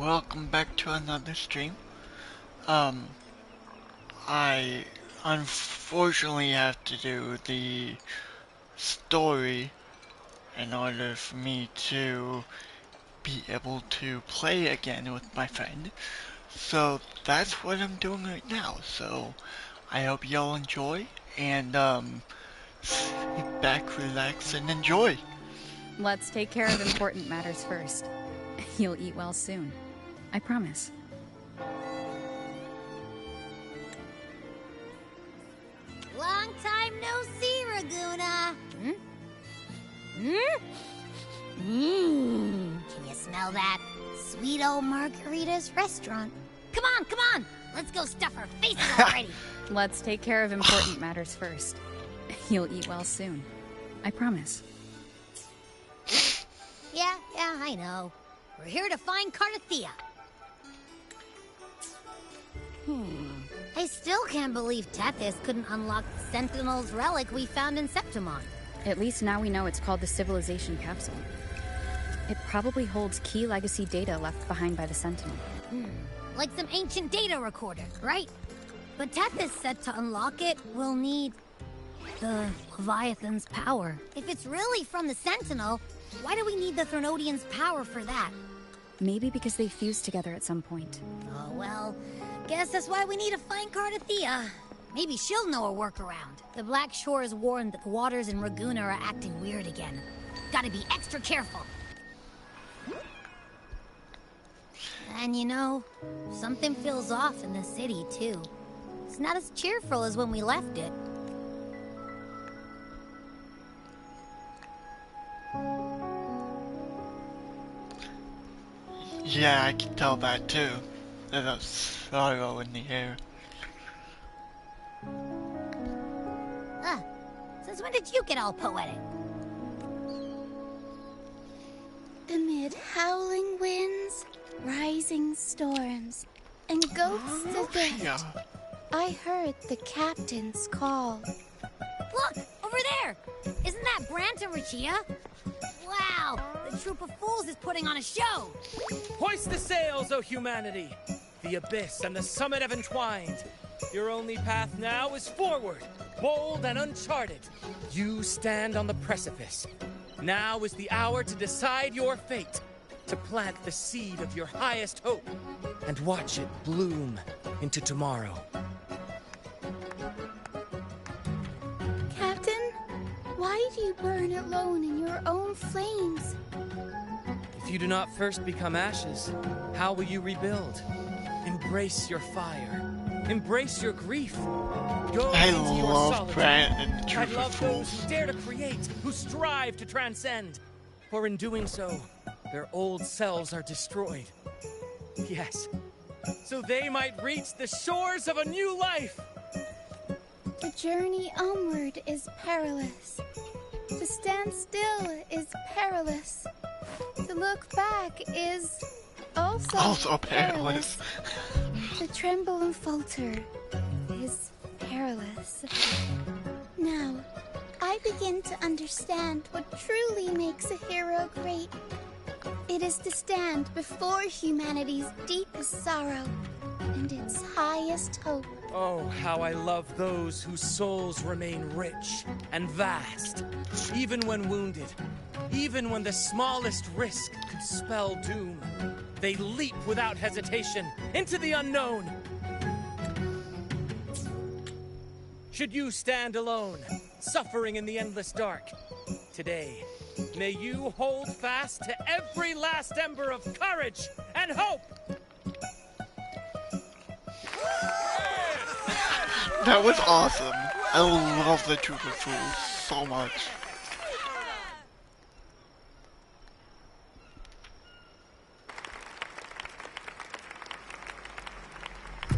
welcome back to another stream. Um, I unfortunately have to do the story in order for me to be able to play again with my friend. So that's what I'm doing right now. So I hope y'all enjoy and sit back, relax, and enjoy. Let's take care of important matters first. You'll eat well soon. I promise. Long time no see, Raguna. Can you smell that? Sweet old Margarita's restaurant. Come on! Let's go stuff our faces already. Let's take care of important matters first. You'll eat well soon. I promise. Yeah, I know. We're here to find Cardathia. I still can't believe Tethys couldn't unlock the Sentinel's relic we found in Septimon. At least now we know it's called the Civilization Capsule. It probably holds key legacy data left behind by the Sentinel. Like some ancient data recorder, right? But Tethys said to unlock it, we'll need the Leviathan's power. If it's really from the Sentinel, why do we need the Threnodian's power for that? Maybe because they fused together at some point. Oh, well, guess that's why we need to find Cardathia. Maybe she'll know a workaround. The Black Shores warned that the waters in Raguna are acting weird again. Gotta be extra careful. And you know, something feels off in the city, too. It's not as cheerful as when we left it. Yeah, I can tell that too. There's a sorrow in the air. Since when did you get all poetic? Amid howling winds, rising storms, and ghosts of death, I heard the captain's call. Look! Over there! Isn't that Brant and Rachia? Wow! The troop of fools is putting on a show! Hoist the sails, O humanity! The abyss and the summit have entwined. Your only path now is forward, bold and uncharted. You stand on the precipice. Now is the hour to decide your fate, to plant the seed of your highest hope, and watch it bloom into tomorrow. Captain, why do you burn alone in your own flames? If you do not first become ashes, how will you rebuild? Embrace your fire. Embrace your grief. Go I into your love solitude. Brant and the I Troop of love those Fools. who dare to create, who strive to transcend. For in doing so, their old selves are destroyed. Yes, so they might reach the shores of a new life. The journey onward is perilous. To stand still is perilous. To look back is also perilous. To tremble and falter is perilous. Now, I begin to understand what truly makes a hero great. It is to stand before humanity's deepest sorrow and its highest hope. Oh, how I love those whose souls remain rich and vast, even when wounded, even when the smallest risk could spell doom. They leap without hesitation into the unknown. Should you stand alone, suffering in the endless dark, today, may you hold fast to every last ember of courage and hope! That was awesome. I love the Troop of Fools so much.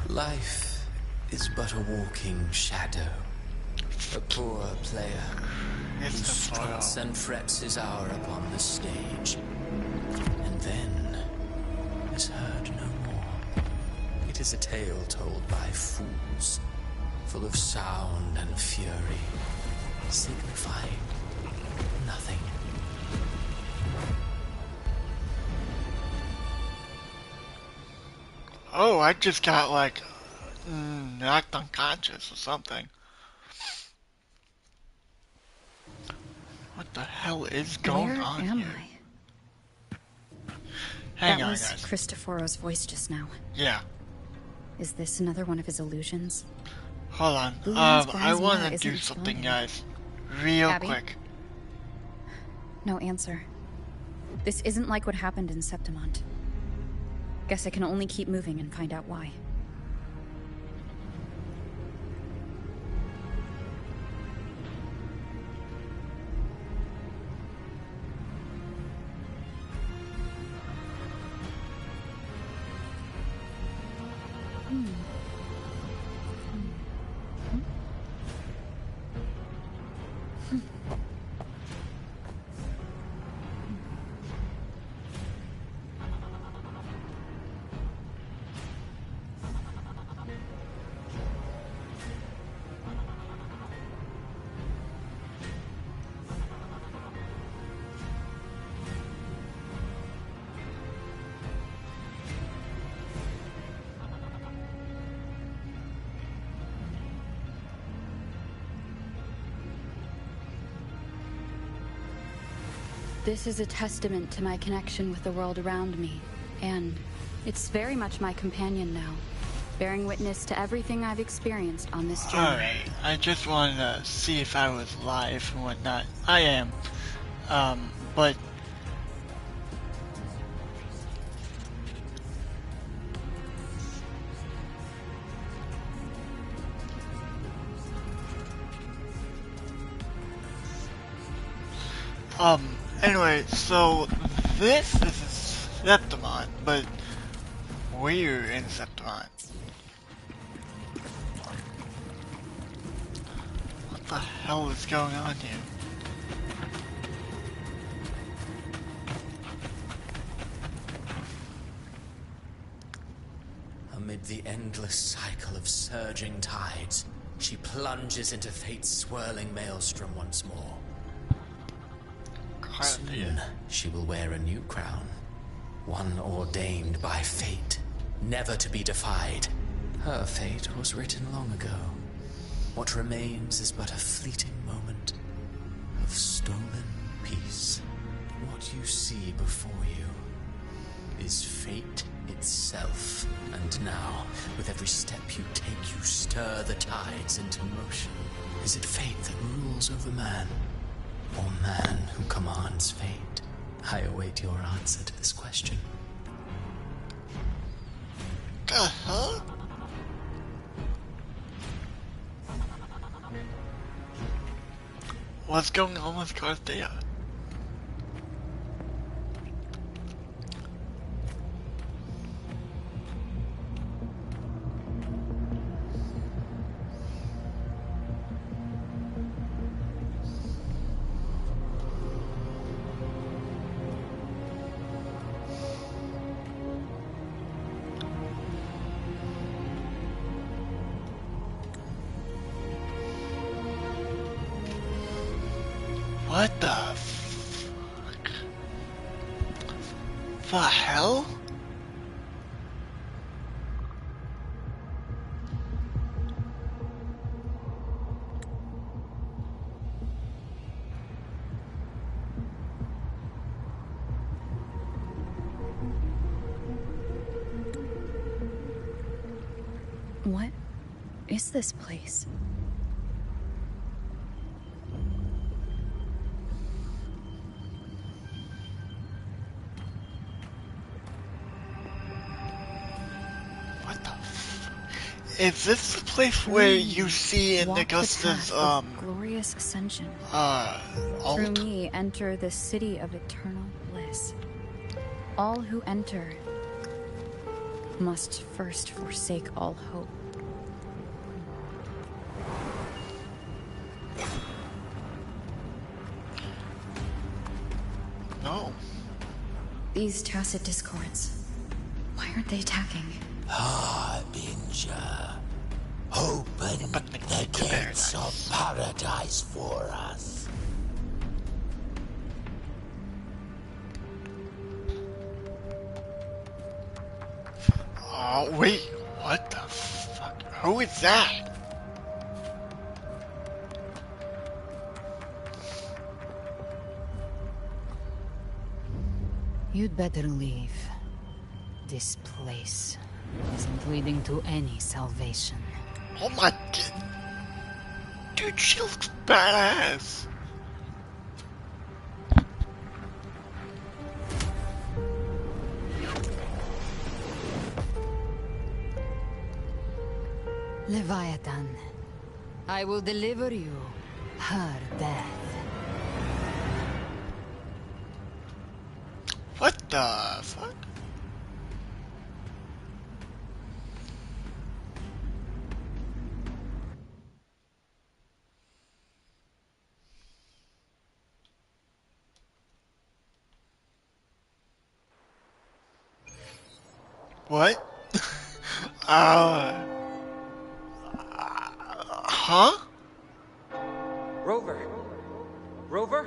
Life is but a walking shadow, a poor player who It's the struts sorrow. and frets his hour upon the stage, and then is heard no more. It is a tale told by fools, full of sound and fury, signifying nothing. Oh, I just got like knocked unconscious or something. What the hell is going Where on am here? I? Hang That on, was guys. Cristoforo's voice just now. Yeah, Is this another one of his illusions? hold on. Blueland's I want Blasmere to isn't do something, responding. guys. Real Abby? quick. No answer. This isn't like what happened in Septimont. Guess I can only keep moving and find out why. This is a testament to my connection with the world around me, and it's very much my companion now, bearing witness to everything I've experienced on this journey. Alright, I just wanted to see if I was live and whatnot. I am. But anyway, so this is Septimont, but we're in Septimont. What the hell is going on here? Amid the endless cycle of surging tides, she plunges into fate's swirling maelstrom once more. Soon, she will wear a new crown, one ordained by fate, never to be defied. Her fate was written long ago. What remains is but a fleeting moment of stolen peace. What you see before you is fate itself. And now, with every step you take, you stir the tides into motion. Is it fate that rules over man? Or man who commands fate? I await your answer to this question. Huh? What's going on with Carthea? What the fuck? The hell? What is this place? What the is this the place where you see in Walk the Augusta's, path of glorious ascension. Through alt? me enter the city of eternal bliss. All who enter must first forsake all hope. No. These tacit discords, why aren't they attacking? Harbinger, open the gates of paradise for us. Oh, wait. What the fuck? Who is that? You'd better leave. This place isn't leading to any salvation. Oh my god. Dude, she looks badass. Leviathan, I will deliver you her death. What the fuck? What? Huh? Rover? Rover?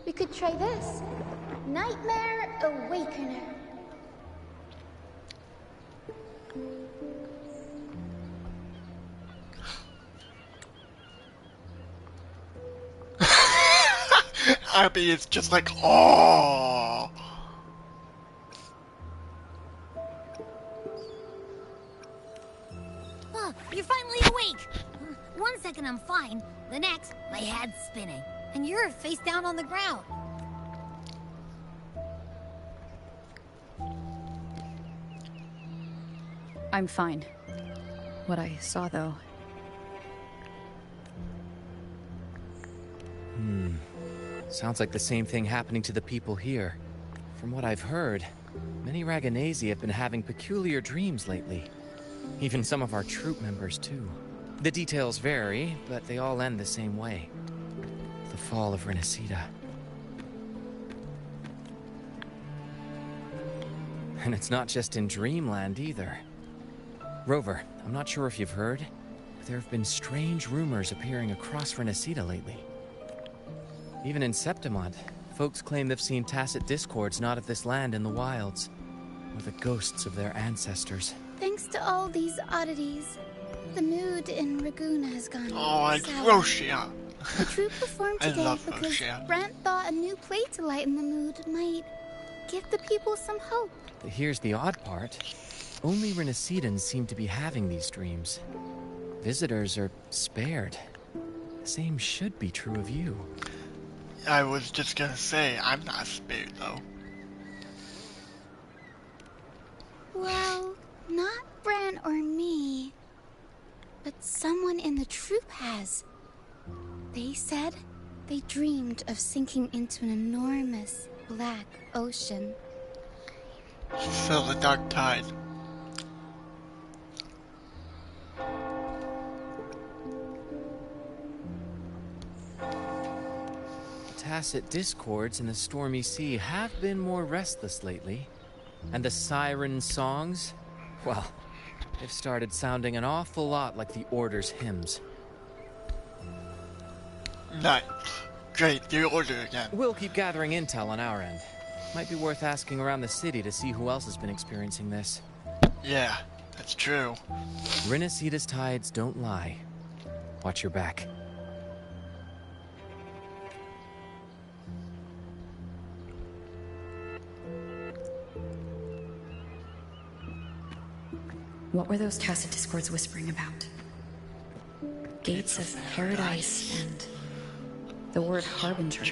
We could try this. Nightmare Awakener. Abby is just like, oh. Oh, you're finally awake! 1 second I'm fine, the next, my head's spinning. And you're face down on the ground. I'm fine. What I saw, though. Sounds like the same thing happening to the people here. From what I've heard, many Raganazi have been having peculiar dreams lately. Even some of our troop members, too. The details vary, but they all end the same way. The fall of Renacida. And it's not just in Dreamland, either. Rover, I'm not sure if you've heard, but there have been strange rumors appearing across Renacida lately. Even in Septimont, folks claim they've seen tacit discords not of this land in the wilds, or the ghosts of their ancestors. Thanks to all these oddities, the mood in Raguna has gone Oh, and sour. Roshia. The troop performed I today love because Roshia. Brant thought a new play to lighten the mood might give the people some hope. But here's the odd part. Only Renacidans seem to be having these dreams. Visitors are spared. The same should be true of you. I was just gonna say, I'm not spared though. Well, not Bran or me, but someone in the troop has. They said they dreamed of sinking into an enormous black ocean. So the dark tide. Tacit discords in the stormy sea have been more restless lately. And the siren songs? Well, they've started sounding an awful lot like the Order's hymns. Nice. Great, the order again. We'll keep gathering intel on our end. Might be worth asking around the city to see who else has been experiencing this. Yeah, that's true. Renacida's tides don't lie. Watch your back. What were those tacit discords whispering about? Gates of paradise and the word harbinger.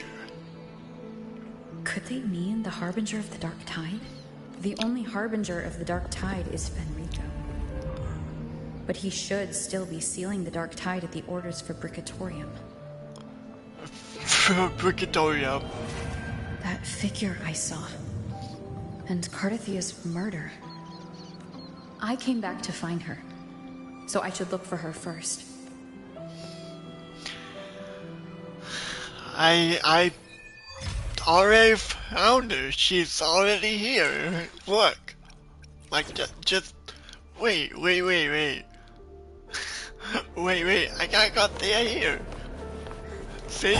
Could they mean the harbinger of the dark tide? The only harbinger of the dark tide is Fenrico. But he should still be sealing the dark tide at the orders for Bricatorium. Bricatorium. That figure I saw. And Cardathia's murder. I came back to find her, so I should look for her first. I already found her. She's already here. Look. Like, just wait. Wait, I got there here. See?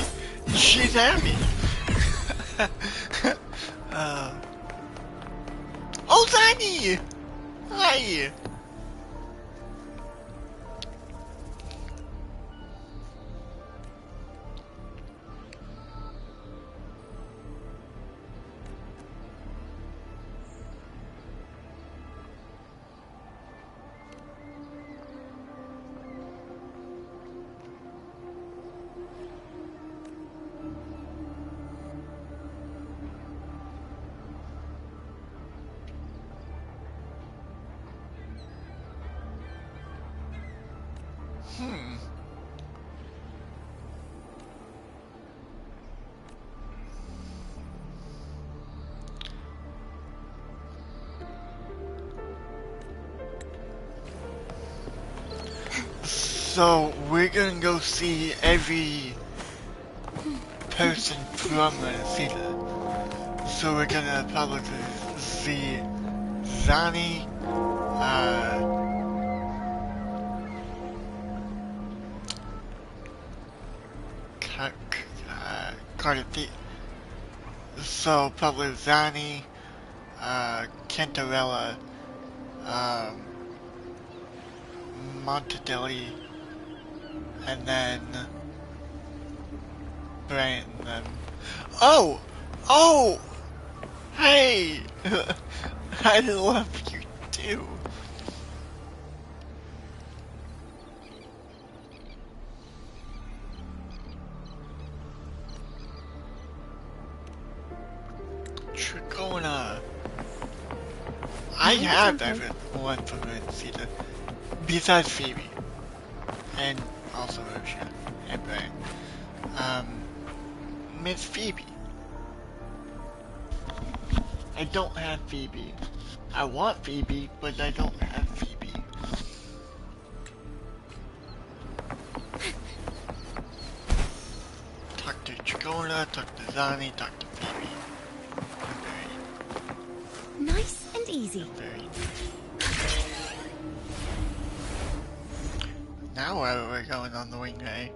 She's happy. Oh, Zanny! Hi! So we're gonna go see every person from Cedar. So we're gonna probably see Zani, Cardi. So probably Zani, Cantarella, Montadelli, and then Brant, and then... Oh! Oh! Hey! I love you too. Tricona. I have everyone from Cedar. Besides Phoebe. And also Rosha. And Brant. Miss Phoebe. I don't have Phoebe. I want Phoebe, but I don't have Phoebe. Talk to Tricona, talk to Zani, talk to Phoebe. Nice and easy. Very Now where we're going on the wingway.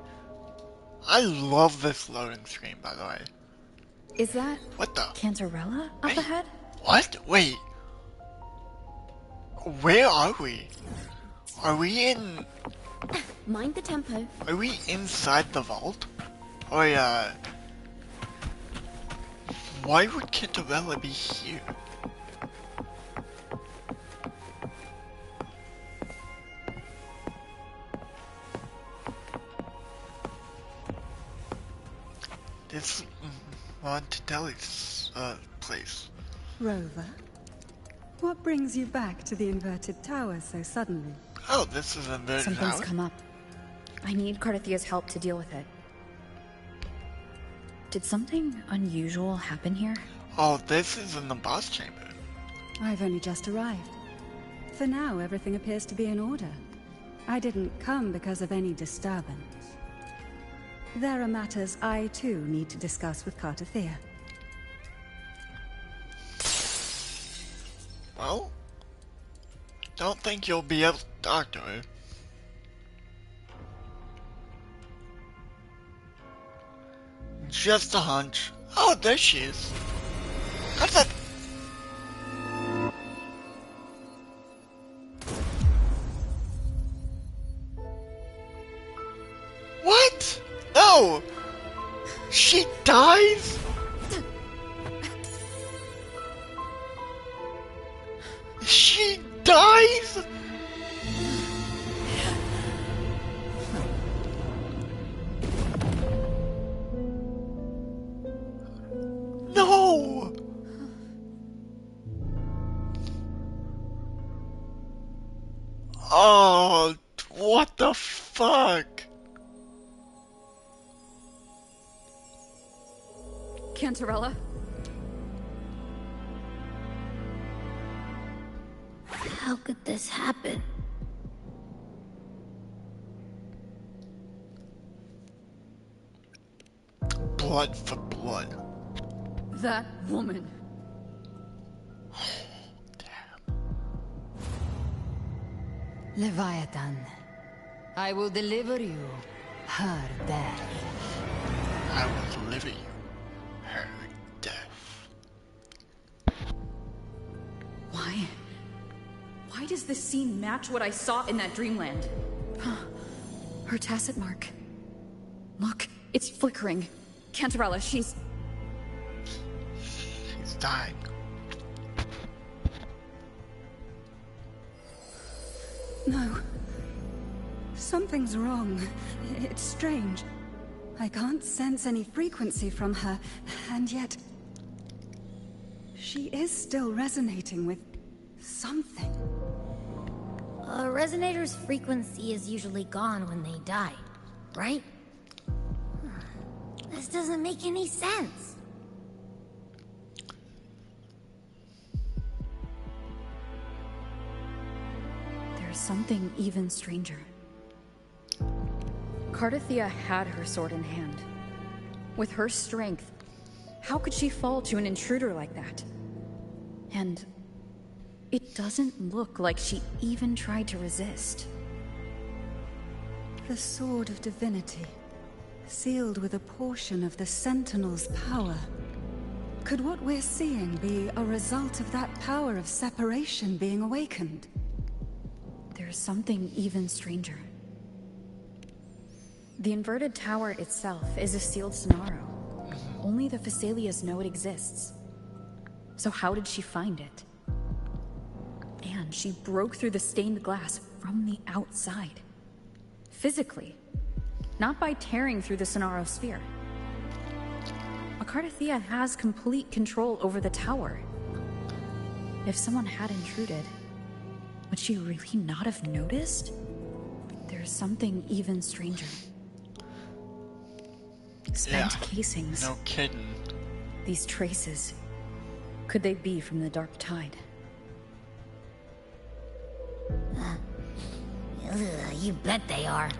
I love this loading screen, by the way. Is that What the? Cantarella up Hey. ahead? What? Wait. Where are we? Are we in... Mind the tempo. Are we inside the vault? Or, why would Cantarella be here? This Montadelli's, place. Rover, what brings you back to the inverted tower so suddenly? Oh, this is inverted Something's tower? come up. I need Cardathia's help to deal with it. Did something unusual happen here? Oh, this is in the boss chamber. I've only just arrived. For now, everything appears to be in order. I didn't come because of any disturbance. There are matters I, too, need to discuss with Cardathia. Well, don't think you'll be able to talk to her. Just a hunch. Oh, there she is. I thought... What? No! She dies? She dies? No! Oh, what the fuck? Cantarella? How could this happen? Blood for blood. That woman. Leviathan, I will deliver you her death. I will deliver you her death. does this scene match what I saw in that dreamland? Her tacit mark. Look, it's flickering. Cantarella, she's dying. No. Something's wrong. It's strange. I can't sense any frequency from her, and yet... she is still resonating with something. A resonator's frequency is usually gone when they die, right? This doesn't make any sense. There's something even stranger. Cardathia had her sword in hand. With her strength, how could she fall to an intruder like that? And it doesn't look like she even tried to resist. The Sword of Divinity, sealed with a portion of the Sentinel's power. Could what we're seeing be a result of that power of separation being awakened? There's something even stranger. The inverted tower itself is a sealed Sonaro. Only the Phasalias know it exists. So how did she find it? And she broke through the stained glass from the outside. Physically. Not by tearing through the Sonaro sphere. Cardathia has complete control over the tower. If someone had intruded, would she really not have noticed? There's something even stranger. Spent casings. No kidding. These traces. Could they be from the Dark Tide? You bet they are.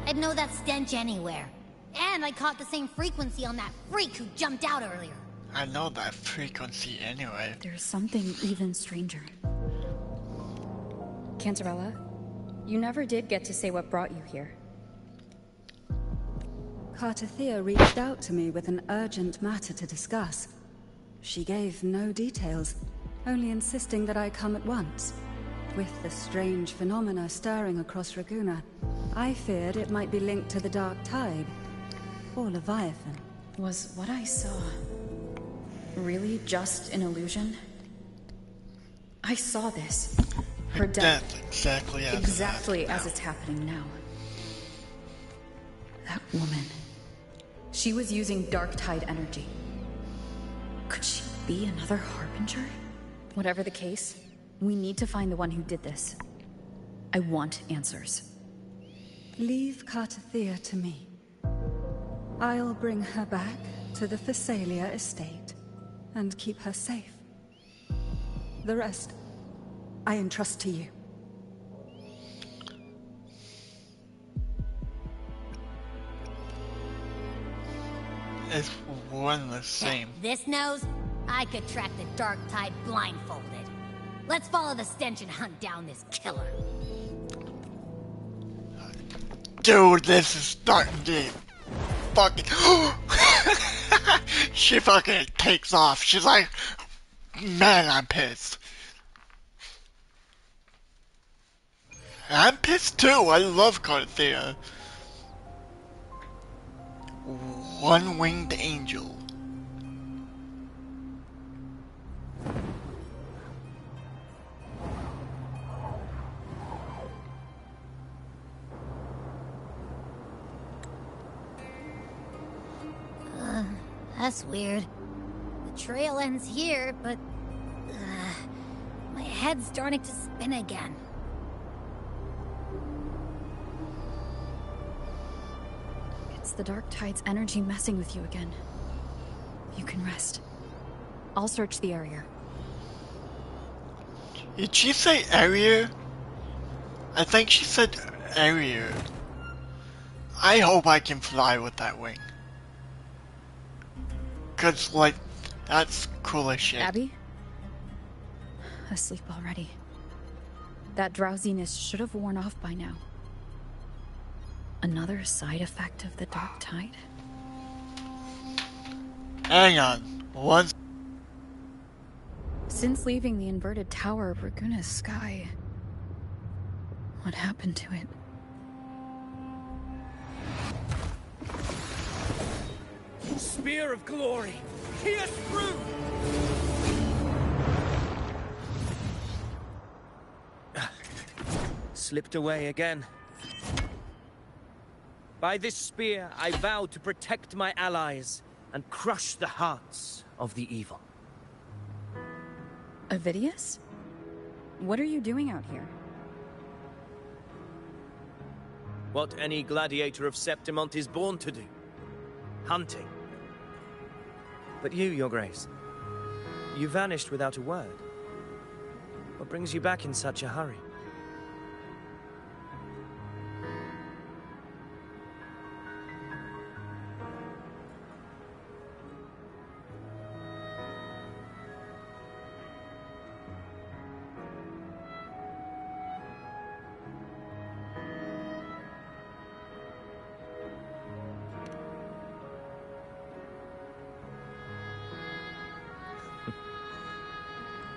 I'd know that stench anywhere. And I caught the same frequency on that freak who jumped out earlier. I know that frequency anyway. There's something even stranger. Cantarella, you never did get to say what brought you here. Cardathia reached out to me with an urgent matter to discuss. She gave no details, only insisting that I come at once. With the strange phenomena stirring across Raguna, I feared it might be linked to the Dark Tide, or Leviathan. Was what I saw really just an illusion? I saw this. Her death. Exactly as it's happening now. That woman. She was using Dark Tide energy. Could she be another Harbinger? Whatever the case, we need to find the one who did this. I want answers. Leave Cardathia to me. I'll bring her back to the Phasalia estate and keep her safe. The rest, I entrust to you. It's one and the same. This nose, I could track the Dark Tide blindfolded. Let's follow the stench and hunt down this killer. Dude, this is starting to fucking... She fucking takes off. She's like, man, I'm pissed. I'm pissed too. I love Cardathia. One-winged angel. That's weird. The trail ends here, but... my head's starting to spin again. It's the Dark Tide's energy messing with you again. You can rest. I'll search the area. Did she say area? I think she said area. I hope I can fly with that wing. Cause like, that's cool as shit. Abby? Asleep already. That drowsiness should have worn off by now. Another side effect of the Dark Tide? Hang on. Since leaving the inverted tower of Raguna's sky, What happened to it? Spear of glory! Pierce through! Slipped away again. By this spear, I vow to protect my allies and crush the hearts of the evil. Avidius? What are you doing out here? What any gladiator of Septimont is born to do. Hunting. But you, Your Grace, you vanished without a word. What brings you back in such a hurry?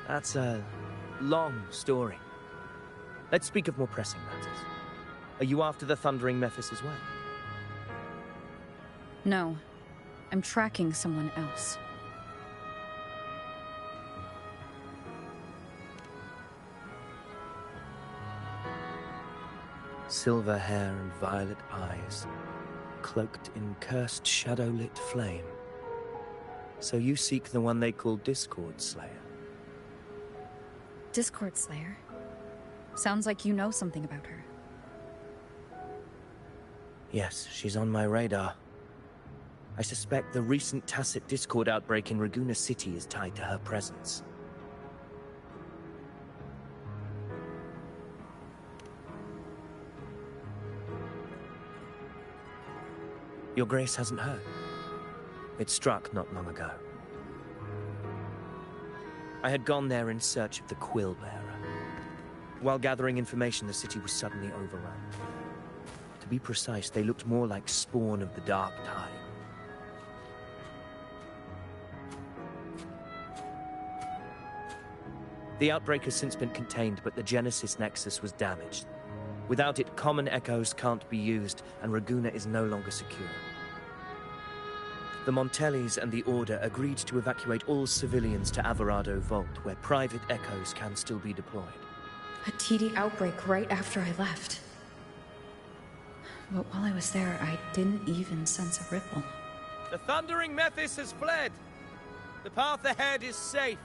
That's a long story. Let's speak of more pressing matters. Are you after the Thundering Mephis as well? No. I'm tracking someone else. Silver hair and violet eyes, cloaked in cursed shadow-lit flame. So you seek the one they call Discord Slayer. Discord Slayer? Sounds like you know something about her. Yes, she's on my radar. I suspect the recent Tacet Discord outbreak in Raguena City is tied to her presence. Your Grace hasn't heard. It struck not long ago. I had gone there in search of the Quill Bearer. While gathering information, the city was suddenly overrun. To be precise, they looked more like spawn of the Dark Tide. The outbreak has since been contained, but the Genesis Nexus was damaged. Without it, common echoes can't be used, and Raguena is no longer secure. The Montellis and the Order agreed to evacuate all civilians to Averado Vault, where private echoes can still be deployed. A TD outbreak right after I left. But while I was there, I didn't even sense a ripple. The Thundering Mephis has fled! The path ahead is safe.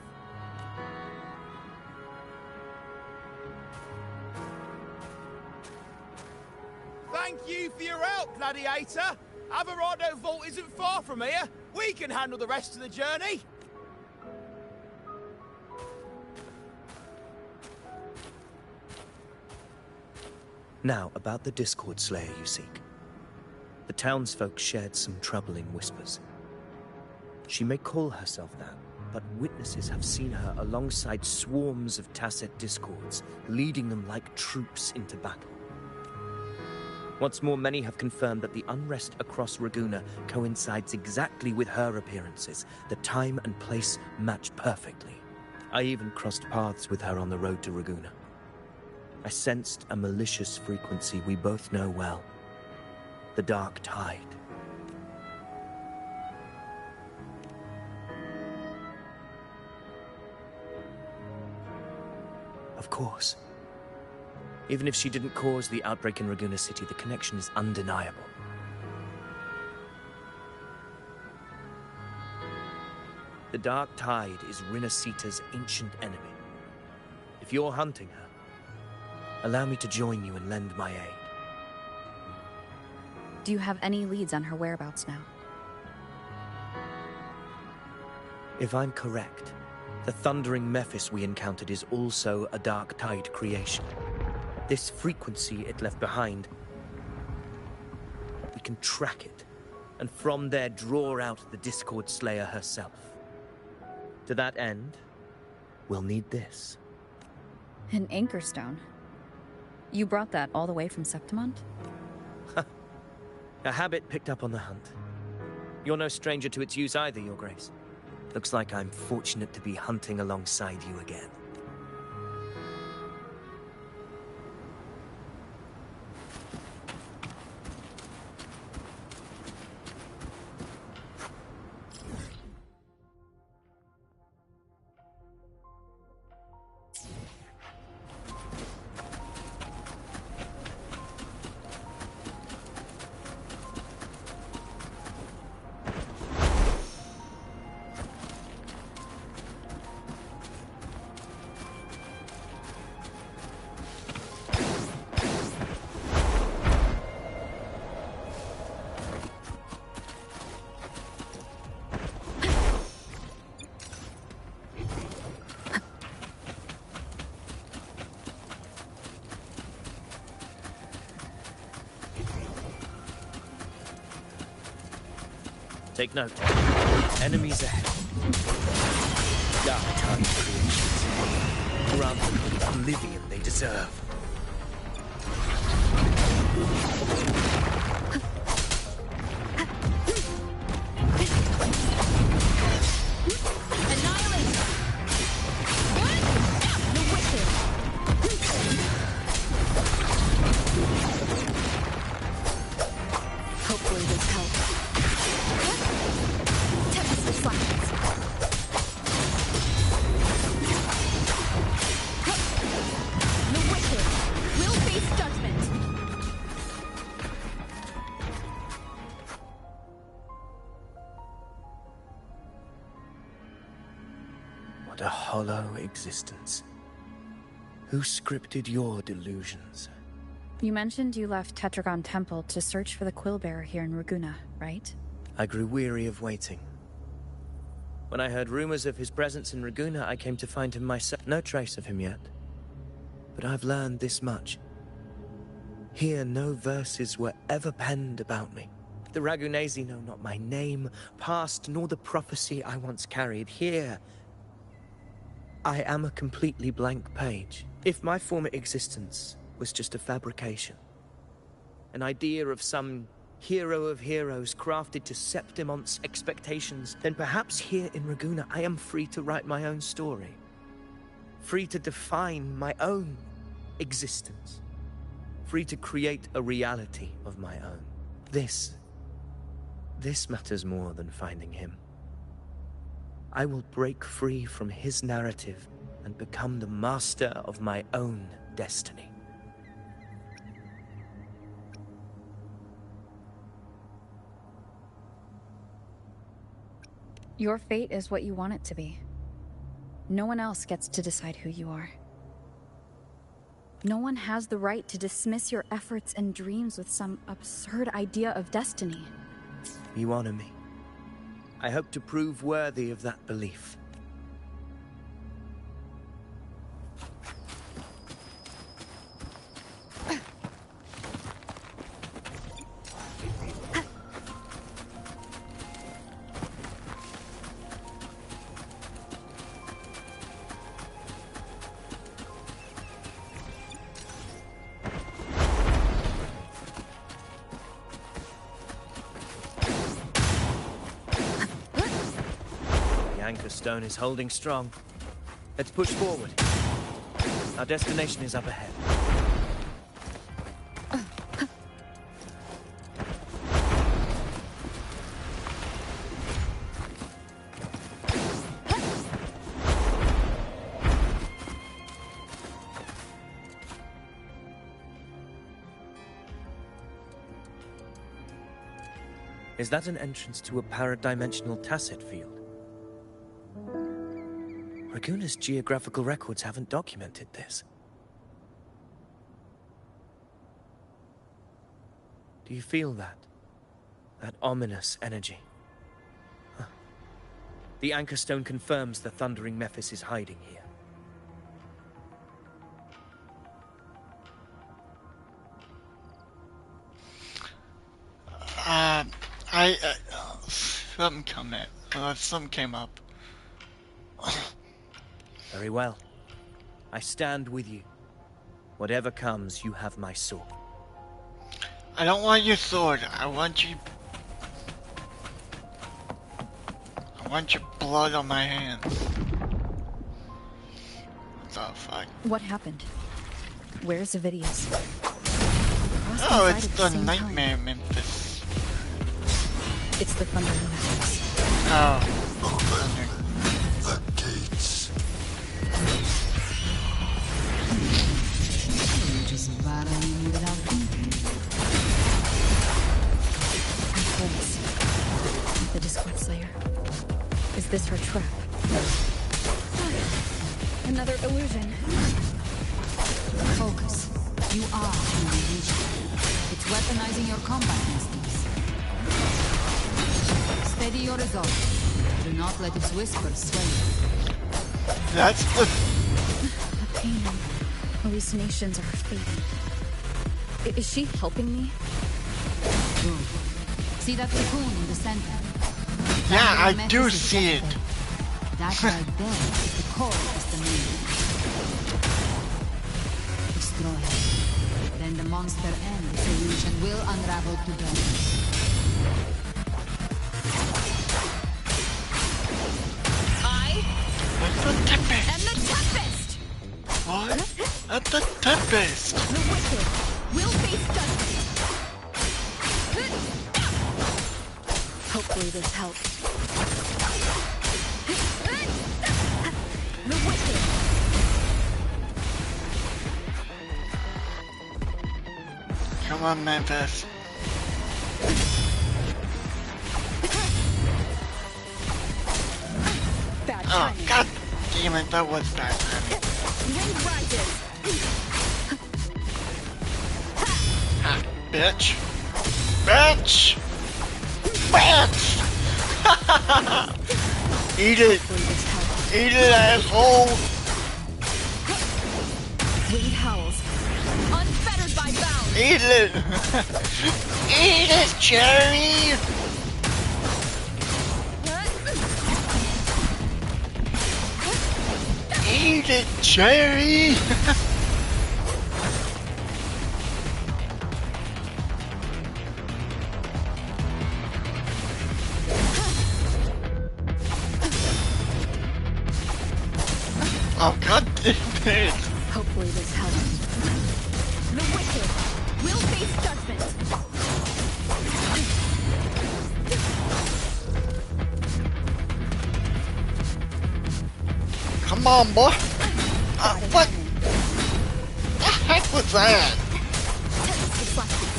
Thank you for your help, Gladiator! Averado Vault isn't far from here. We can handle the rest of the journey. Now, about the Discord Slayer you seek. The townsfolk shared some troubling whispers. She may call herself that, but witnesses have seen her alongside swarms of Tacet Discords, leading them like troops into battle. Once more, many have confirmed that the unrest across Raguena coincides exactly with her appearances. The time and place match perfectly. I even crossed paths with her on the road to Raguena. I sensed a malicious frequency we both know well. The Dark Tide. Of course. Even if she didn't cause the outbreak in Raguena City, the connection is undeniable. The Dark Tide is Rinasita's ancient enemy. If you're hunting her, allow me to join you and lend my aid. Do you have any leads on her whereabouts now? If I'm correct, the Thundering Mephis we encountered is also a Dark Tide creation. This frequency it left behind, we can track it, and from there draw out the Discord Slayer herself. To that end, we'll need this. An anchor stone? You brought that all the way from Septimont? A habit picked up on the hunt. You're no stranger to its use either, Your Grace. Looks like I'm fortunate to be hunting alongside you again. Take note. Enemies ahead. Dark-tongued creations. Grant them the oblivion they deserve. What a hollow existence. Who scripted your delusions? You mentioned you left Tetragon Temple to search for the Quillbearer here in Raguna, right? I grew weary of waiting. When I heard rumors of his presence in Raguna, I came to find him myself. No trace of him yet. But I've learned this much. Here, no verses were ever penned about me. The Ragunesi know not my name, past, nor the prophecy I once carried. Here, I am a completely blank page. If my former existence was just a fabrication, an idea of some hero of heroes crafted to Septimon's expectations, then perhaps here in Raguna I am free to write my own story. Free to define my own existence. Free to create a reality of my own. This matters more than finding him. I will break free from his narrative and become the master of my own destiny. Your fate is what you want it to be. No one else gets to decide who you are. No one has the right to dismiss your efforts and dreams with some absurd idea of destiny. You honor me. I hope to prove worthy of that belief. Anchor Stone is holding strong. Let's push forward. Our destination is up ahead. Is that an entrance to a paradimensional tacit field? Raguna's geographical records haven't documented this. Do you feel that? That ominous energy? Huh. The Anchor Stone confirms the Thundering Mephis is hiding here. Something came up. Very well. I stand with you. Whatever comes, you have my sword. I don't want your sword. I want your blood on my hands. What the fuck? What happened? Where's Avidius? Oh, it's the Nightmare Memphis. It's the Thundering Mephis. Oh. The gates. You're just battling without thinking. The Discord Slayer. Is this her trap? Another illusion. Focus. You are an illusion. It's weaponizing your combat instincts. Steady your resolve. Do not let its whispers sway you. That's the pain and hallucinations are fading. Is she helping me? Good. See that cocoon in the center? Yeah, I thundering do Mephis is see it. yesterday. That right there is the core of the moon. Destroy it. Then the monster and its illusion will unravel together. What's the Tempest? And the Tempest! What? At the Tempest! The wicked will face judgment. Hopefully this helps. The wicked. Come on, Memphis. Bad Oh, timing. god damn it, that was bad timing. Wind rises. Ah, bitch. Bitch! Bitch! Eat it! Eat it, asshole! Wind howls. Unfettered by bounds. Eat it! Eat it, Jerry! Eat it, Jerry! Oh, god damn it! Hopefully this helps. The wicked will face judgment. Come on, boy! What the heck was that? Tempest deflected.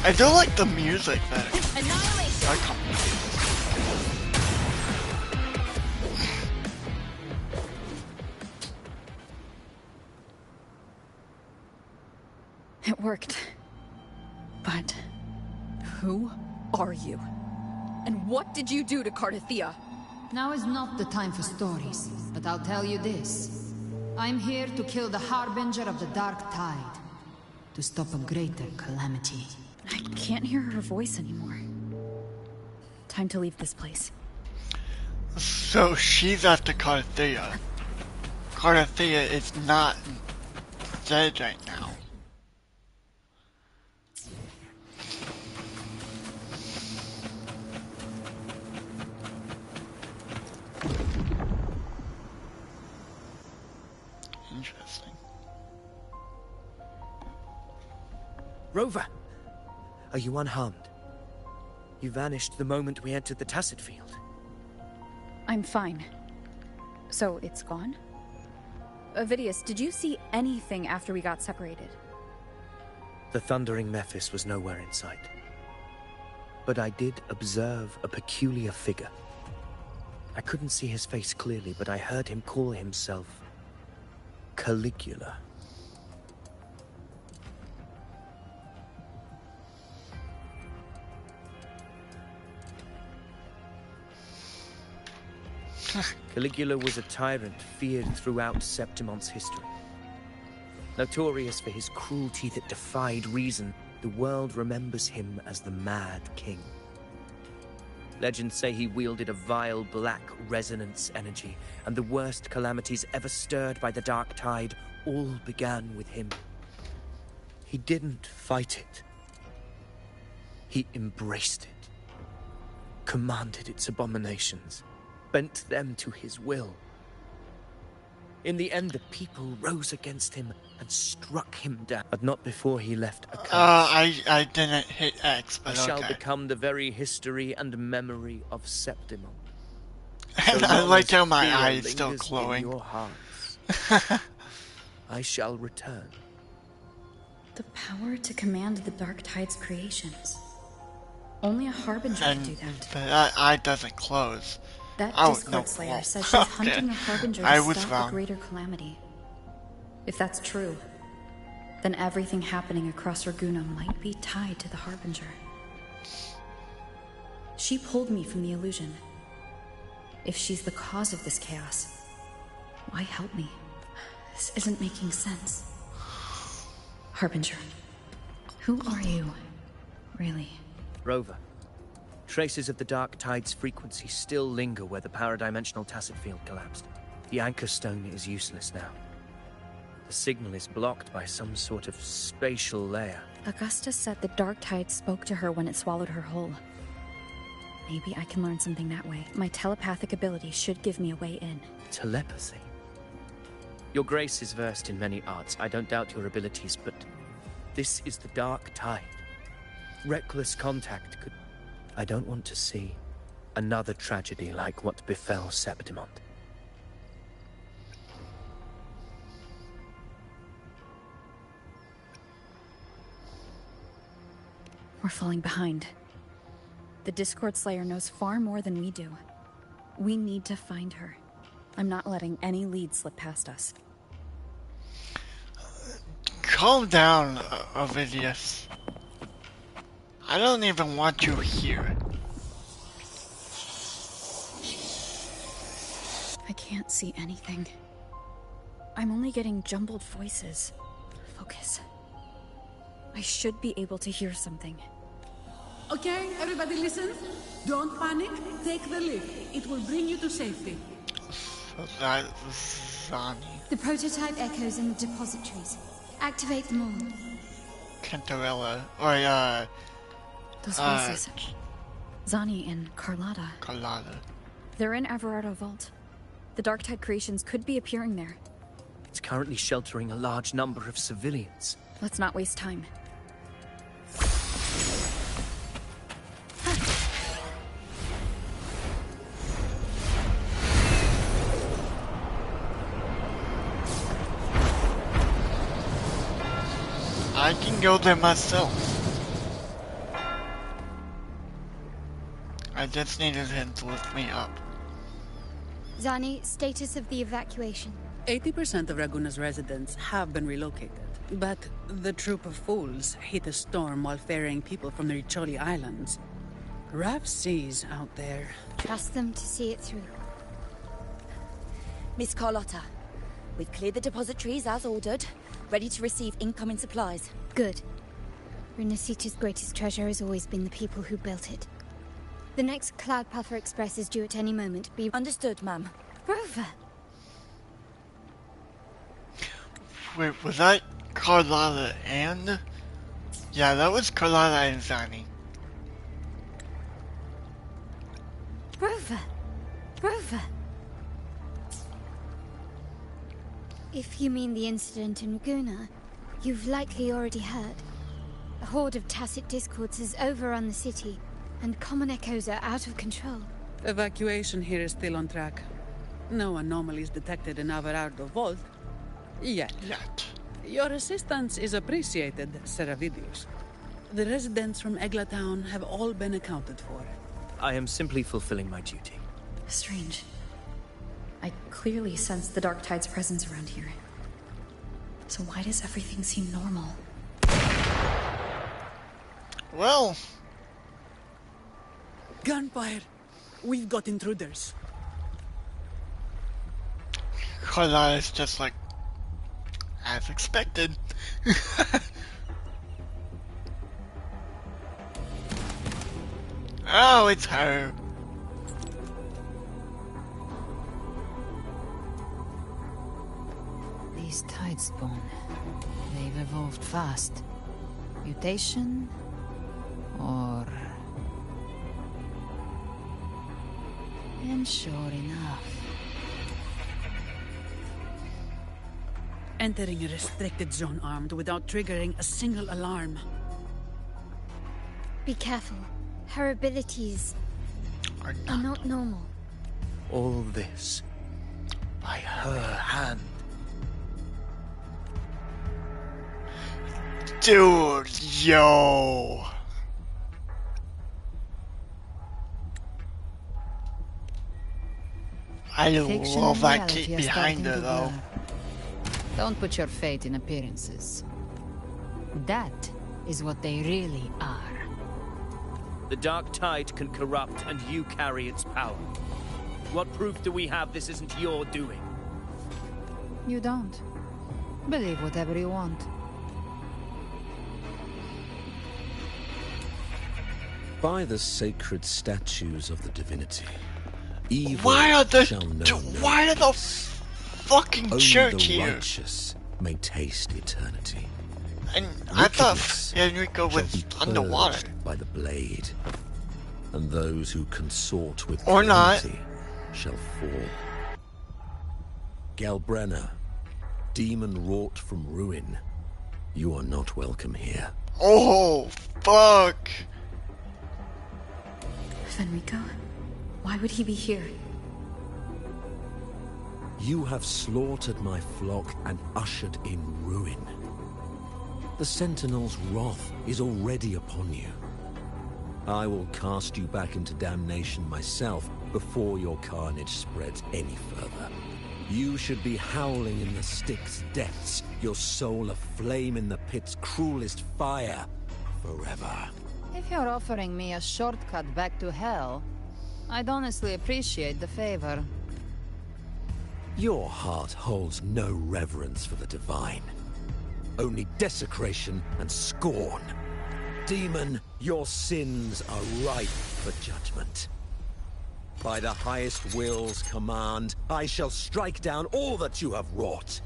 I do like the music better. Annihilation. I come. It worked. But who are you? And what did you do to Cardathia? Now is not the time for stories, but I'll tell you this. I'm here to kill the Harbinger of the Dark Tide. To stop a greater calamity. I can't hear her voice anymore. Time to leave this place. So she's after Carthea. Carthea is not dead right now. Interesting. Rover! Are you unharmed? You vanished the moment we entered the Tacet Field. I'm fine. So it's gone? Ovidius, did you see anything after we got separated? The thundering Mephis was nowhere in sight. But I did observe a peculiar figure. I couldn't see his face clearly, but I heard him call himself Caligula. Caligula was a tyrant feared throughout Septimon's history. Notorious for his cruelty that defied reason, the world remembers him as the Mad King. Legends say he wielded a vile black resonance energy, and the worst calamities ever stirred by the Dark Tide all began with him. He didn't fight it. He embraced it, commanded its abominations, bent them to his will. In the end, the people rose against him and struck him down, but not before he left a curse. I didn't hit X, but I shall okay. become the very history and memory of Septimon. And So I long like as how my fear eye is still lingers in glowing. your hearts, I shall return. The power to command the Dark Tide's creations. Only a Harbinger can do that. But that eye doesn't close. That Oh, Discord no. Slayer Oh, says she's okay. hunting a Harbinger I to was stop wrong. a greater calamity. If that's true, then everything happening across Raguna might be tied to the Harbinger. She pulled me from the illusion. If she's the cause of this chaos, why help me? This isn't making sense. Harbinger, Who are you, really? Rover. Traces of the Dark Tide's frequency still linger where the paradimensional tacit field collapsed. The anchor stone is useless now. The signal is blocked by some sort of spatial layer. Augusta said the Dark Tide spoke to her when it swallowed her whole. Maybe I can learn something that way. My telepathic ability should give me a way in. Telepathy? Your Grace is versed in many arts. I don't doubt your abilities, but this is the Dark Tide. Reckless contact could... I don't want to see another tragedy like what befell Septimont. We're falling behind. The Discord Slayer knows far more than we do. We need to find her. I'm not letting any lead slip past us. Calm down, Ovidius. I don't even want you here. I can't see anything. I'm only getting jumbled voices. Focus. I should be able to hear something. Okay, everybody listen. Don't panic. Take the lift. It will bring you to safety. So that's Zani. The prototype echoes in the depositories. Activate them all. Cantarella. Or, Those voices. Zani and Carlotta. Carlotta. They're in Everardo Vault. The Dark Tide creations could be appearing there. It's currently sheltering a large number of civilians. Let's not waste time. I can go there myself. I just needed him to lift me up. Zani, status of the evacuation. 80% of Raguna's residents have been relocated, but the troop of fools hit a storm while ferrying people from the Riccioli Islands. Rough seas out there. Trust them to see it through. Miss Carlotta, we've cleared the depositories as ordered, ready to receive incoming supplies. Good. Renacita's greatest treasure has always been the people who built it. The next Cloud Puffer Express is due at any moment. Be understood, ma'am. Rover! Wait, was that Carlotta and... Yeah, that was Carlotta and Zani. Rover! Rover! If you mean the incident in Raguna, you've likely already heard. A horde of tacit discords has overrun the city, and common echoes are out of control. Evacuation here is still on track. No anomalies detected in Everardo Vault. Yet. Your assistance is appreciated, Seravidius. The residents from Eglatown have all been accounted for. I am simply fulfilling my duty. Strange. I clearly sense the Dark Tide's presence around here. So why does everything seem normal? Well... Gunfire! We've got intruders. Carlotta's just like... as expected. Oh, it's her. These Tidespawn, they've evolved fast. Mutation? Or... And sure enough... Entering a restricted zone armed without triggering a single alarm. Be careful. Her abilities are not normal. All this by her hand. Dude, yo. I love that cape behind her though. Don't put your fate in appearances. That is what they really are. The Dark Tide can corrupt, and you carry its power. What proof do we have this isn't your doing? You don't. Believe whatever you want. By the sacred statues of the divinity, evil why are shall know no why are the fucking Only church the here? righteous may taste eternity. And I thought Wickedness Enrico shall was be underwater. purged by the blade, and those who consort with Or not. calamity shall fall. Galbrenna, demon wrought from ruin, you are not welcome here. Oh, fuck. Fenrico? Why would he be here? You have slaughtered my flock and ushered in ruin. The Sentinel's wrath is already upon you. I will cast you back into damnation myself before your carnage spreads any further. You should be howling in the Styx depths, your soul aflame in the pit's cruelest fire, forever. If you're offering me a shortcut back to hell, I'd honestly appreciate the favor. Your heart holds no reverence for the divine. Only desecration and scorn. Demon, your sins are ripe for judgment. By the highest will's command, I shall strike down all that you have wrought.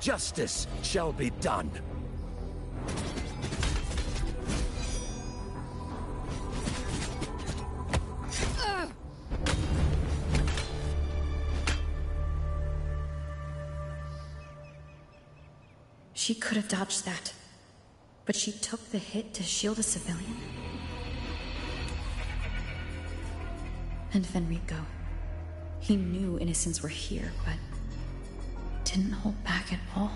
Justice shall be done. She could have dodged that, but she took the hit to shield a civilian. And Fenrico. He knew innocents were here, but didn't hold back at all.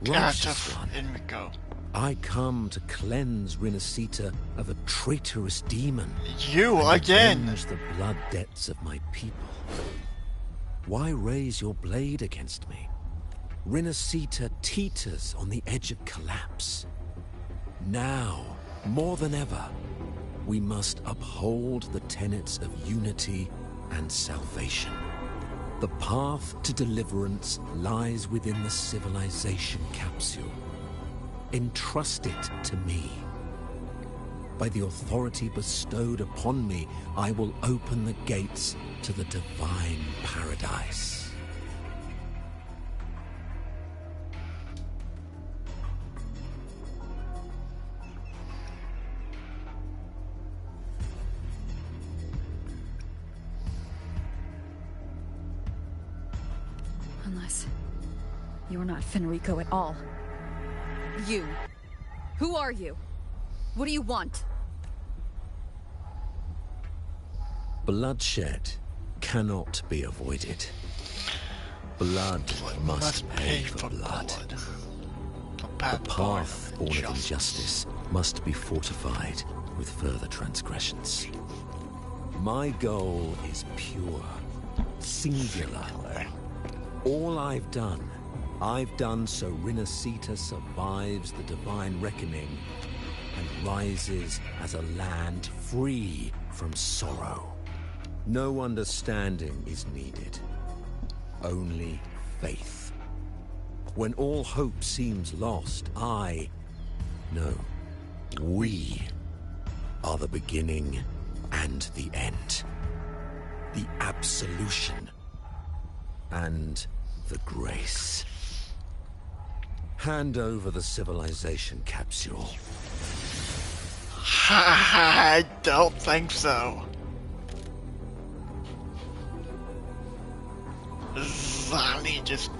Righteous one, Enrico. I come to cleanse Rinascita of a traitorous demon. You and again! avenge the blood debts of my people. Why raise your blade against me? Rinascita teeters on the edge of collapse. Now, more than ever, we must uphold the tenets of unity and salvation. The path to deliverance lies within the civilization capsule. Entrust it to me. By the authority bestowed upon me, I will open the gates to the divine paradise. Unless you're not Fenrico at all. You. Who are you? What do you want? Bloodshed cannot be avoided. Blood must pay for blood. The path born of injustice must be fortified with further transgressions. My goal is pure, singular. All I've done so Rinascita survives the divine reckoning and rises as a land free from sorrow. No understanding is needed, only faith. When all hope seems lost, we are the beginning and the end. The absolution and the grace. Hand over the civilization capsule. I don't think so. Zali just...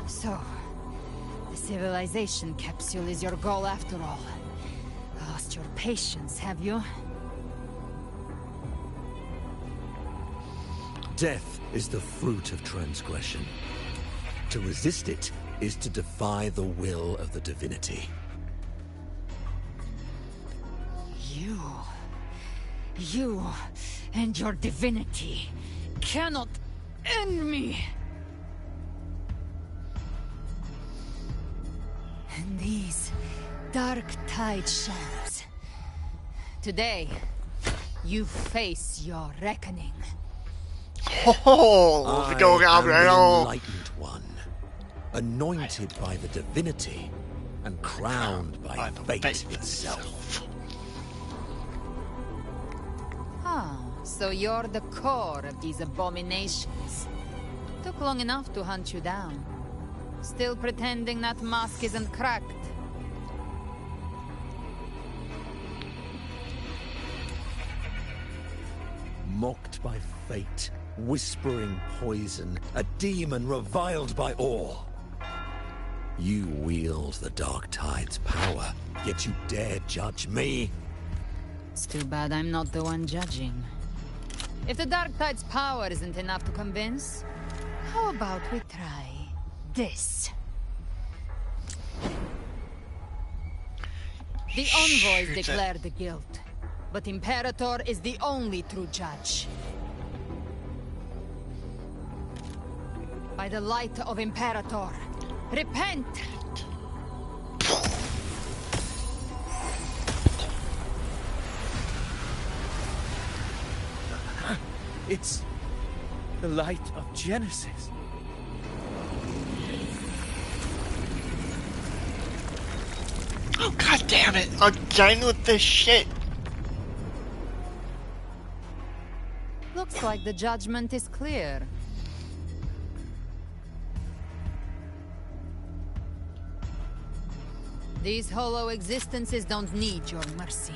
So, the civilization capsule is your goal after all. Lost your patience, have you? Death is the fruit of transgression. To resist it is to defy the will of the divinity. You and your divinity cannot end me. And these dark tide shadows. Today, you face your reckoning. I am the enlightened one, anointed by the divinity and crowned by fate itself. Ah, so you're the core of these abominations. Took long enough to hunt you down. Still pretending that mask isn't cracked. Mocked by fate, whispering poison, a demon reviled by all. You wield the Dark Tide's power, yet you dare judge me? It's too bad I'm not the one judging. If the Dark Tide's power isn't enough to convince, how about we try this? The envoys declare the guilt, but Imperator is the only true judge. By the light of Imperator, repent! It's the light of Genesis. Oh, god damn it! Again with this shit! Looks like the judgment is clear. These hollow existences don't need your mercy.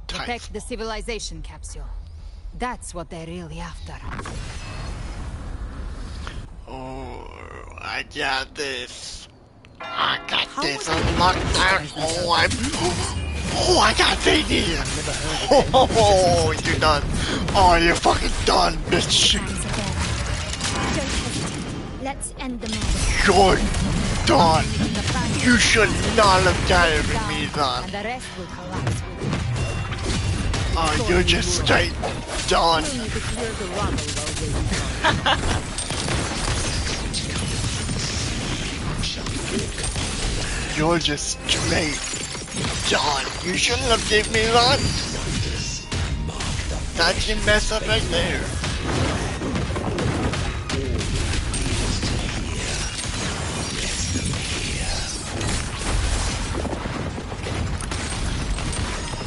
Protect the civilization capsule. That's what they're really after. Oh, I got this. I got this. Unlock that. Oh, I got VD. Oh, you're done. Oh, you're fucking done, bitch. Let's end the matter. You're done. You should not have carried me, son. And the rest will collapse. Oh, you're just straight done. You're just straight done. You shouldn't have given me that. That's your mess up right there.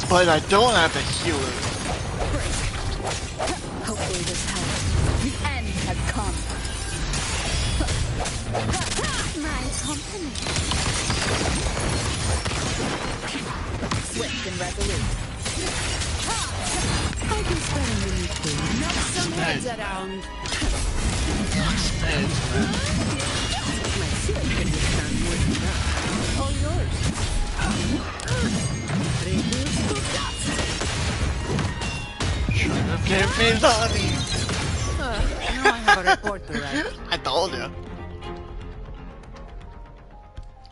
But I don't have a healer. Hopefully this helps. The end has come. My company. Swift and resolute. I can spread a mini food. Knock some heads around. My shield can be done with that. All yours. Should have given me Lonnie. Now I have a report to write. I told you.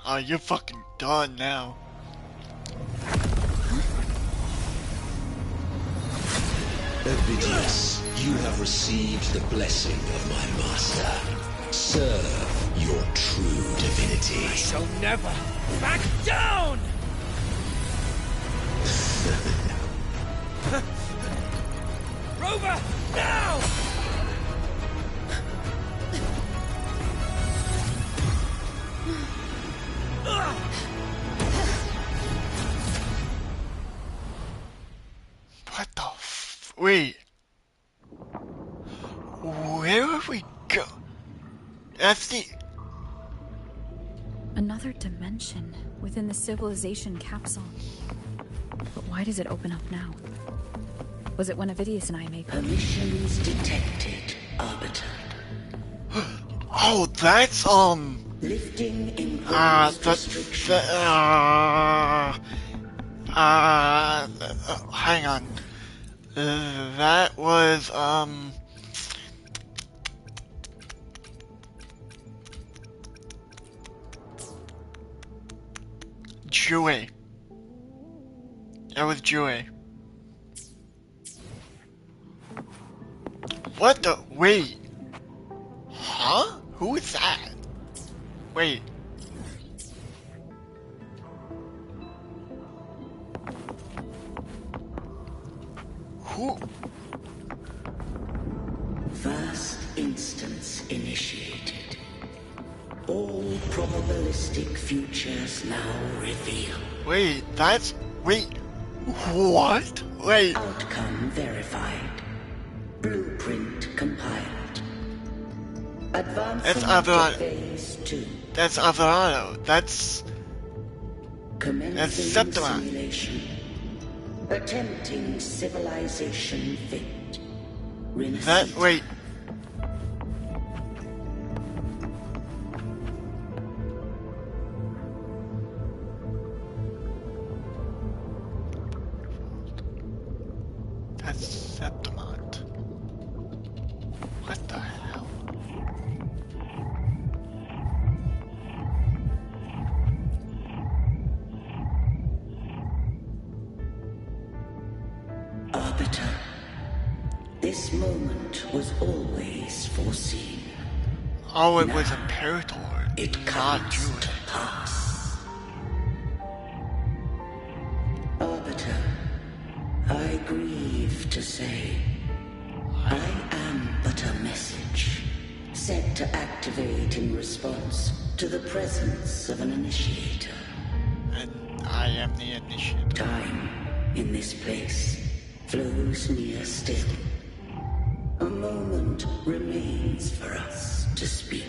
Oh, you're fucking done now. Ovidius, you have received the blessing of my master. Serve your true divinity. I shall never back down! Rover, now! What the wait. Where have we go? That's the... Another dimension within the civilization capsule. But why does it open up now? Was it when Ovidius and I made permissions detected, Arbiter? Oh, that's lifting in hang on. That was Jue. That was Jue. What the? Wait. Huh? Who is that? Wait. Who? First instance initiated. All probable probabilistic futures now reveal. Wait, wait, what? Wait. Outcome verified. Blueprint compiled. Advancing to phase 2. That's Alvarado. That's Septimon. Simulation. Attempting civilization fit. Wait. That's Septimon. What the hell? Arbiter, this moment was always foreseen. Oh, it was Imperator. It comes to pass. Arbiter, I grieve to say, I am but a message, set to activate in response to the presence of an initiator. And I am the initiator. Time in this place flows near still. A moment remains for us to speak.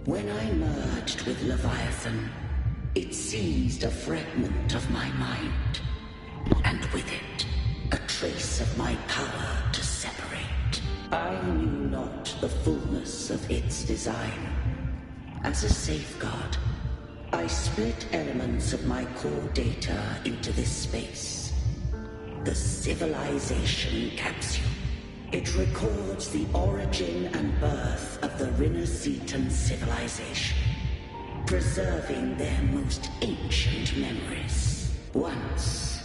When I merged with Leviathan, it seized a fragment of my mind, and with it, a trace of my power to separate. I knew not the fullness of its design. As a safeguard, I split elements of my core data into this space. The civilization capsule. It records the origin and birth of the Rinascitan civilization, preserving their most ancient memories. Once,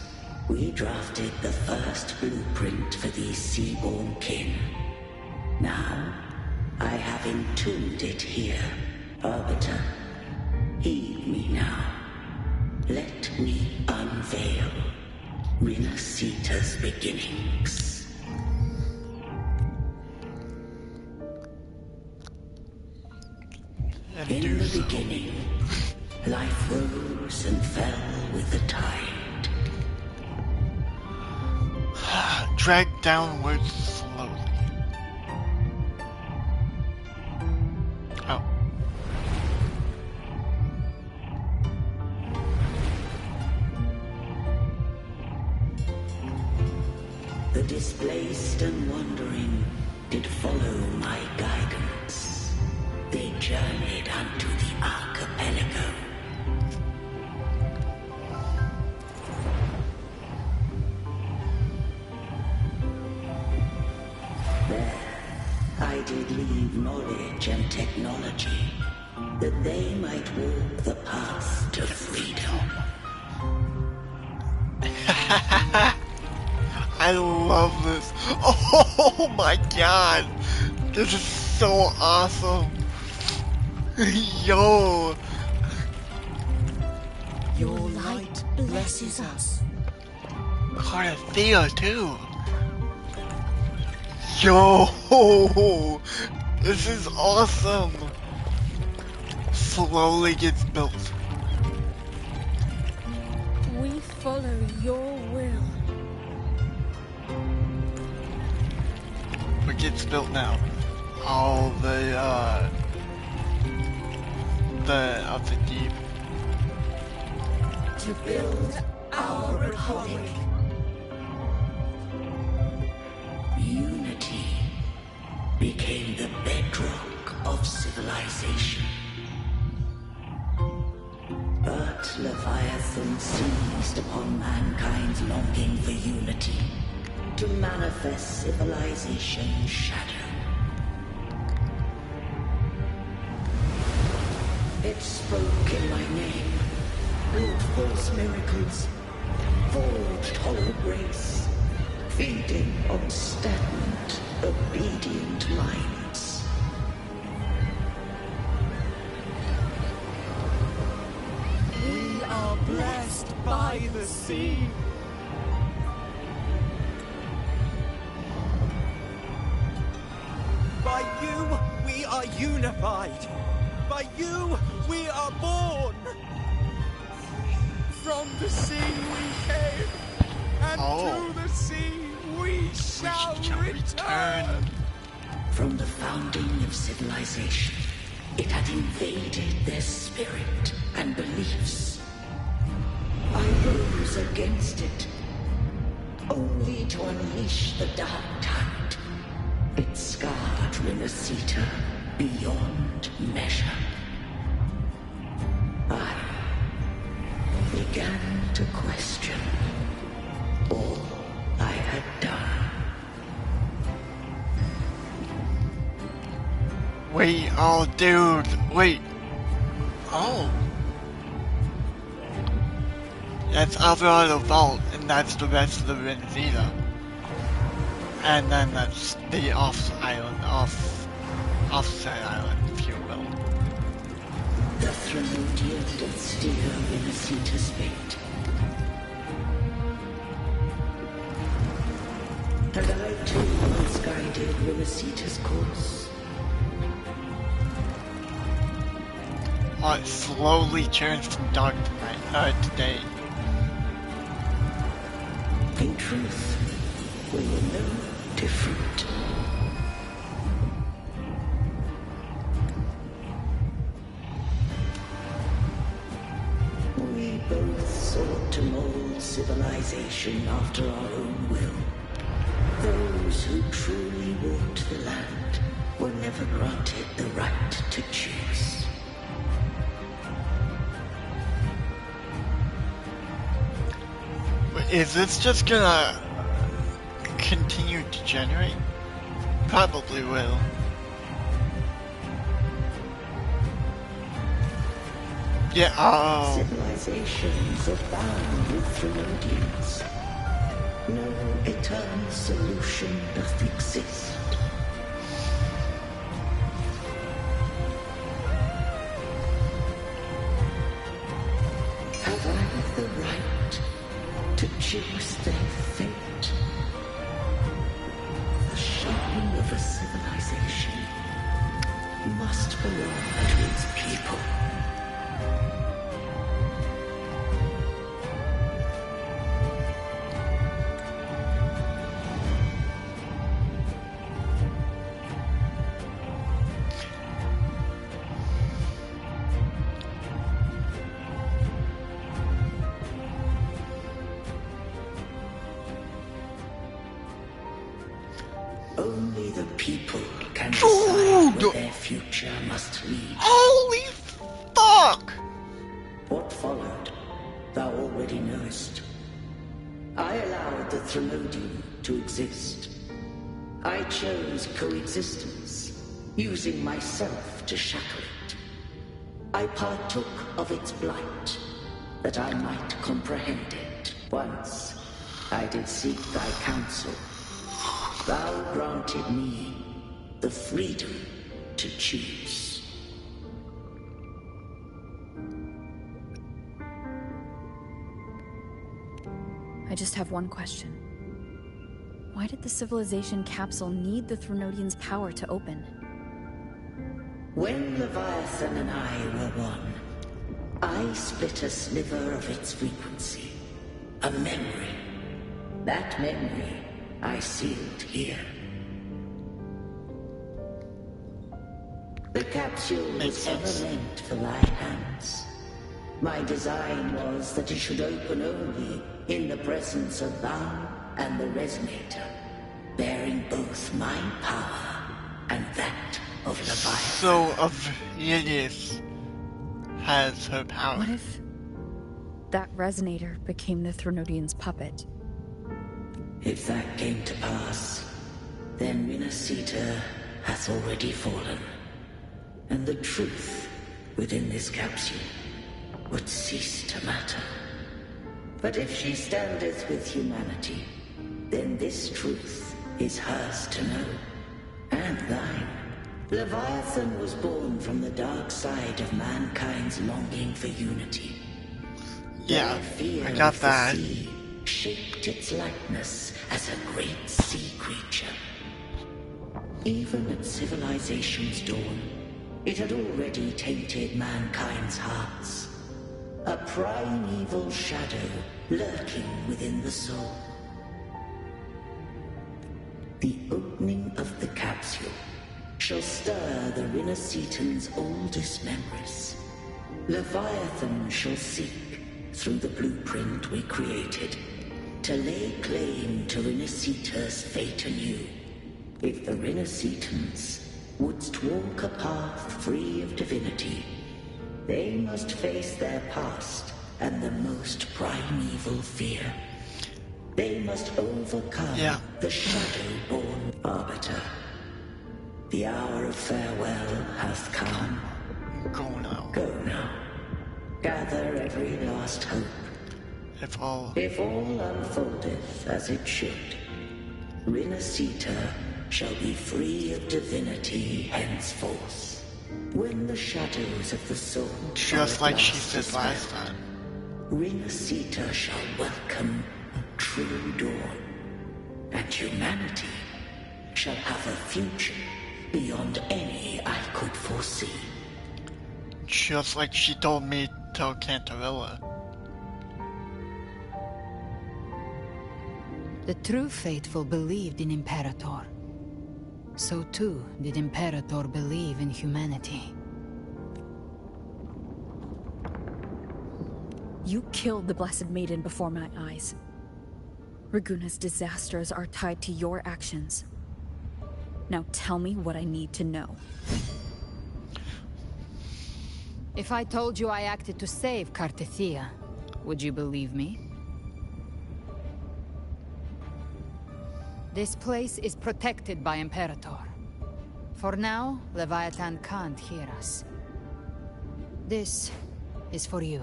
we drafted the first blueprint for these seaborn kin. Now, I have entombed it here. Arbiter, heed me now. Let me unveil Rinascita's beginnings. In the beginning, life rose and fell with the tide. Dragged downwards slowly. Oh. The displaced and wandering did follow my guidance. They journeyed unto the archipelago. There, I did leave knowledge and technology, that they might walk the path to freedom. I love this. Oh my god. This is so awesome. Yo. Your light blesses us. Carthea too. Yo. This is awesome. Slowly gets built. We follow your will. What gets built now? All the of the deep. To build our republic. Unity became the bedrock of civilization. But Leviathan seized upon mankind's longing for unity to manifest civilization's shadow. It spoke in my name, built false miracles, forged hollow grace, feeding on stagnant, obedient minds. We are blessed by the sea. By you, we are unified. By you, we are born. From the sea we came, and to the sea we shall return. From the founding of civilization, it had invaded their spirit and beliefs. I rose against it, only to unleash the dark tide. It scarred Renacita beyond measure. I began to question all I had done. Wait, oh dude, wait. Oh. That's Alvarado Vault, and that's the rest of the Renacita. And then that's the offside island, if you will. The Thralodian did steer Renacita's fate. And I too misguided Renacita's course. It slowly turns from dark to night, to day. In truth, we were no different. We both sought to mold civilization after our own will. Those who truly walked the land were never granted the right to choose. Is this just gonna continue to generate? Probably will. Yeah, oh. Civilizations are bound with Thralodians. No eternal solution doth exist. Have I the right to choose their fate? The shaping of a civilization must belong to its people. Only the people can decide where their future must lead. Holy fuck! What followed, thou already knowest. I allowed the Thralodian to exist. I chose coexistence, using myself to shackle it. I partook of its blight, that I might comprehend it. Once, I did seek thy counsel. Thou granted me the freedom to choose. I just have one question. Why did the civilization capsule need the Thralodian's power to open? When Leviathan and I were one, I split a sliver of its frequency. A memory. That memory I sealed here. The capsule was ever meant for thy hands. My design was that it should open only in the presence of thou and the Resonator, bearing both my power and that of Leviathan. So, Avilius has her power. What if that Resonator became the Thralodian's puppet? If that came to pass, then Renacita hath already fallen, and the truth within this capsule would cease to matter. But if she standeth with humanity, then this truth is hers to know, and thine. Leviathan was born from the dark side of mankind's longing for unity. Yeah, I got that. Sea shaped its likeness as a great sea creature. Even at civilization's dawn, It had already tainted mankind's hearts. A primeval shadow lurking within the soul. The opening of the capsule shall stir the Rinascitan's oldest memories. Leviathan shall seek, through the blueprint we created, to lay claim to Rinascita's fate anew. If the Rinascitans wouldst walk a path free of divinity, they must face their past and the most primeval fear. They must overcome the shadow-born arbiter. The hour of farewell hath come. Go now. Go now. Gather every last hope. If all unfoldeth as it should, Rinascita shall be free of divinity henceforth. When the shadows of the soul just like she said last time, Rinascita shall welcome a true dawn, and humanity shall have a future beyond any I could foresee. Just like she told me to tell Cantarella. The true faithful believed in Imperator. So too did Imperator believe in humanity. You killed the Blessed Maiden before my eyes. Raguna's disasters are tied to your actions. Now tell me what I need to know. If I told you I acted to save Cartethia, would you believe me? This place is protected by Imperator. For now, Leviathan can't hear us. This is for you.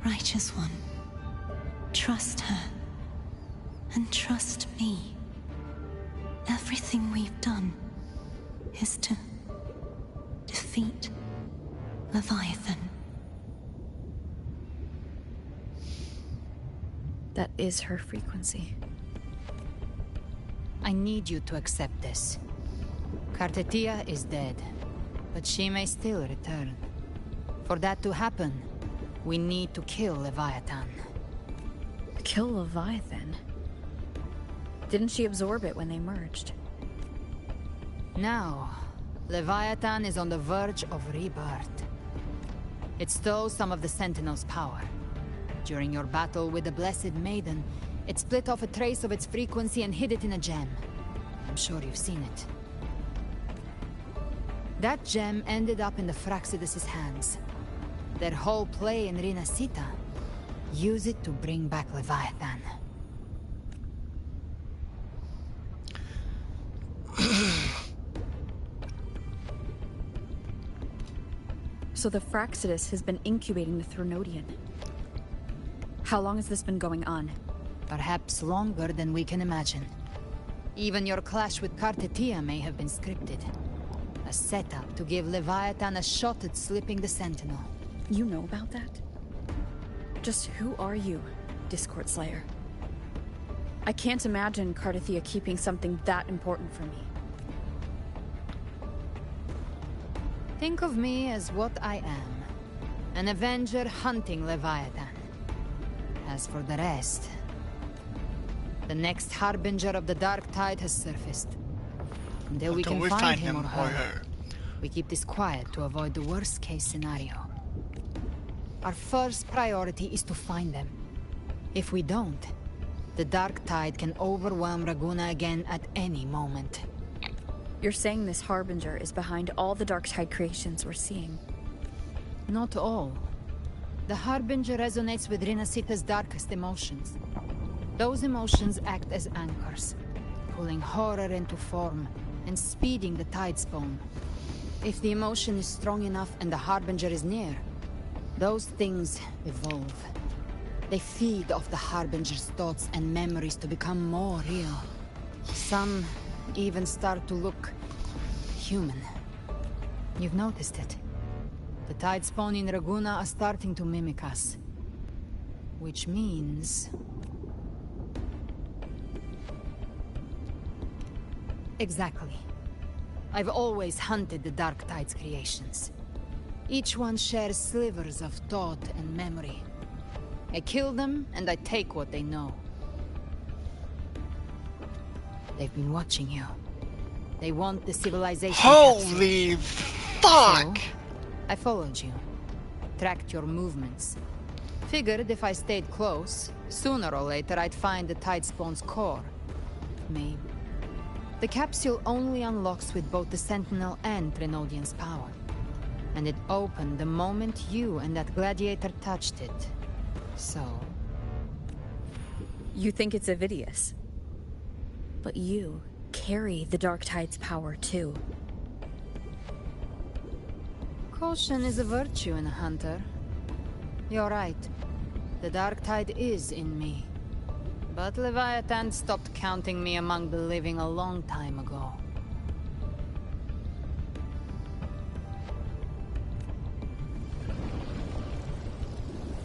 Righteous One, trust her, and trust me. Everything we've done is to defeat Leviathan. That is her frequency. I need you to accept this. Cartethia is dead, but she may still return. For that to happen, we need to kill Leviathan. Kill Leviathan? Didn't she absorb it when they merged? Now, Leviathan is on the verge of rebirth. It stole some of the Sentinel's power. During your battle with the Blessed Maiden, it split off a trace of its frequency and hid it in a gem. I'm sure you've seen it. That gem ended up in the Fraxidus' hands. Their whole play in Rinascita, use it to bring back Leviathan. So the Fraxidus has been incubating the Threnodian. How long has this been going on? Perhaps longer than we can imagine. Even your clash with Cartethia may have been scripted. A setup to give Leviathan a shot at slipping the Sentinel. You know about that? Just who are you, Discord Slayer? I can't imagine Cartethia keeping something that important from me. Think of me as what I am. An Avenger hunting Leviathan. As for the rest... the next Harbinger of the Dark Tide has surfaced. Until we can find him or her, we keep this quiet to avoid the worst-case scenario. Our first priority is to find them. If we don't, the Dark Tide can overwhelm Raguna again at any moment. You're saying this Harbinger is behind all the Dark Tide creations we're seeing? Not all. The Harbinger resonates with Rinascita's darkest emotions. Those emotions act as anchors, pulling horror into form and speeding the Tidespawn. If the emotion is strong enough and the Harbinger is near, those things evolve. They feed off the Harbinger's thoughts and memories to become more real. Some even start to look human. You've noticed it. The Tidespawn in Raguna are starting to mimic us. Which means... Exactly. I've always hunted the Dark Tide's creations. Each one shares slivers of thought and memory. I kill them, and I take what they know. They've been watching you. They want the civilization. Holy fuck! So, I followed you. Tracked your movements. Figured if I stayed close, sooner or later I'd find the Tidespawn's core. Maybe. The capsule only unlocks with both the Sentinel and Trinodian's power. And it opened the moment you and that gladiator touched it. So... You think it's Avidius. But you carry the Dark Tide's power too. Caution is a virtue in a hunter. You're right. The Dark Tide is in me. But Leviathan stopped counting me among the living a long time ago.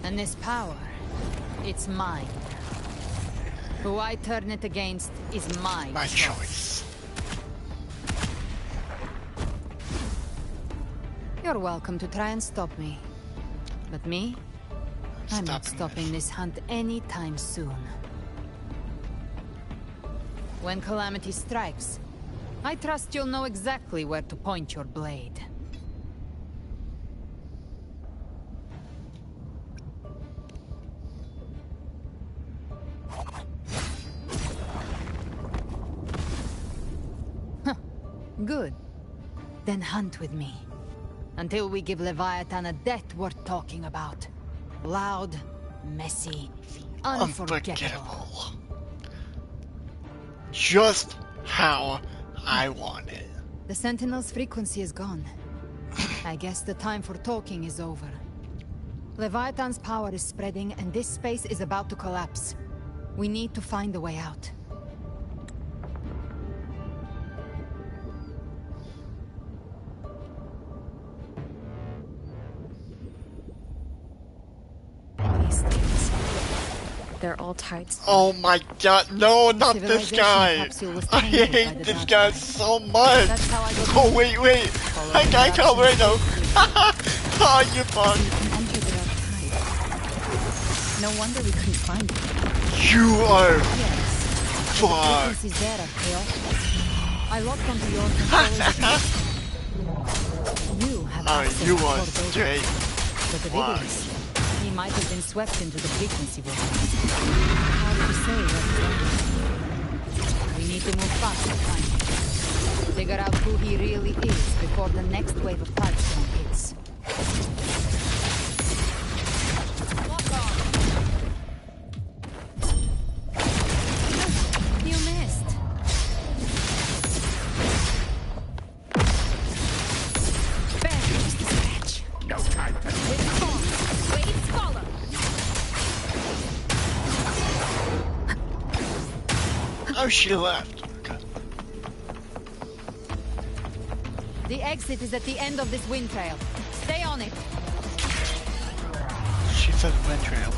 And this power, it's mine. Who I turn it against is my choice. You're welcome to try and stop me. But me? I'm not stopping this hunt anytime soon. When calamity strikes, I trust you'll know exactly where to point your blade. Good. Then hunt with me. Until we give Leviathan a death worth talking about. Loud, messy, unforgettable. Just how I want it. The Sentinel's frequency is gone. I guess the time for talking is over. Leviathan's power is spreading and this space is about to collapse. We need to find a way out. They're all Tides. Oh my god, no, not this guy! I hate this guy so much! Oh wait, I can't right now! Oh, you fuck! No wonder we couldn't find it. You are... Fuck! I locked onto your controls. You have access you to are Cordoba. straight. But the Avidius, he might have been swept into the frequency vortex. Hard to say what's wrong. We need to move fast to find him. Figure out who he really is before the next wave of Tidespawn hits. You missed. Barely just a scratch. No time to Waves follow. Oh, she left. Okay. The exit is at the end of this wind trail. Stay on it. She said wind trail.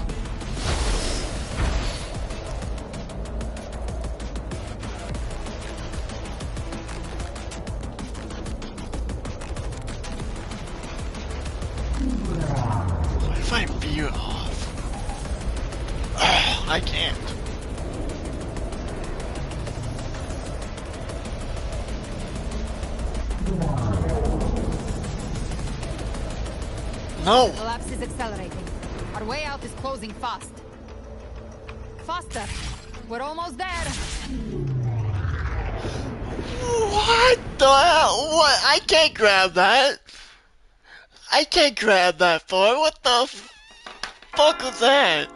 What if I veer off? I can't. No! The collapse is accelerating. Our way out is closing fast. Faster! We're almost there! What the hell? What? I can't grab that! I can't grab that far! What the fuck was that?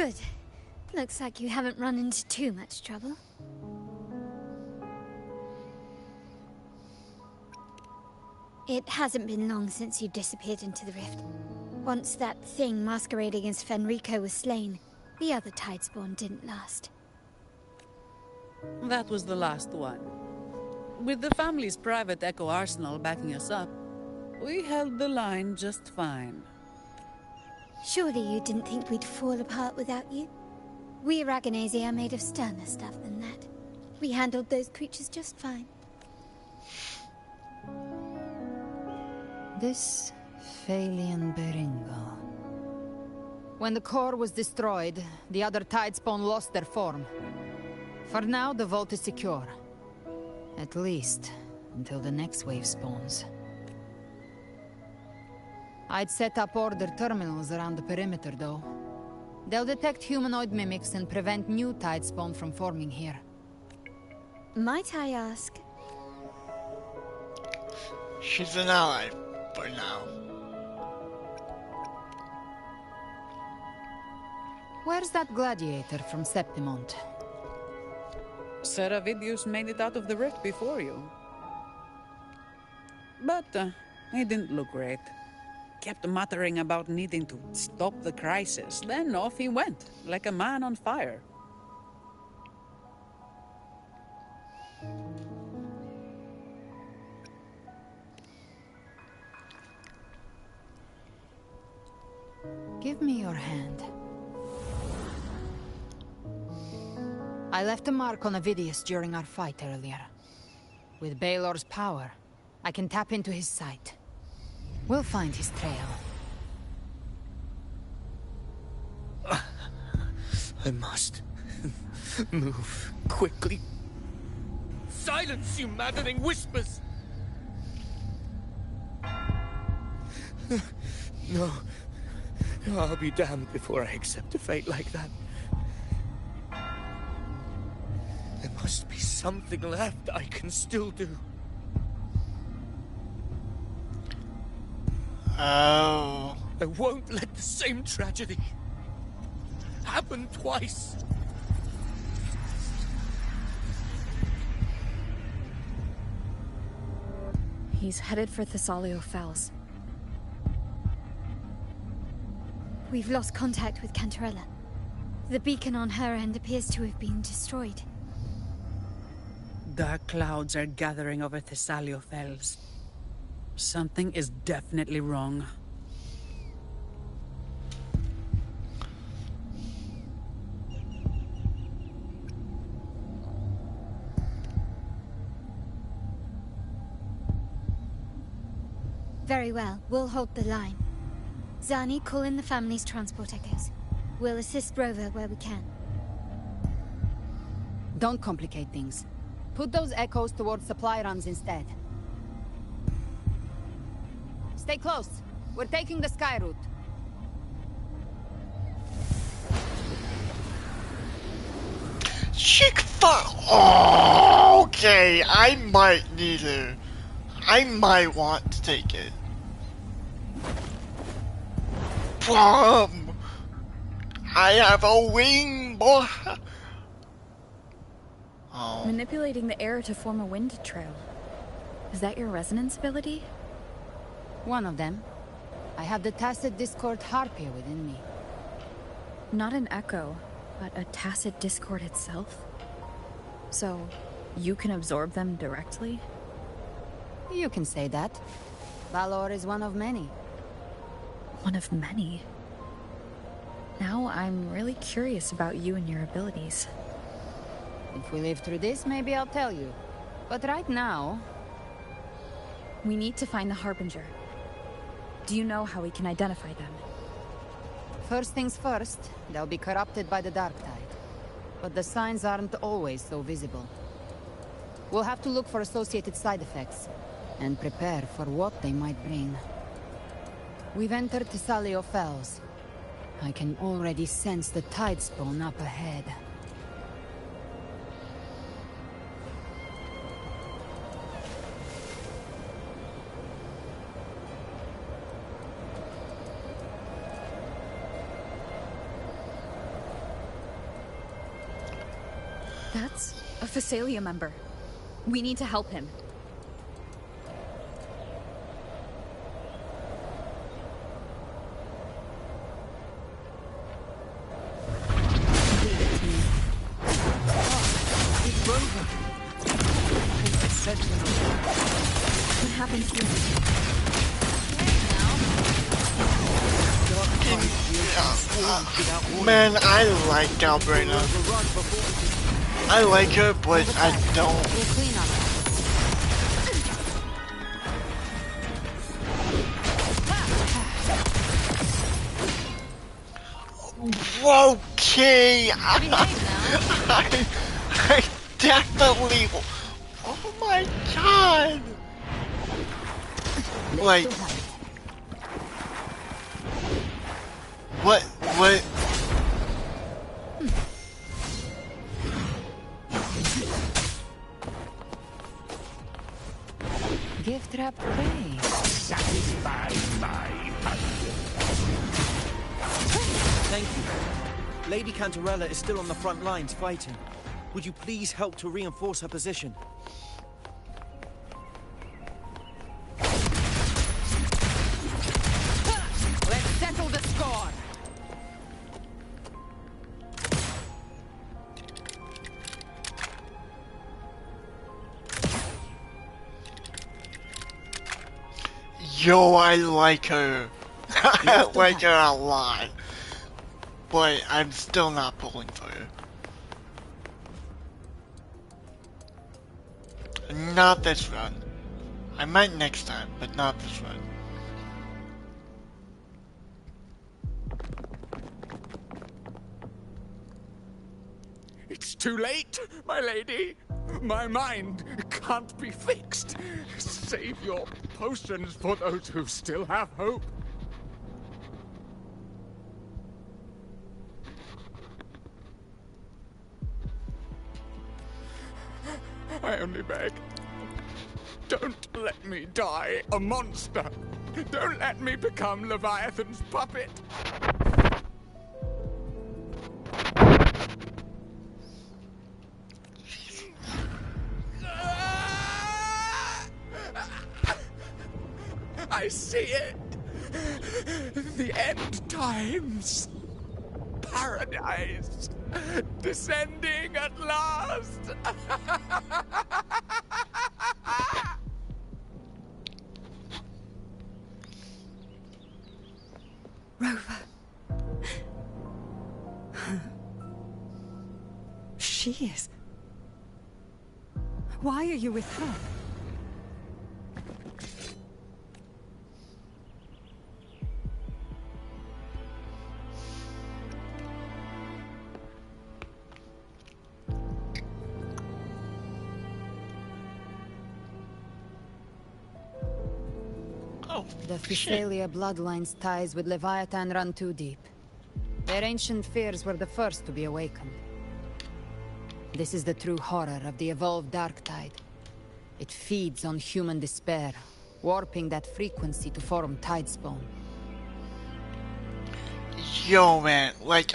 Good. Looks like you haven't run into too much trouble. It hasn't been long since you disappeared into the rift. Once that thing masquerading as Fenrico was slain, the other Tidespawn didn't last. That was the last one. With the family's private Echo Arsenal backing us up, we held the line just fine. Surely you didn't think we'd fall apart without you? We Raganazi are made of sterner stuff than that. We handled those creatures just fine. This Phalian Beringal. When the core was destroyed, the other Tidespawn lost their form. For now, the vault is secure. At least, until the next wave spawns. I'd set up order terminals around the perimeter, though. They'll detect humanoid mimics and prevent new Tidespawn from forming here. Might I ask? She's an ally for now. Where's that gladiator from Septimont? Seravidius made it out of the rift before you. But he didn't look great. Kept muttering about needing to stop the crisis, then off he went, like a man on fire. Give me your hand. I left a mark on Avidius during our fight earlier. With Baelor's power, I can tap into his sight. We'll find his trail. I must move quickly. Silence, you maddening whispers! No. I'll be damned before I accept a fate like that. There must be something left I can still do. Oh. I won't let the same tragedy happen twice. He's headed for Thessalio Fells. We've lost contact with Cantarella. The beacon on her end appears to have been destroyed. Dark clouds are gathering over Thessalio Fells. Something is definitely wrong. Very well, we'll hold the line. Zani, call in the family's transport echoes. We'll assist Rover where we can. Don't complicate things. Put those echoes towards supply runs instead. Stay close. We're taking the sky route. Oh, okay, I might want to take it. I have a wing, boy. Oh. Manipulating the air to form a wind trail. Is that your resonance ability? One of them. I have the Tacit Discord Harpia within me. Not an echo, but a Tacit Discord itself? So, you can absorb them directly? You can say that. Balor is one of many. One of many? Now I'm really curious about you and your abilities. If we live through this, maybe I'll tell you. But right now... We need to find the Harbinger. Do you know how we can identify them? First things first, they'll be corrupted by the Dark Tide. But the signs aren't always so visible. We'll have to look for associated side effects, and prepare for what they might bring. We've entered Thessalio Fells. I can already sense the Tidespawn up ahead. That's a Phasalia member. We need to help him. What happened here? Man, I like Galbrina. I like her, but I don't. Okay, I definitely. Oh my god! Like, what? Gift wrap away. Satisfy my Thank you. Lady Cantarella is still on the front lines fighting. Would you please help to reinforce her position? Let's settle the score. Yo, I like her. I like her a lot. But I'm still not pulling for her. Not this run. I might next time, but not this run. It's too late, my lady. My mind can't be fixed. Save your potions for those who still have hope. I only beg. Don't let me die a monster. Don't let me become Leviathan's puppet. I see it. The end times. Paradise. Descending at last. Rover. She is. Why are you with her? The Phasalia bloodline's ties with Leviathan run too deep. Their ancient fears were the first to be awakened. This is the true horror of the evolved Darktide. It feeds on human despair, warping that frequency to form Tidespawn. Yo, man, like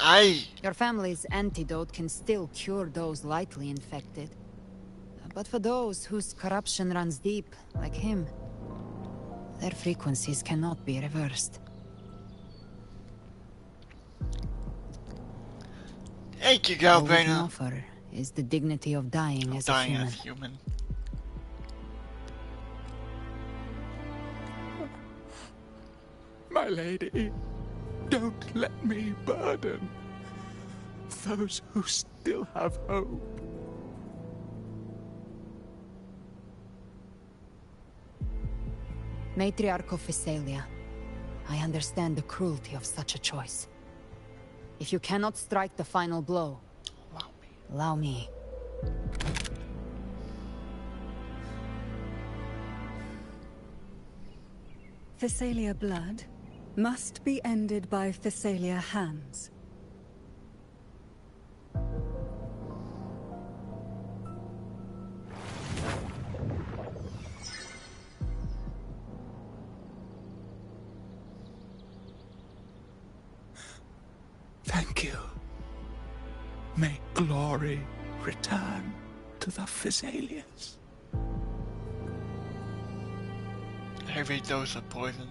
Your family's antidote can still cure those lightly infected. But for those whose corruption runs deep, like him, their frequencies cannot be reversed. Thank you, All we can Galbrina. offer is the dignity of dying as a human. My lady, don't let me burden those who still have hope. Matriarch of Phasalia, I understand the cruelty of such a choice. If you cannot strike the final blow, allow me. Phasalia blood must be ended by Phasalia hands. Thank you. May glory return to the Physalians. Heavy dose of poison.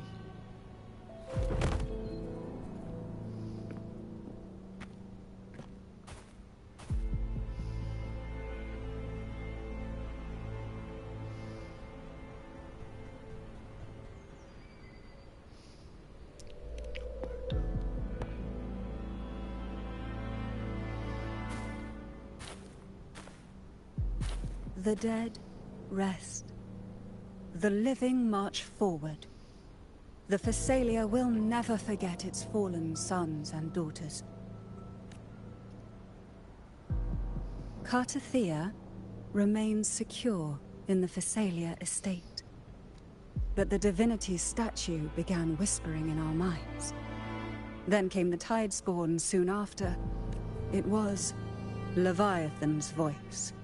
The dead rest. The living march forward. The Physalia will never forget its fallen sons and daughters. Cartathea remains secure in the Physalia estate. But the divinity's statue began whispering in our minds. Then came the Tidespawn soon after. It was Leviathan's voice.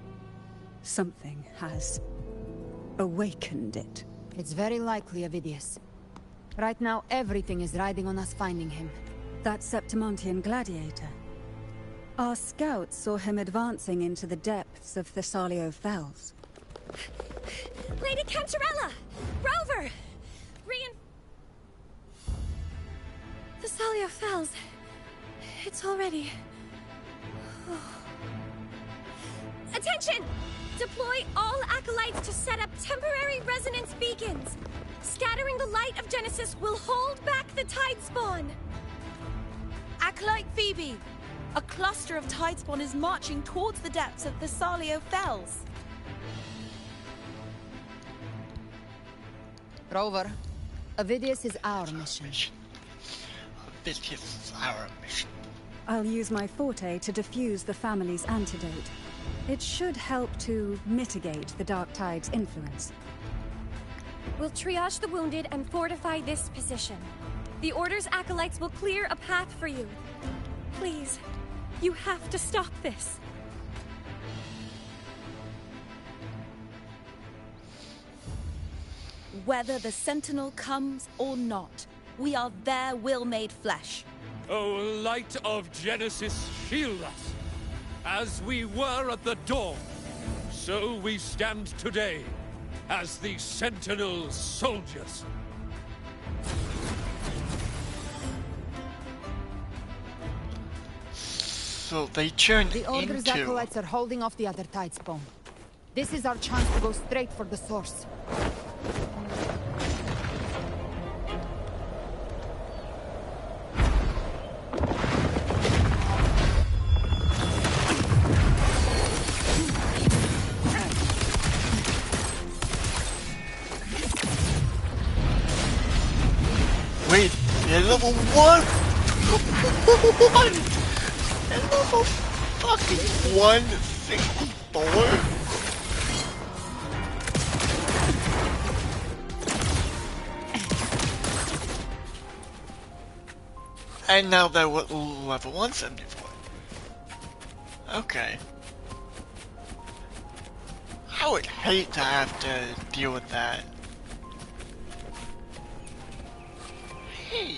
Something has awakened it. It's very likely, Avidius. Right now, everything is riding on us finding him. That Septimontian gladiator. Our scouts saw him advancing into the depths of Thessalio Fells. Lady Cantarella! Rover! Thessalio Fells. It's already... Attention! Deploy all acolytes to set up temporary resonance beacons. Scattering the light of Genesis will hold back the Tidespawn. Acolyte Phoebe, a cluster of Tidespawn is marching towards the depths of Thessalio Fells. Rover, Avidius is our mission. Avidius is our mission. I'll use my forte to defuse the family's antidote. It should help to mitigate the Dark Tide's influence. We'll triage the wounded and fortify this position. The Order's acolytes will clear a path for you. Please, you have to stop this. Whether the Sentinel comes or not, we are their will made flesh. O light of Genesis, shield us. As we were at the dawn, so we stand today, as the Sentinel soldiers. So they turned The Order's into... acolytes are holding off the other Tidespawn. This is our chance to go straight for the source. Wait, they're level 1? They're level fucking 164? And now they're level 174. Okay. I would hate to have to deal with that. Hey.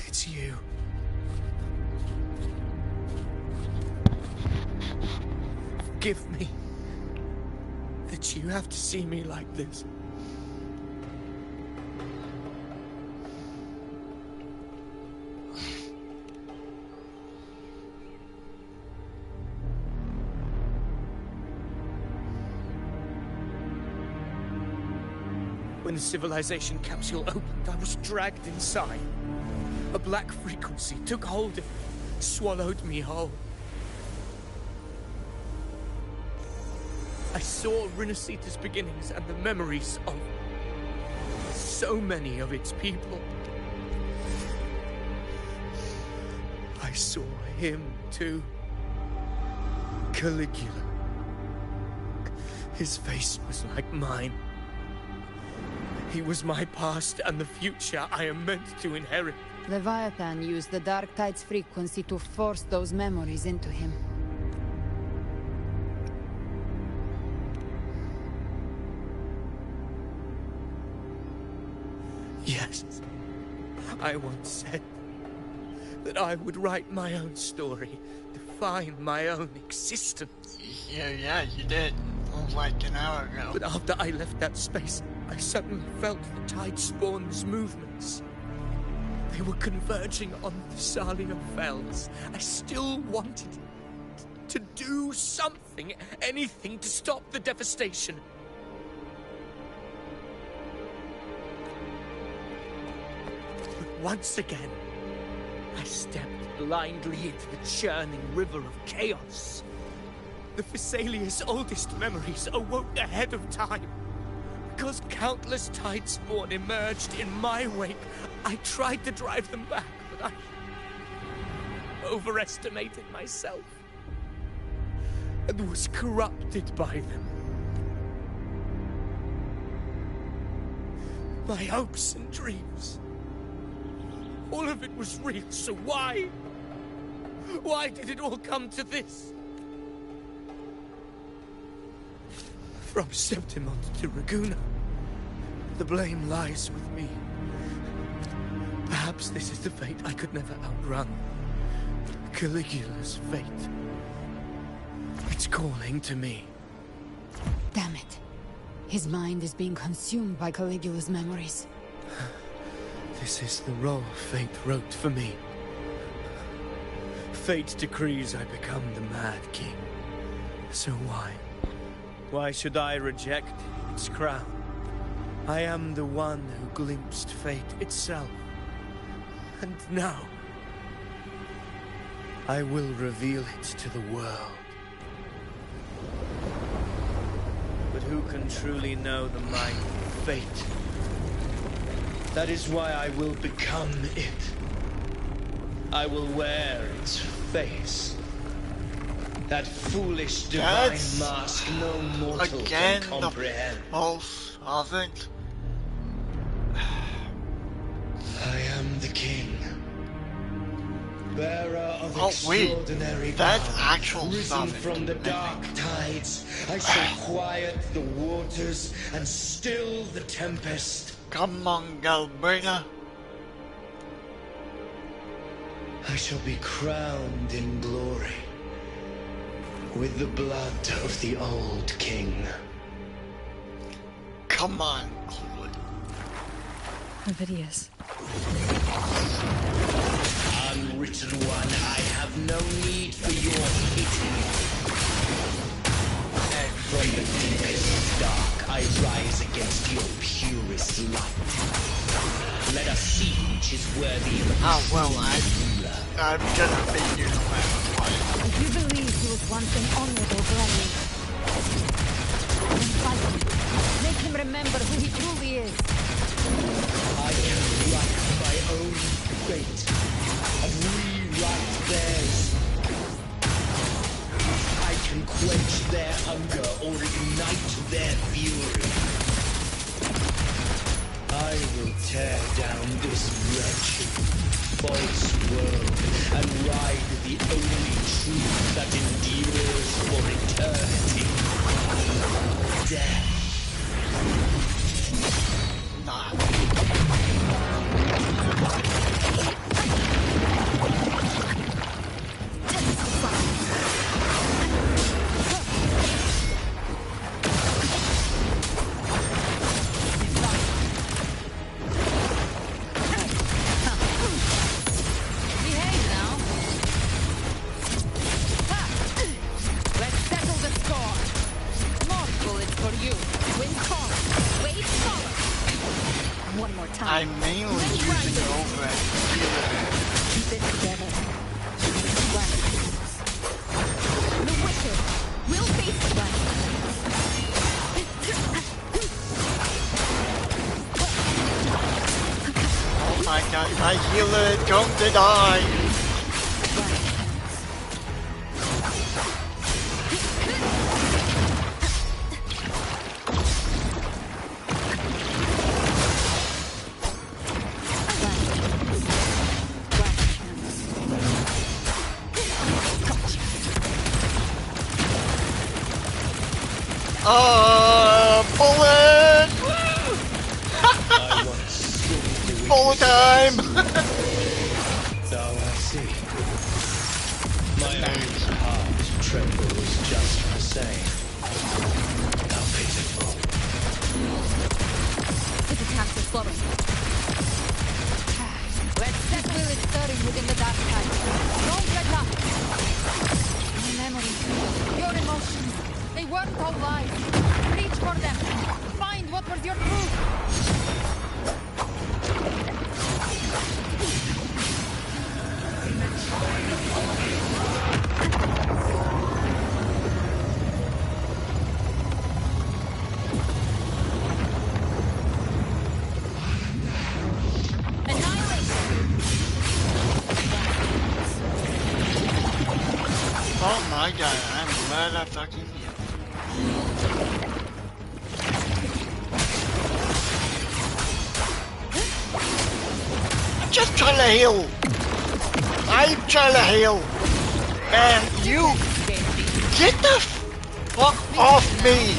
It's you. Forgive me that you have to see me like this. When the civilization capsule opened, I was dragged inside. A black frequency took hold of me, swallowed me whole. I saw Rinascitas' beginnings and the memories of so many of its people. I saw him too. Caligula. His face was like mine. He was my past and the future I am meant to inherit. Leviathan used the Dark Tide's frequency to force those memories into him. Yes, I once said that I would write my own story, define my own existence. Yeah, you did. Like an hour ago. But after I left that space, I suddenly felt the Tidespawn's movements. They were converging on the Thalia Fells. I still wanted to do something, anything to stop the devastation. But once again, I stepped blindly into the churning river of chaos. The Thessalia's oldest memories awoke ahead of time. Because countless Tidespawn emerged in my wake, I tried to drive them back, but I overestimated myself and was corrupted by them. My hopes and dreams, all of it was real, so why? Why did it all come to this? From Septimont to Raguna, the blame lies with me. Perhaps this is the fate I could never outrun. Caligula's fate. It's calling to me. Damn it. His mind is being consumed by Caligula's memories. This is the role fate wrote for me. Fate decrees I become the Mad King. So why? Why should I reject its crown? I am the one who glimpsed fate itself. And now, I will reveal it to the world. But who can truly know the mind of fate? That is why I will become it. I will wear its face. That foolish divine mask no mortal can comprehend. I am the king, bearer of extraordinary power, risen from the dark tides. I shall quiet the waters and still the tempest. Come on, Galbringer. I shall be crowned in glory with the blood of the old king. Come on, Ovidius. Unwritten one, I have no need for your pity. And from the deepest dark, I rise against your purest light. Let us see which is worthy of I'm gonna be you no matter what. If you believe he was once an honorable gladiator, then fight him. Make him remember who he truly is. I can write my own fate and rewrite theirs. I can quench their hunger or ignite their fury. I will tear down this wretched, false world and ride the only truth that endures for eternity. Death. I'm mainly using it over at Keep it together. The wicked will face the Oh my god, my healer, don't die! Bullet! Bullet time! Now I see. My own heart trembles just the same. How pitiful. His attacks are slowing. Let's set will is stirring within the dark side. Don't let up. Your memories, your emotions, they weren't all lies. Reach for them. Find what was your truth. Oh my god, I'm glad I fucking healed. I'm just trying to heal. I'm trying to heal. And you get the fuck off me.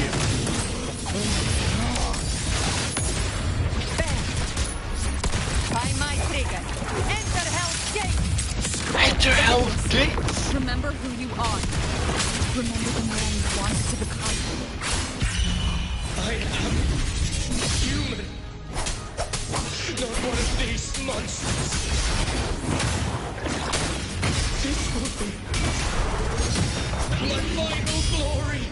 By my trigger. Enter Hell's Gate. Enter Hell's Gate. Remember who you are. Remember the man you wanted to become. I am human. Not one of these monsters. This will be my final glory.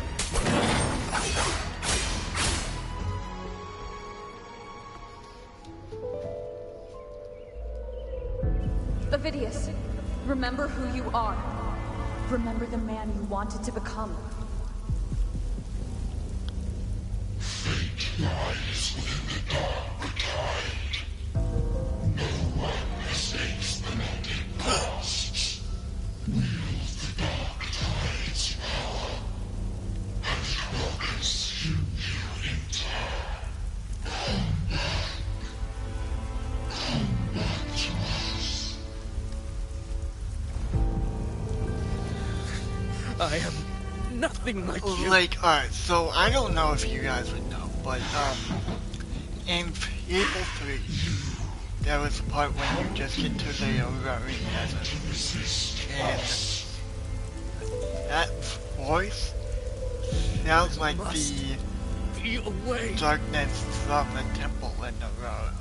Avidius, remember who you are. Remember the man you wanted to become. Fate lies within the dark tide. No one mistakes the melting past. Wield the dark tide's power, and it will consume you in turn. Come back to us. I am nothing like you. Like, alright, so I don't know if you guys would know, but, in Fable 3, there was a part when you just get to the Aurora Desert, and that voice sounds like the darkness from the temple in Aurora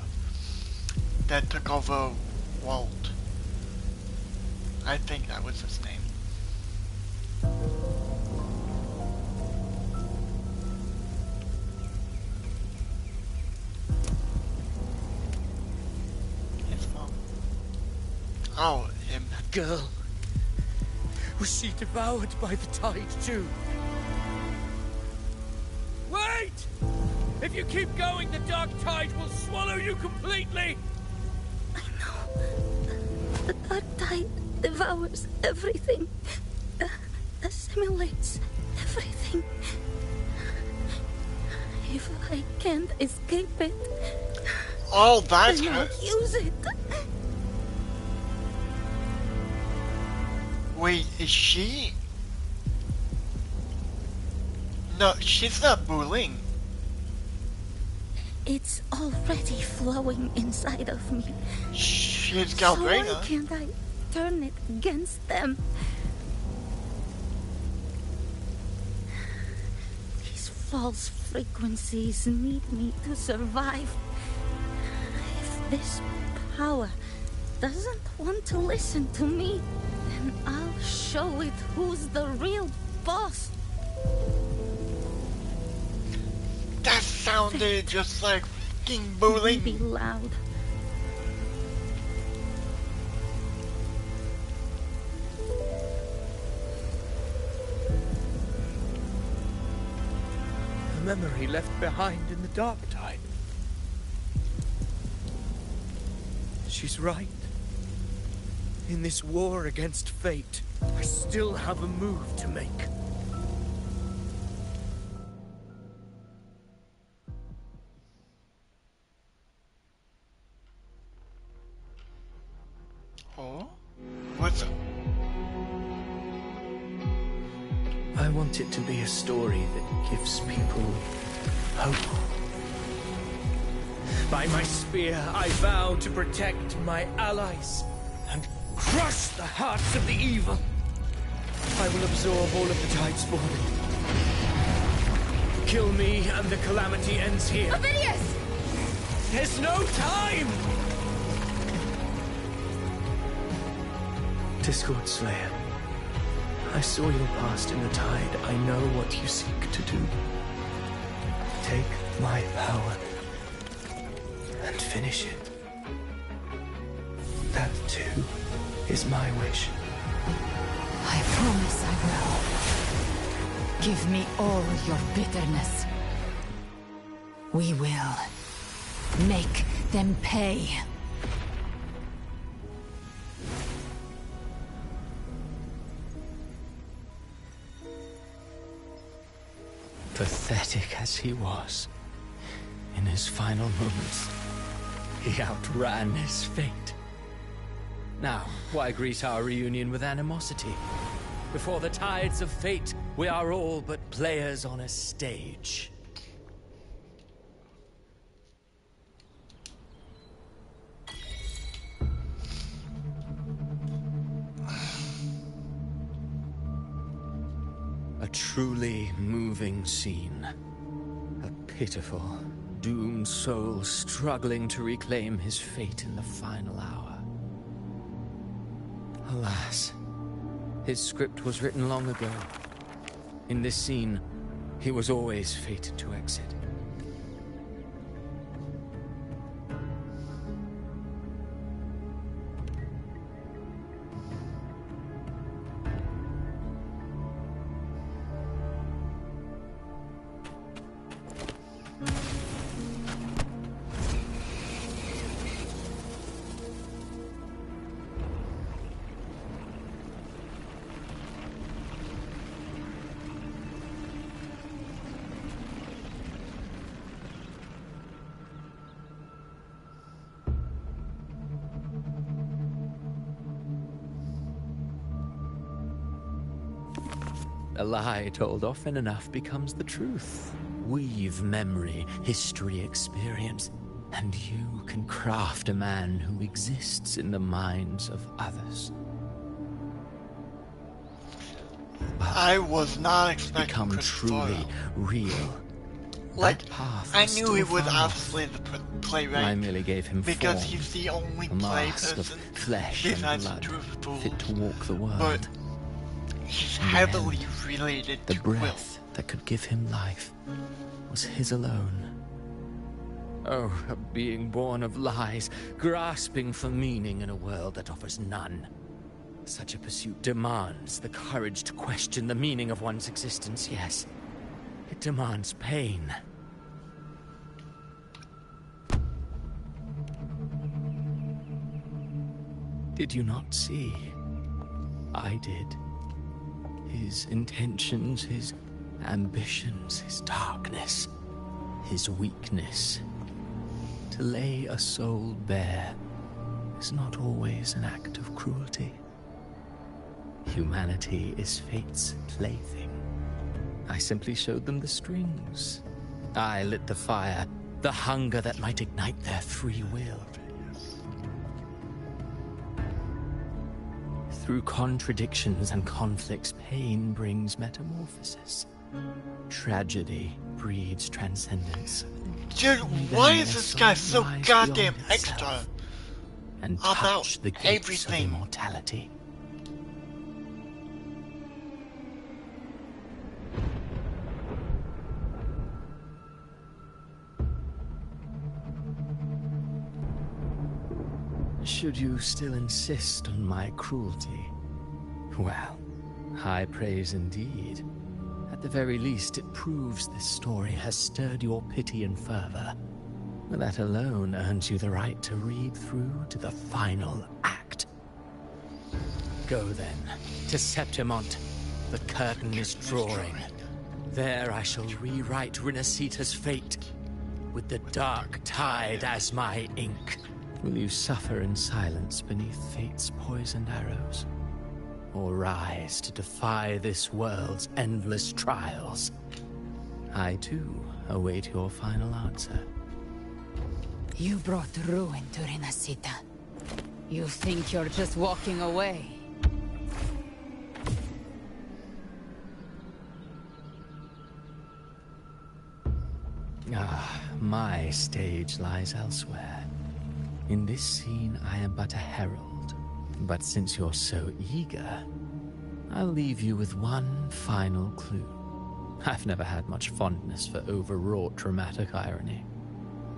that took over Walt. I think that was his name. His mom. Oh, him. That girl. Was she devoured by the tide too? Wait! If you keep going, the dark tide will swallow you completely! The dark tide devours everything. Assimilates everything. If I can't escape it, oh, that's then I'll her. use it. Wait, is she? No, she's not Buling. It's already flowing inside of me. She's So why Galgrena. can't I turn it against them? These false frequencies need me to survive. If this power doesn't want to listen to me, then I'll show it who's the real boss. That sounded just like fucking Buling. Be loud. A memory left behind in the dark tide. She's right. In this war against fate, I still have a move to make. Oh? What's up? I want it to be a story that gives people hope. By my spear, I vow to protect my allies and crush the hearts of the evil. I will absorb all of the Tidespawn. Kill me and the calamity ends here. Avidius! There's no time! Discord Slayer, I saw your past in the Tide. I know what you seek to do. Take my power and finish it. That, too, is my wish. I promise I will. Give me all your bitterness. We will make them pay. Pathetic as he was, in his final moments, he outran his fate. Now, why greet our reunion with animosity? Before the tides of fate, we are all but players on a stage. A truly moving scene. A pitiful, doomed soul struggling to reclaim his fate in the final hour. Alas, his script was written long ago. In this scene, he was always fated to exit. A lie told often enough becomes the truth. Weave memory, history, experience, and you can craft a man who exists in the minds of others. But I was not expecting become truly real. Like, I knew he was obviously the playwright. I merely gave him because form, he's the only a play mask person of flesh and blood, fit to walk the world. But he's In the heavily end, related the to breath that could give him life was his alone. Oh, a being born of lies, grasping for meaning in a world that offers none. Such a pursuit demands the courage to question the meaning of one's existence, yes. It demands pain. Did you not see? I did. His intentions, his ambitions, his darkness, his weakness. To lay a soul bare is not always an act of cruelty. Humanity is fate's plaything. I simply showed them the strings. I lit the fire, the hunger that might ignite their free will. Through contradictions and conflicts, pain brings metamorphosis. Tragedy breeds transcendence. Dude, why is this guy so goddamn extra and about touch the gates everything? of immortality? Should you still insist on my cruelty? Well, high praise indeed. At the very least, it proves this story has stirred your pity and fervor. That alone earns you the right to read through to the final act. Go then, to Septimont. The curtain is drawing. There I shall rewrite Rinasita's fate, with the dark tide as my ink. Will you suffer in silence beneath fate's poisoned arrows? or rise to defy this world's endless trials? I, too, await your final answer. You brought ruin to Renacita. You think you're just walking away? Ah, my stage lies elsewhere. In this scene, I am but a herald. But since you're so eager, I'll leave you with one final clue. I've never had much fondness for overwrought dramatic irony.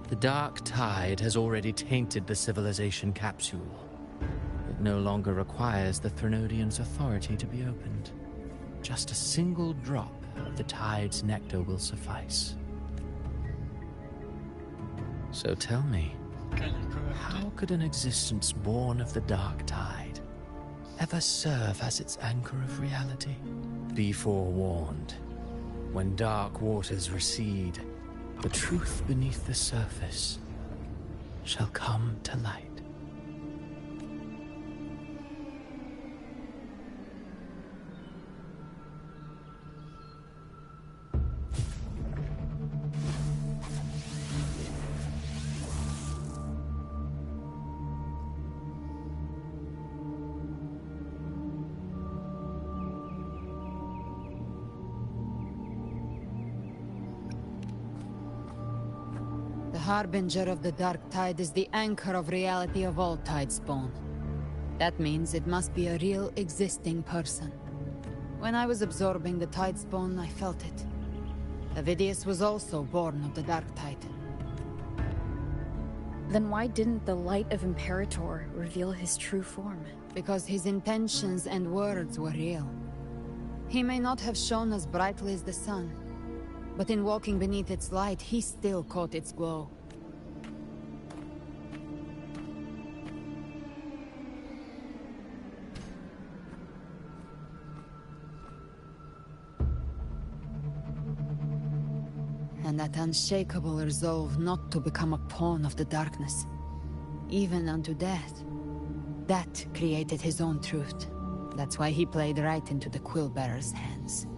The dark tide has already tainted the civilization capsule. It no longer requires the Threnodians' authority to be opened. Just a single drop of the tide's nectar will suffice. So tell me, how could an existence born of the dark tide ever serve as its anchor of reality? Be forewarned. When dark waters recede, the truth beneath the surface shall come to light. The Harbinger of the Dark Tide is the anchor of reality of all Tidespawn. That means it must be a real, existing person. When I was absorbing the Tidespawn, I felt it. Avidius was also born of the Dark Tide. Then why didn't the light of Imperator reveal his true form? Because his intentions and words were real. He may not have shone as brightly as the sun, but in walking beneath its light, he still caught its glow. And that unshakable resolve not to become a pawn of the darkness, even unto death, that created his own truth. That's why he played right into the Quillbearer's hands.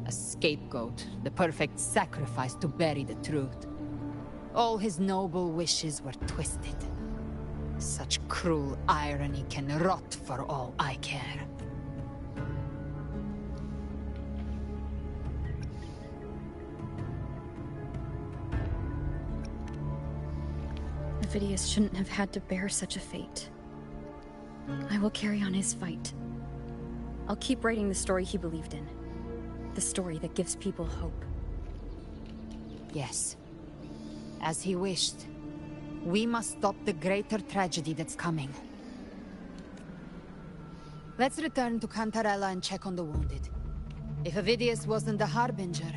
A scapegoat, the perfect sacrifice to bury the truth. All his noble wishes were twisted. Such cruel irony can rot for all I care. Avidius shouldn't have had to bear such a fate. I will carry on his fight. I'll keep writing the story he believed in. The story that gives people hope. Yes. As he wished. We must stop the greater tragedy that's coming. Let's return to Cantarella and check on the wounded. If Avidius wasn't the Harbinger,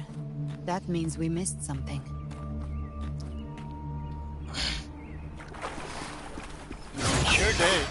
that means we missed something. Sure did.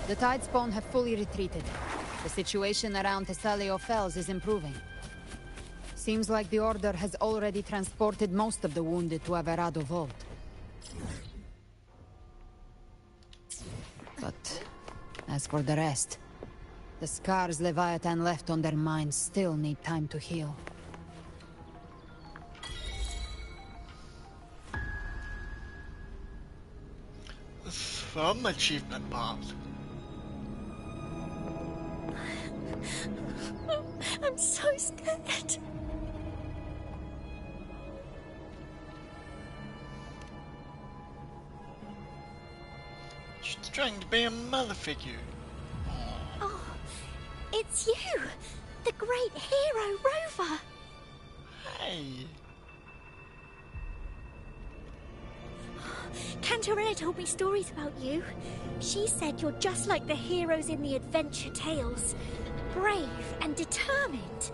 The Tidespawn have fully retreated. The situation around Thessalio Fells is improving. Seems like the Order has already transported most of the wounded to Averado Vault. But as for the rest, the scars Leviathan left on their minds still need time to heal. Some achievement popped. I'm so scared. She's trying to be a mother figure. Oh, it's you! The great hero, Rover! Hey. Cantarella told me stories about you. She said you're just like the heroes in the adventure tales. Brave and determined.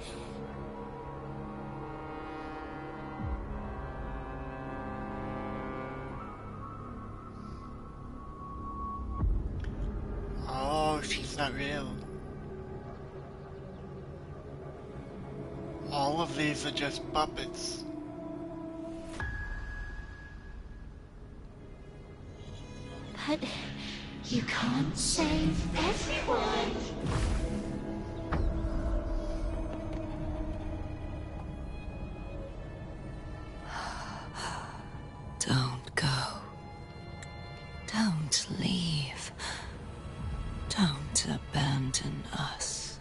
Oh, she's not real. All of these are just puppets. But you can't save everyone. Don't go. Don't leave. Don't abandon us.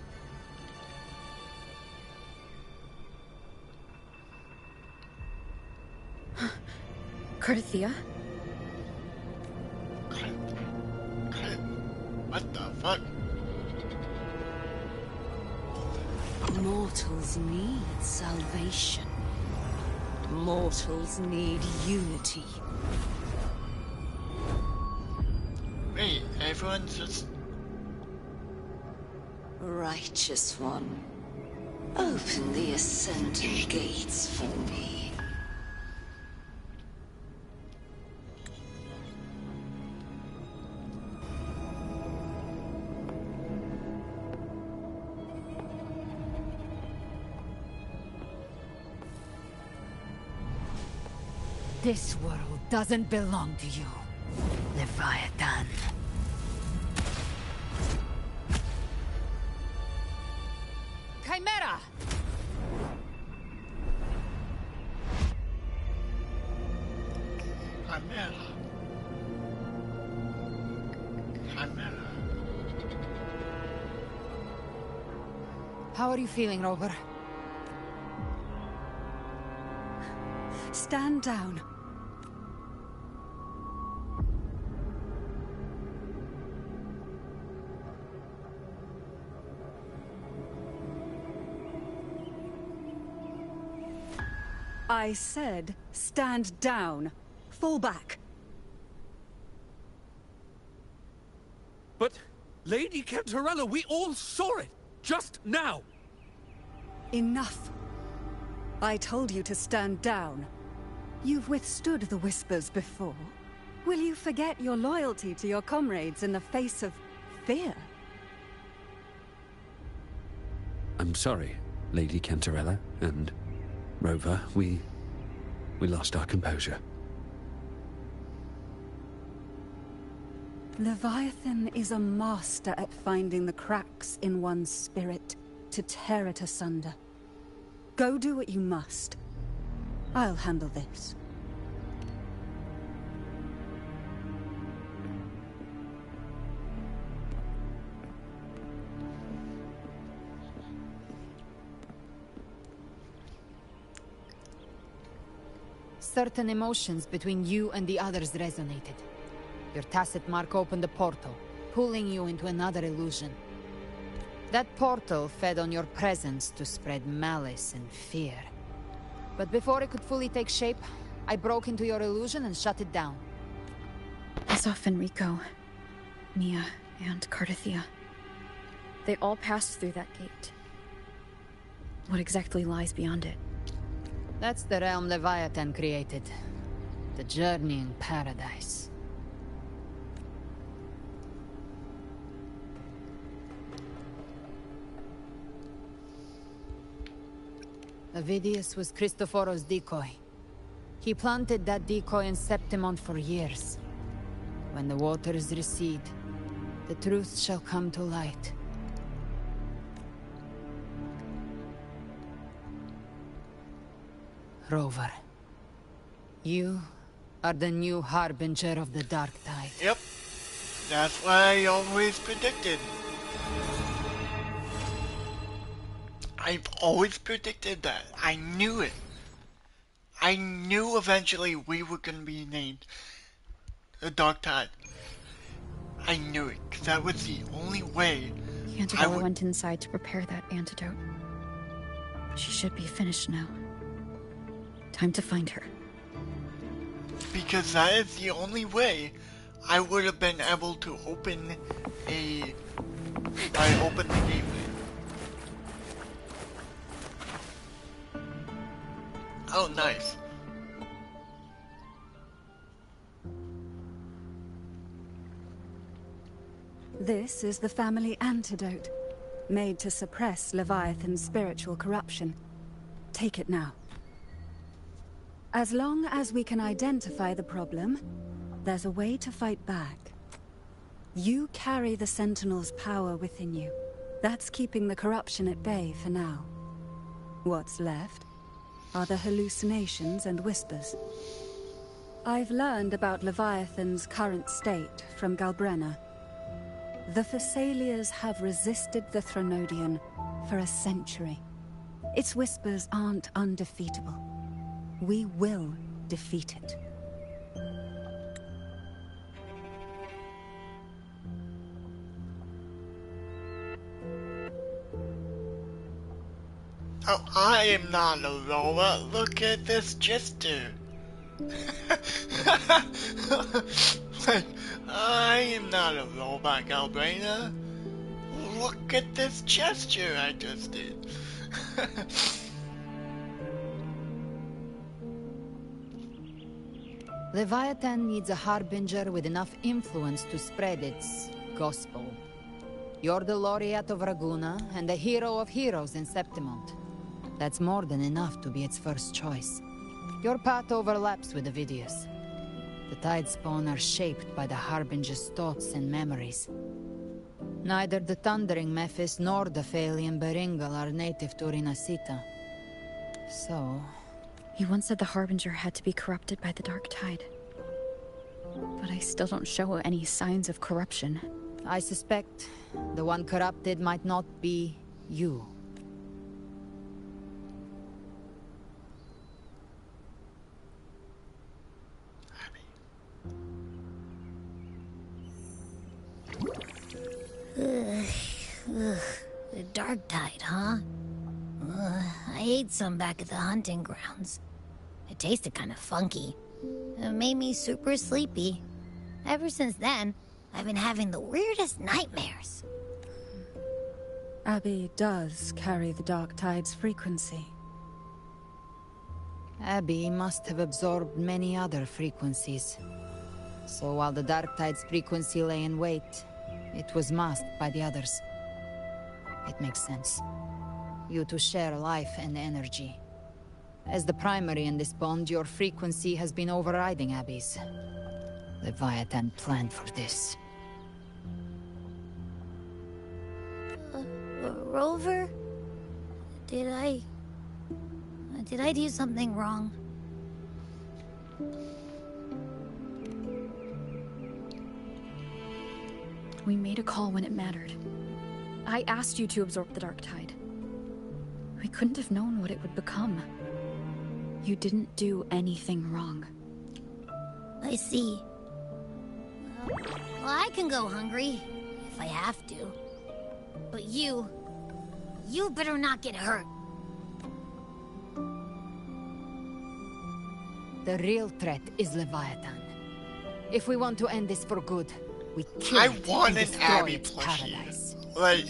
Carthia? What the fuck? Mortals need salvation. Mortals need unity. Wait, everyone's just... Righteous One, open the ascendant gates for me. This world doesn't belong to you, Leviathan. Chimera! Chimera. How are you feeling, Rover? Stand down. I said, stand down. Fall back. But, Lady Cantarella, we all saw it! Just now! Enough. I told you to stand down. You've withstood the whispers before. Will you forget your loyalty to your comrades in the face of fear? I'm sorry, Lady Cantarella and Rover. We lost our composure. Leviathan is a master at finding the cracks in one's spirit to tear it asunder. Go do what you must. I'll handle this. Certain emotions between you and the others resonated. Your tacit mark opened a portal, pulling you into another illusion. That portal fed on your presence to spread malice and fear. But before it could fully take shape, I broke into your illusion and shut it down. I saw Fenrico, Mia, and Cardathia. They all passed through that gate. What exactly lies beyond it? That's the realm Leviathan created. The journeying paradise. Avidius was Cristoforo's decoy. He planted that decoy in Septimont for years. When the waters recede, the truth shall come to light. Rover, you are the new harbinger of the Dark Tide. Yep. That's what I always predicted. I've always predicted that. I knew it. I knew eventually we were going to be named the Dark Tide. I knew it, because that was the only way Cantabella went inside to prepare that antidote. She should be finished now. Time to find her. because that is the only way I would have been able to open the gateway. Oh, nice. This is the family antidote, made to suppress Leviathan's spiritual corruption. Take it now. As long as we can identify the problem, there's a way to fight back. You carry the Sentinel's power within you. That's keeping the corruption at bay for now. What's left are the hallucinations and whispers. I've learned about Leviathan's current state from Galbrenna. The Thessalias have resisted the Threnodian for a century. Its whispers aren't undefeatable. We will defeat it. Oh, I am not a robot. Look at this gesture. I am not a robot, Galbrenna. Look at this gesture I just did. Leviathan needs a harbinger with enough influence to spread its gospel. You're the laureate of Raguna and the hero of heroes in Septimont. That's more than enough to be its first choice. Your path overlaps with Ovidius. The Tidespawn are shaped by the Harbinger's thoughts and memories. Neither the Thundering Mephis nor the Phalian Beringal are native to Rinascita. So... He once said the Harbinger had to be corrupted by the Dark Tide. But I still don't show any signs of corruption. I suspect the one corrupted might not be you. The Dark Tide, huh? I ate some back at the hunting grounds. It tasted kind of funky. It made me super sleepy. Ever since then, I've been having the weirdest nightmares. Abby does carry the Dark Tide's frequency. Abby must have absorbed many other frequencies. So while the Dark Tide's frequency lay in wait, it was masked by the others. It makes sense. You two share life and energy. As the primary in this bond, your frequency has been overriding Abby's. Leviathan planned for this. Rover? Did I do something wrong? We made a call when it mattered. I asked you to absorb the Dark Tide. We couldn't have known what it would become. You didn't do anything wrong. I see. Well, I can go hungry, if I have to. But you better not get hurt. The real threat is Leviathan. If we want to end this for good, we kill I it want and an destroy Abby its plushie. paradise. Like,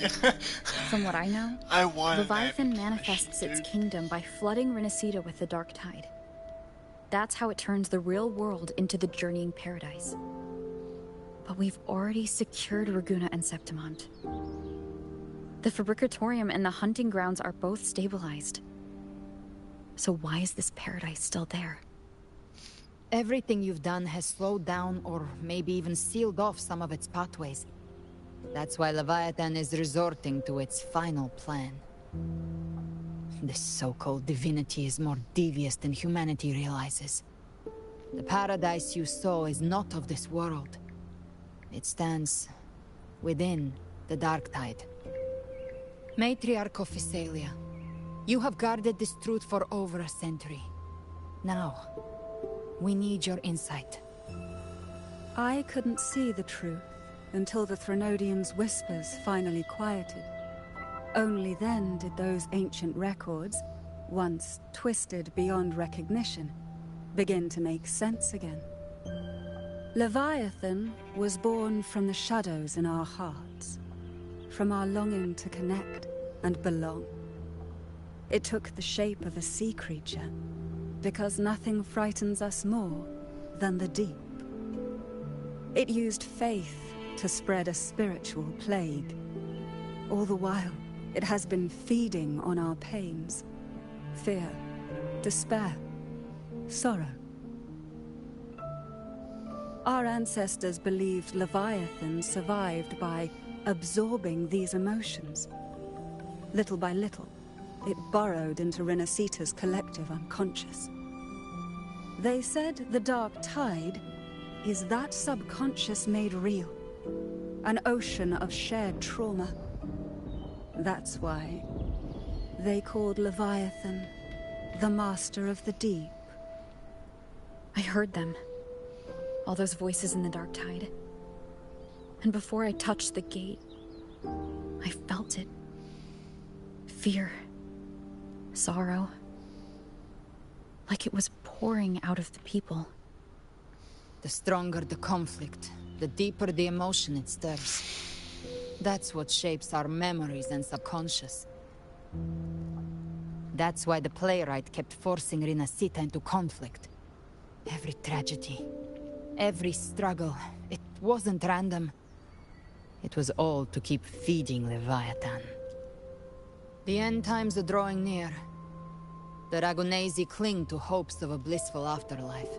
From what I know, I want Leviathan manifests its kingdom by flooding Rinascita with the Dark Tide. That's how it turns the real world into the journeying paradise. But we've already secured Raguna and Septimont. The Fabricatorium and the hunting grounds are both stabilized. So why is this paradise still there? Everything you've done has slowed down or maybe even sealed off some of its pathways. That's why Leviathan is resorting to its final plan. This so-called divinity is more devious than humanity realizes. The paradise you saw is not of this world. It stands within the Dark Tide. Matriarch of Physalia, you have guarded this truth for over a century. Now, we need your insight. I couldn't see the truth until the Threnodian's whispers finally quieted. Only then did those ancient records, once twisted beyond recognition, begin to make sense again. Leviathan was born from the shadows in our hearts, from our longing to connect and belong. It took the shape of a sea creature, because nothing frightens us more than the deep. It used faith to spread a spiritual plague. All the while, it has been feeding on our pains, fear, despair, sorrow. Our ancestors believed Leviathan survived by absorbing these emotions. Little by little, it burrowed into Renacita's collective unconscious. They said the Dark Tide is that subconscious made real, an ocean of shared trauma. That's why they called Leviathan the Master of the Deep. I heard them. All those voices in the Dark Tide. And before I touched the gate, I felt it. Fear. Sorrow. Like it was pouring out of the people. The stronger the conflict, the deeper the emotion it stirs. That's what shapes our memories and subconscious. That's why the playwright kept forcing Renacita into conflict. Every tragedy, every struggle, it wasn't random. It was all to keep feeding Leviathan. The end times are drawing near. The Ragunesi cling to hopes of a blissful afterlife.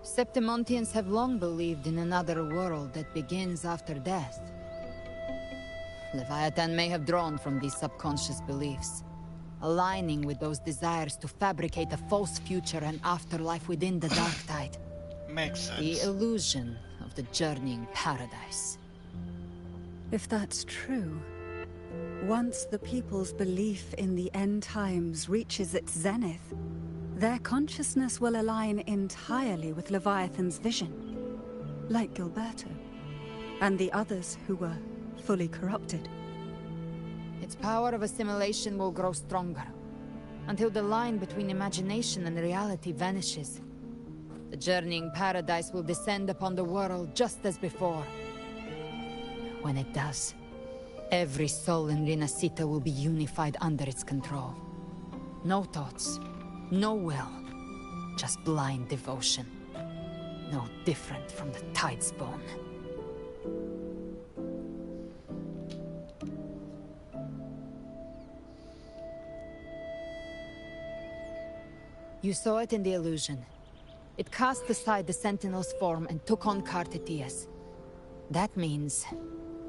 Septimontians have long believed in another world that begins after death. Leviathan may have drawn from these subconscious beliefs, aligning with those desires to fabricate a false future and afterlife within the Dark Tide. Makes sense. The illusion of the journeying paradise. If that's true, once the people's belief in the end times reaches its zenith, their consciousness will align entirely with Leviathan's vision, like Gilberto, and the others who were fully corrupted. Its power of assimilation will grow stronger, until the line between imagination and reality vanishes. The journeying paradise will descend upon the world just as before. When it does, every soul in Renacita will be unified under its control. No thoughts, no will, just blind devotion. No different from the Tidespawn. You saw it in the illusion. It cast aside the Sentinel's form and took on Cartitius. That means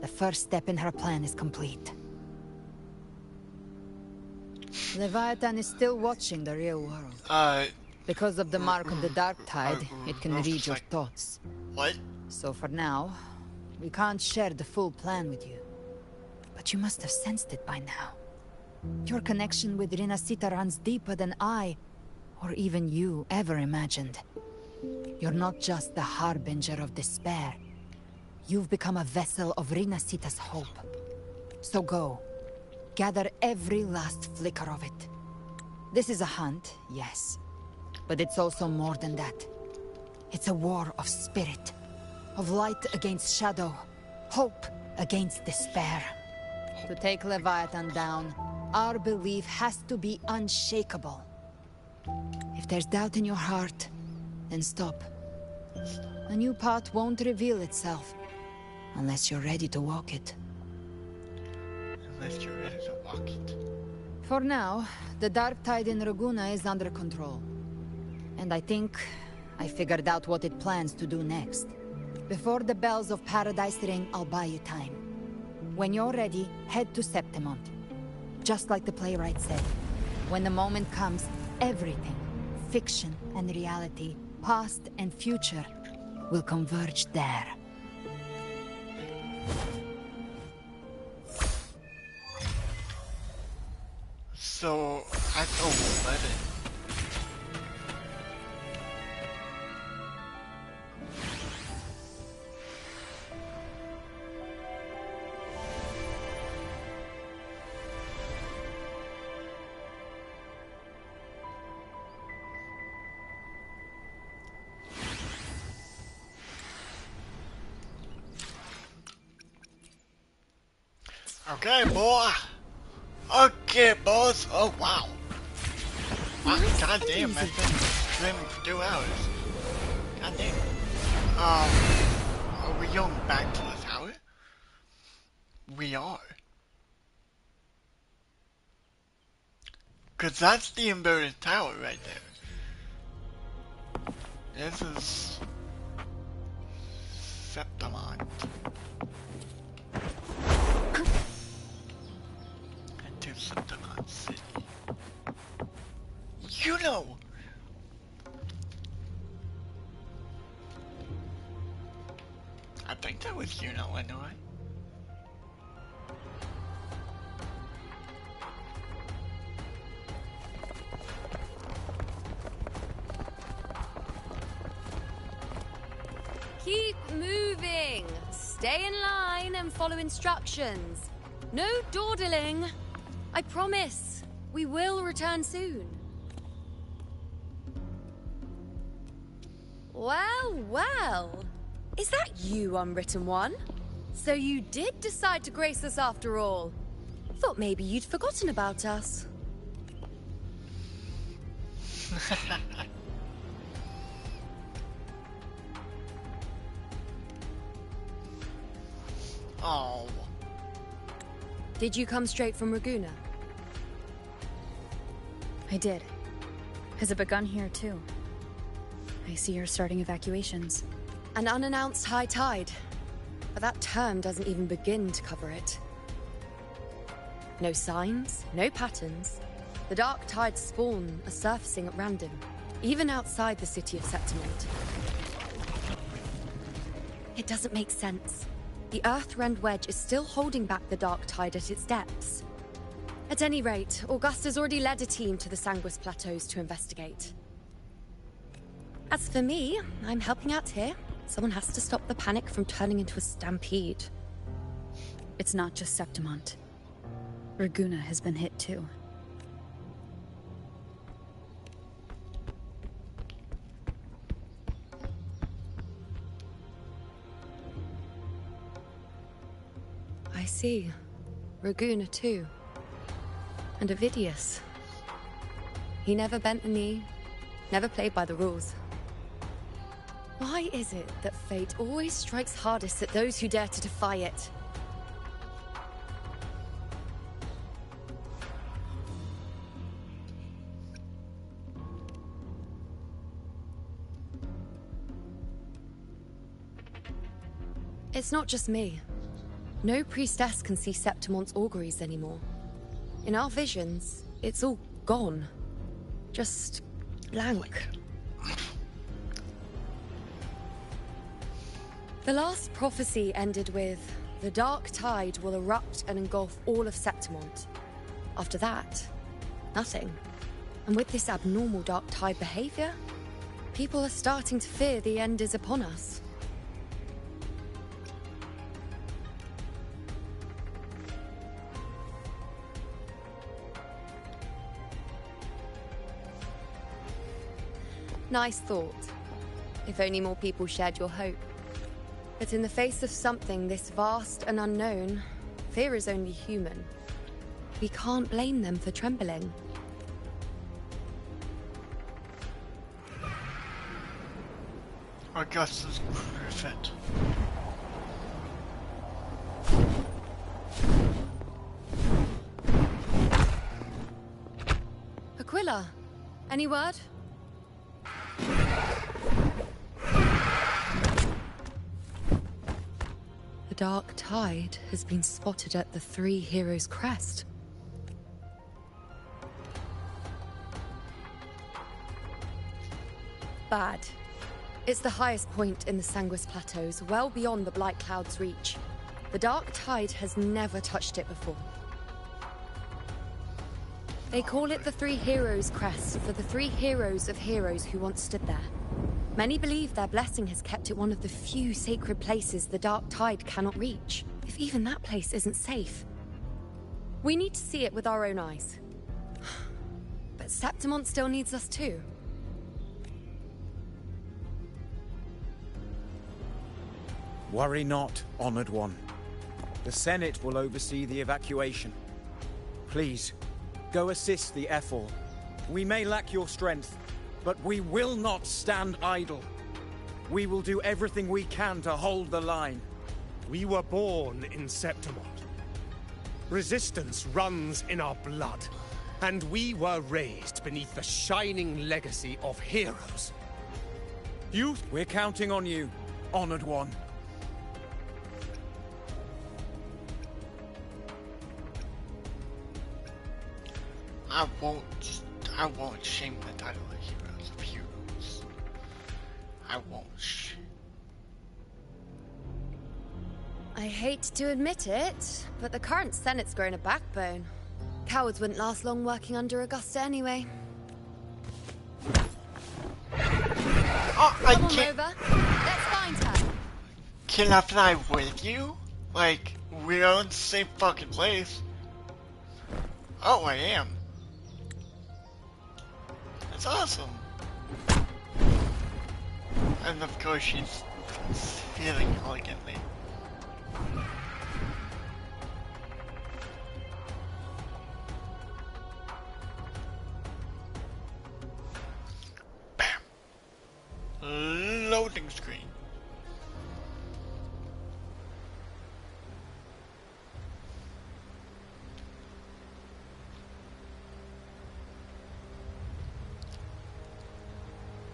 the first step in her plan is complete. Leviathan is still watching the real world. Because of the mark of the Dark Tide, it can read your thoughts. What? So for now, we can't share the full plan with you. But you must have sensed it by now. Your connection with Renacita runs deeper than I, or even you, ever imagined. You're not just the harbinger of despair. You've become a vessel of Renacita's hope. So go. Gather every last flicker of it. This is a hunt, yes. But it's also more than that. It's a war of spirit. Of light against shadow. Hope against despair. To take Leviathan down, our belief has to be unshakable. If there's doubt in your heart, then stop. A new path won't reveal itself. Unless you're ready to walk it. Unless you're ready to walk it. For now, the Dark Tide in Raguna is under control. And I think I figured out what it plans to do next. Before the bells of Paradise ring, I'll buy you time. When you're ready, head to Septimont. Just like the playwright said. When the moment comes, everything, fiction and reality, past and future, will converge there. So, Act 11. Okay, boy. Okay, boss. Oh, wow. Wow, goddamn, that thing been for 2 hours. Goddamn. Are we going back to the tower? We are. Cause that's the inverted tower right there. This is Septimont. Into Septimont City. You know. I think that was Juneau anyway. Keep moving. Stay in line and follow instructions. No dawdling. I promise. We will return soon. Well, well. Is that you, Unwritten One? So you did decide to grace us after all. Thought maybe you'd forgotten about us. Oh. Did you come straight from Ragusa? I did. Has it begun here too? I see you're starting evacuations. An unannounced high tide. But that term doesn't even begin to cover it. No signs, no patterns. The dark tide spawn are surfacing at random, even outside the city of Septimont. It doesn't make sense. The Earthrend Wedge is still holding back the dark tide at its depths. At any rate, Augusta's already led a team to the Sanguis Plateaus to investigate. As for me, I'm helping out here. Someone has to stop the panic from turning into a stampede. It's not just Septimont. Ragusa has been hit too. I see. Ragusa too. And Avidius. He never bent the knee, never played by the rules. Why is it that fate always strikes hardest at those who dare to defy it? It's not just me. No priestess can see Septimont's auguries anymore. In our visions, it's all gone. Just blank. The last prophecy ended with, the dark tide will erupt and engulf all of Septimont. After that, nothing. And with this abnormal dark tide behavior, people are starting to fear the end is upon us. Nice thought. If only more people shared your hope. But in the face of something this vast and unknown, fear is only human. We can't blame them for trembling. Augustus Griffith. Aquila, any word? The dark tide has been spotted at the Three Heroes Crest. Bad. It's the highest point in the Sanguis Plateaus, well beyond the Blight Cloud's reach. The dark tide has never touched it before. They call it the Three Heroes Crest for the three heroes of heroes who once stood there. Many believe their blessing has kept it one of the few sacred places the dark tide cannot reach, if even that place isn't safe. We need to see it with our own eyes. But Septimont still needs us too. Worry not, Honored One. The Senate will oversee the evacuation. Please, go assist the Ephor. We may lack your strength, but we will not stand idle. We will do everything we can to hold the line. We were born in Septimont. Resistance runs in our blood. And we were raised beneath the shining legacy of heroes. We're counting on you, Honored One. I won't shame the title of Heroes of Heroes. I won't. I hate to admit it, but the current Senate's grown a backbone. Cowards wouldn't last long working under Augusta anyway. Oh, Come on over. Let's find her. Can I fly with you? Like, we're in the same fucking place. Oh, I am. That's awesome. And of course she's feeling elegantly. Bam. Loading screen.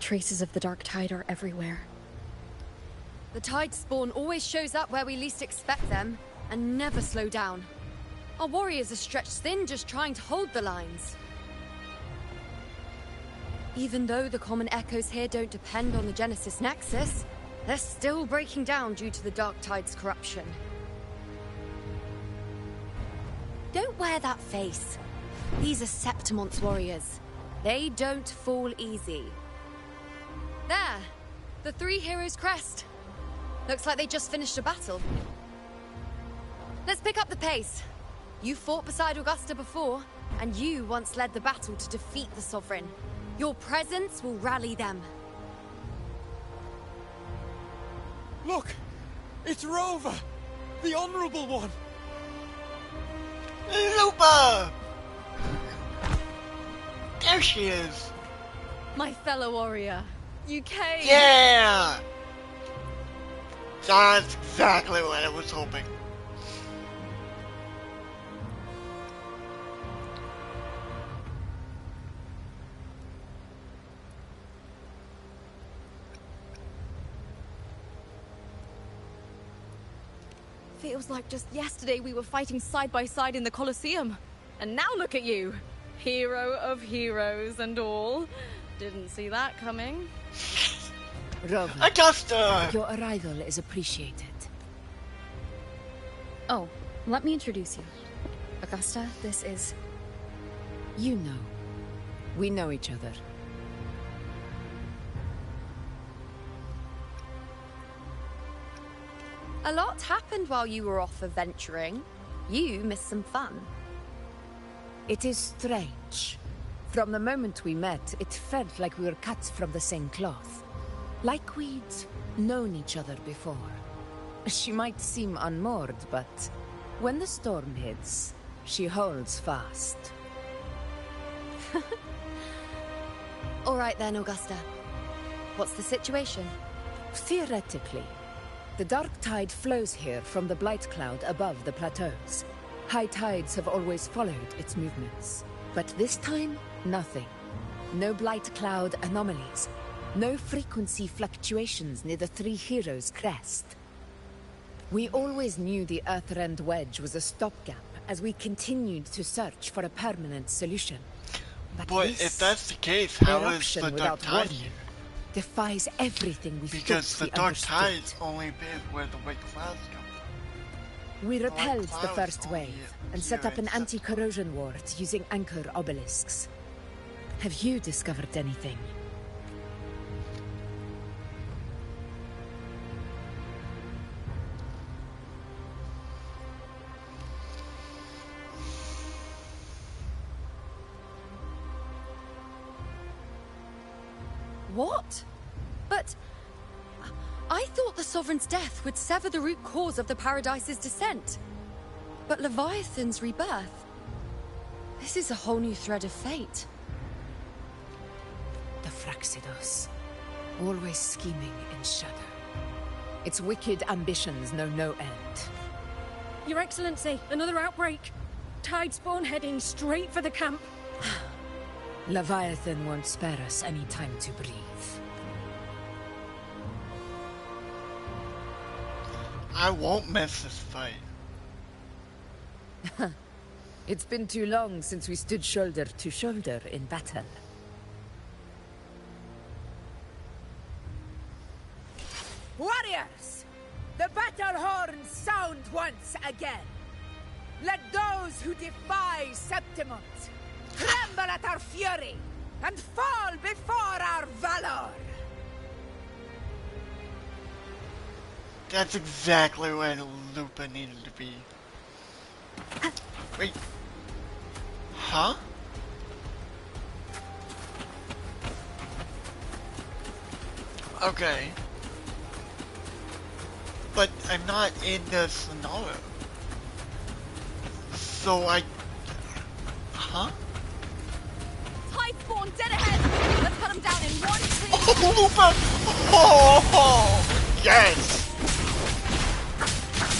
Traces of the Dark Tide are everywhere. The Tide spawn always shows up where we least expect them, and never slow down. Our warriors are stretched thin just trying to hold the lines. Even though the common echoes here don't depend on the Genesis Nexus, they're still breaking down due to the Dark Tide's corruption. Don't wear that face. These are Septimont's warriors. They don't fall easy. There! The Three Heroes crest. Looks like they just finished a battle. Let's pick up the pace. You fought beside Augusta before, and you once led the battle to defeat the Sovereign. Your presence will rally them. Look! It's Rover! The Honorable One! Lupa! There she is! My fellow warrior. You came! Yeah! That's exactly what I was hoping. Feels like just yesterday we were fighting side by side in the Colosseum. And now look at you! Hero of heroes and all. Didn't see that coming. Rover, Augusta! Your arrival is appreciated. Oh, let me introduce you. Augusta, this is... You know. We know each other. A lot happened while you were off adventuring. You missed some fun. It is strange. From the moment we met, it felt like we were cut from the same cloth. Like we'd known each other before. She might seem unmoored, but when the storm hits, she holds fast. All right then, Augusta. What's the situation? Theoretically, the Dark Tide flows here from the Blight Cloud above the plateaus. High tides have always followed its movements. But this time, nothing. No Blight Cloud anomalies. No frequency fluctuations near the Three Heroes crest. We always knew the Earthrend Wedge was a stopgap as we continued to search for a permanent solution. But if that's the case, how is the Dark Tide here? Defies everything we Because the thought we Dark understood. Tide's only been where the white clouds come from. We repelled the clouds first wave and set up an anti-corrosion ward using anchor obelisks. Have you discovered anything? What? But... I thought the Sovereign's death would sever the root cause of the Paradise's descent. But Leviathan's rebirth? This is a whole new thread of fate. The Fraxidos. Always scheming in shadow. Its wicked ambitions know no end. Your Excellency, another outbreak. Tide spawn heading straight for the camp. Leviathan won't spare us any time to breathe. I won't miss this fight. It's been too long since we stood shoulder to shoulder in battle. Warriors! The battle horns sound once again. Let those who defy Septimont tremble at our fury and fall before our valor! That's exactly where Lupa needed to be. Wait. Huh? Okay. But I'm not in the scenario. So I... Huh? Tide spawn dead ahead! Let's cut him down in 1, 2... Oh, Lupa! Oh! Yes!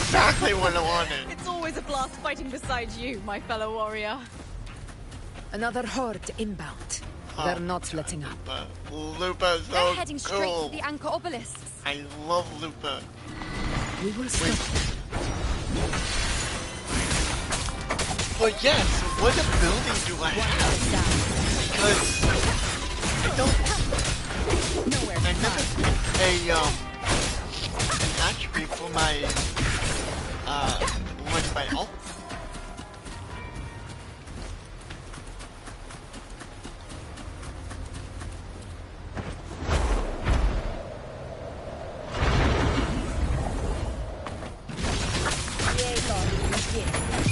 Exactly what I wanted. It's always a blast fighting beside you, my fellow warrior. Another horde inbound. They're not letting up. Lupa's so They're heading straight cool. to the anchor obelisks. I love Lupa. We will stop them. But yeah, so what ability do I have? Because I don't... Nowhere. I never picked an attribute for my with my ult.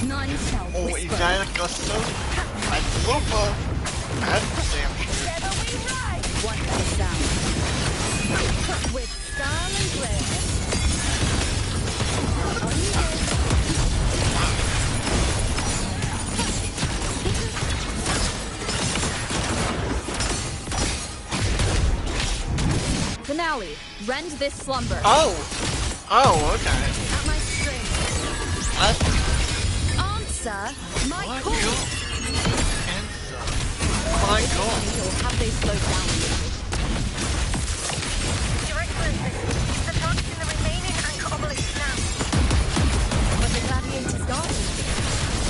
None shall Oh, is that a gusto? That's Lupa. That's damn sure. One goes down. With style and grace. Finale. Rend this slumber. Oh! Oh, okay. At my string. Answer my What? call. Answer. My god. Have they slowed down a little? Your Excellency, the target's in the remaining anchor obelisk now. But the gladiators guard them.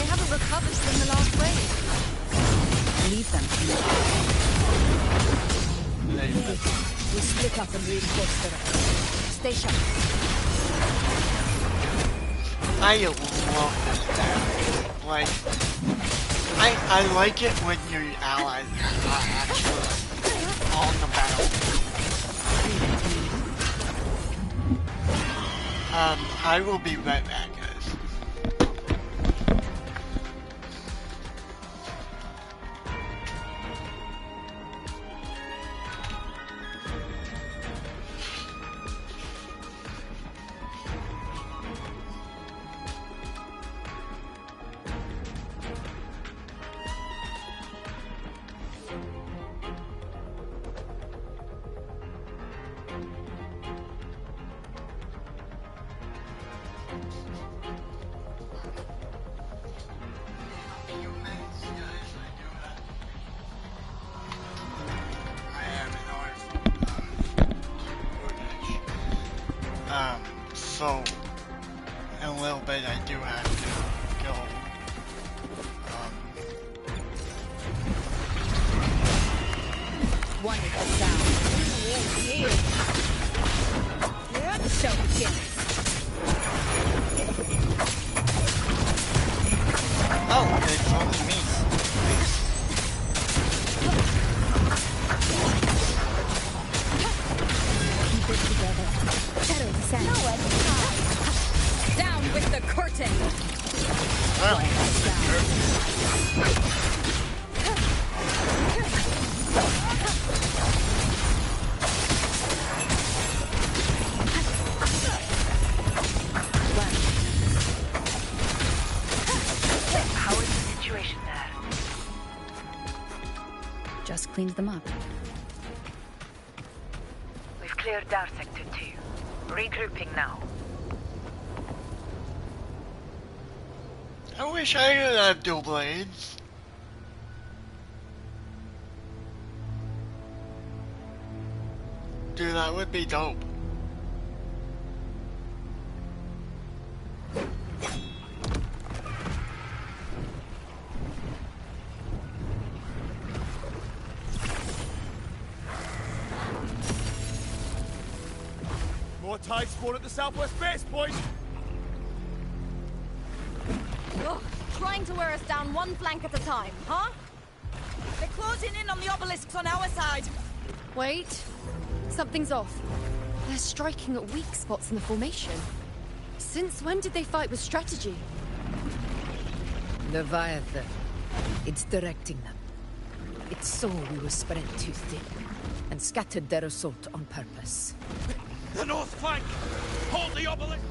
They haven't recovered from the last wave. Leave them. We split up and reinforce the rest. Stay sharp. I love this damage. Like, I like it when your allies are actually on the battle. I will be right back, guys. So, in a little bit I do have to go, One is down. The show begins. Oh, it's only me. Keep it together. Shadow descend. Down with the curtain. cleaned them up. We've cleared Dar Sector 2. Regrouping now. I wish I could have dual blades. Dude, that would be dope. More tide spawn at the southwest base point. Ugh, trying to wear us down one flank at a time, huh? They're closing in on the obelisks on our side. Wait. Something's off. They're striking at weak spots in the formation. Since when did they fight with strategy? Leviathan. It's directing them. It saw we were spread too thin, and scattered their assault on purpose. The north flank! Hold the obelisk!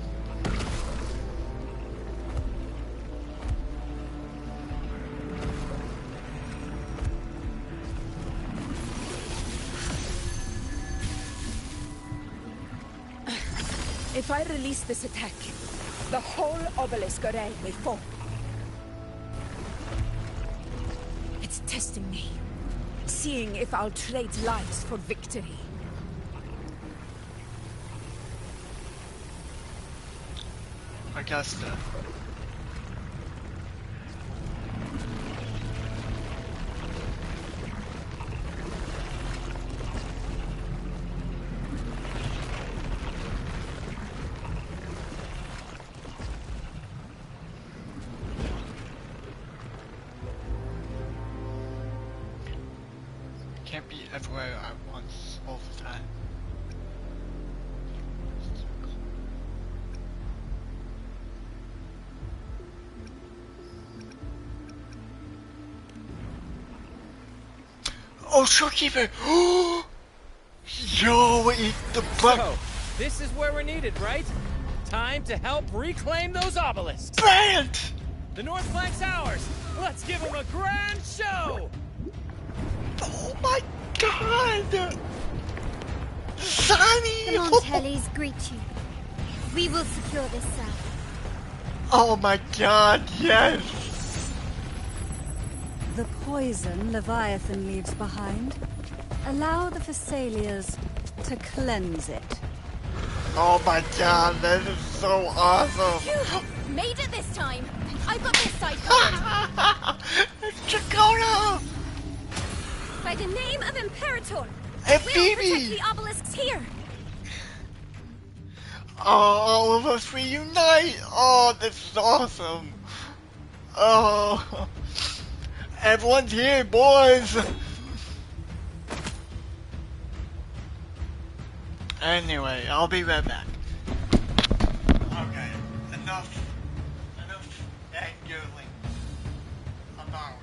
If I release this attack, the whole obelisk array may fall. It's testing me, seeing if I'll trade lives for victory. Augusta. Can't be everywhere at once all the time. Oh, Shorekeeper! Yo, eat the butt! So, this is where we're needed, right? Time to help reclaim those obelisks! Brilliant! The north flank's ours! Let's give them a grand show! Oh my god! Sunny! The Montellis greet you. We will secure this cell. Oh my god, yes! The poison Leviathan leaves behind, allow the Phasalias to cleanse it. Oh my god, that is so awesome! Phew! Made it this time! I've got this side covered! It's Chakona! By the name of Imperator! Hey, we'll Phoebe! protect the obelisks here! Oh, all of us reunite! Oh, this is awesome! Oh, everyone's here, boys! Anyway, I'll be right back. Okay, enough angling about.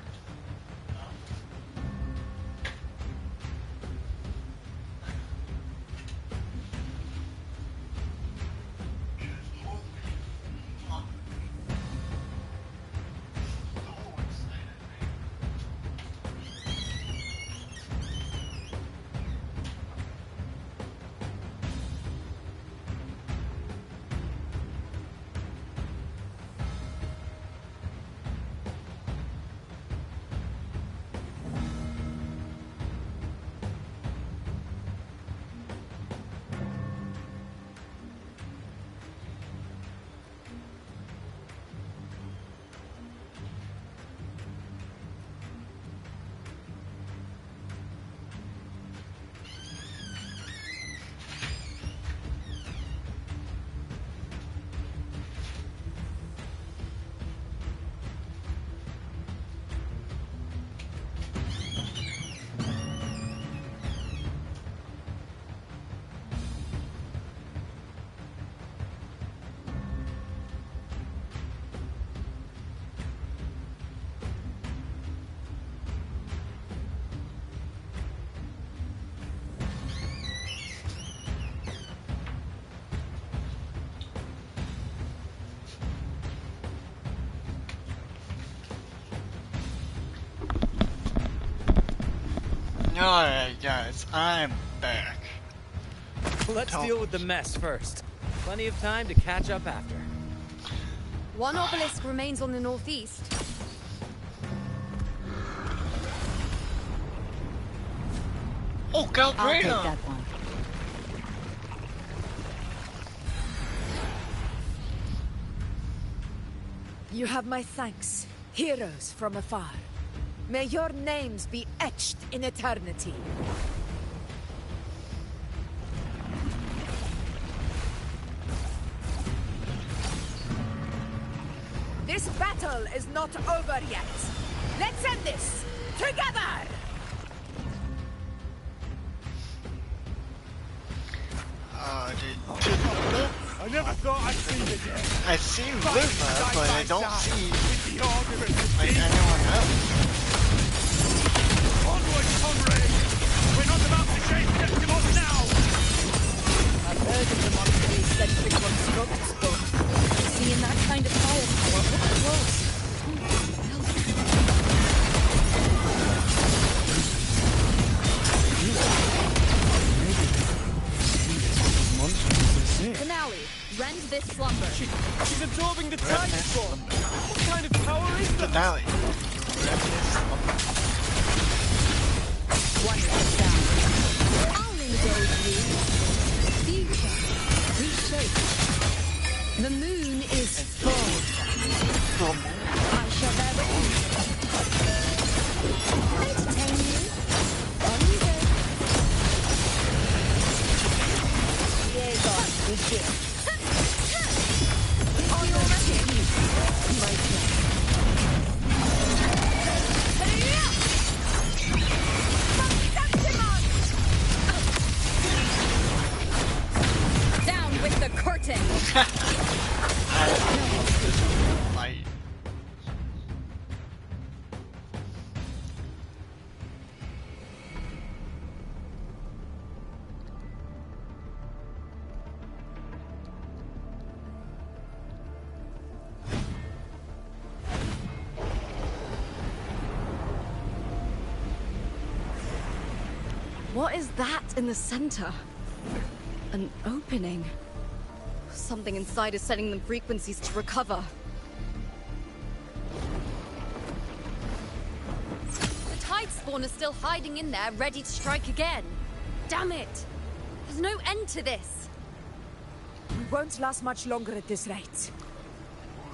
Alright guys, I'm back. Let's deal with the mess first. Plenty of time to catch up after. One obelisk remains on the northeast. Oh, I'll take that one. You have my thanks, heroes from afar. May your names be etched in eternity. This battle is not over yet. Let's end this together! I never thought I'd see the day. I see River, but I don't see like anyone else. Onward, comrades! We're not about to chase Septimos now! I've heard of the monstrous centric constructs, but seeing that kind of firepower up close. Finale, rend this slumber. She's absorbing the tide storm. What kind of power is that? Finale. One step down. I'll engage you. Future. Reshape. The moon is full. I shall bear witness. Entertain you. On you go. Liaison with you. On your ready. My turn. Down with the curtain. Fight. What is that in the center? An opening. Something inside is sending them frequencies to recover. The tide spawn is still hiding in there, ready to strike again. Damn it! There's no end to this. We won't last much longer at this rate.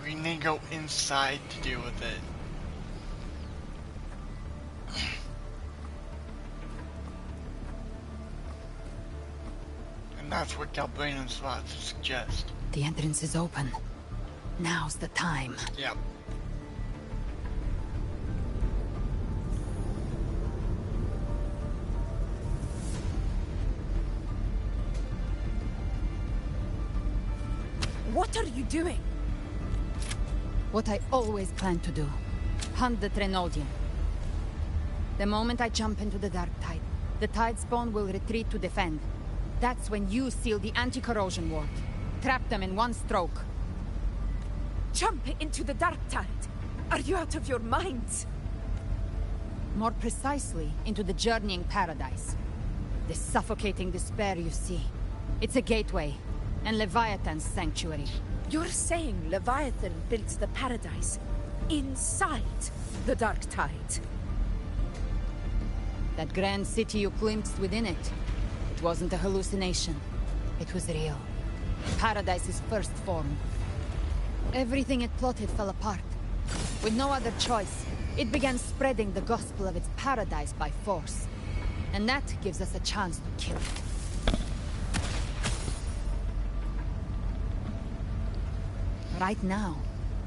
We need to go inside to deal with it. And that's what Galbrain's about to suggest. The entrance is open. Now's the time. Yep. What are you doing? What I always planned to do. Hunt the Trenodian. The moment I jump into the Dark Tide, the Tide Spawn will retreat to defend. That's when you seal the anti-corrosion ward. Trap them in one stroke. Jump into the Dark Tide? Are you out of your minds? More precisely, into the journeying paradise. The suffocating despair you see. It's a gateway, and Leviathan's sanctuary. You're saying Leviathan built the paradise inside the Dark Tide? That grand city you glimpsed within it, it wasn't a hallucination. It was real. Paradise's first form. Everything it plotted fell apart. With no other choice, it began spreading the gospel of its paradise by force. And that gives us a chance to kill it. Right now,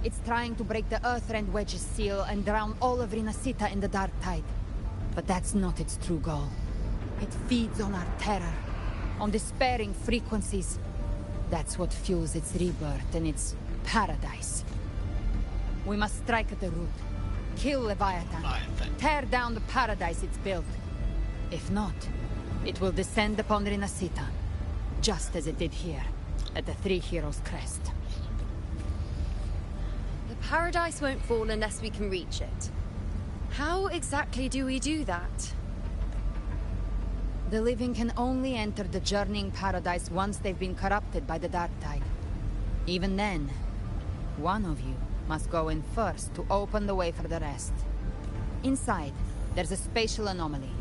it's trying to break the Earthrend Wedge's seal and drown all of Rinasita in the Dark Tide. But that's not its true goal. It feeds on our terror, on despairing frequencies. That's what fuels its rebirth and its paradise. We must strike at the root. Kill Leviathan. Tear down the paradise it's built. If not, it will descend upon Rinasita, just as it did here, at the Three Heroes Crest. The paradise won't fall unless we can reach it. How exactly do we do that? The living can only enter the journeying paradise once they've been corrupted by the Dark Tide. Even then, one of you must go in first to open the way for the rest. Inside, there's a spatial anomaly.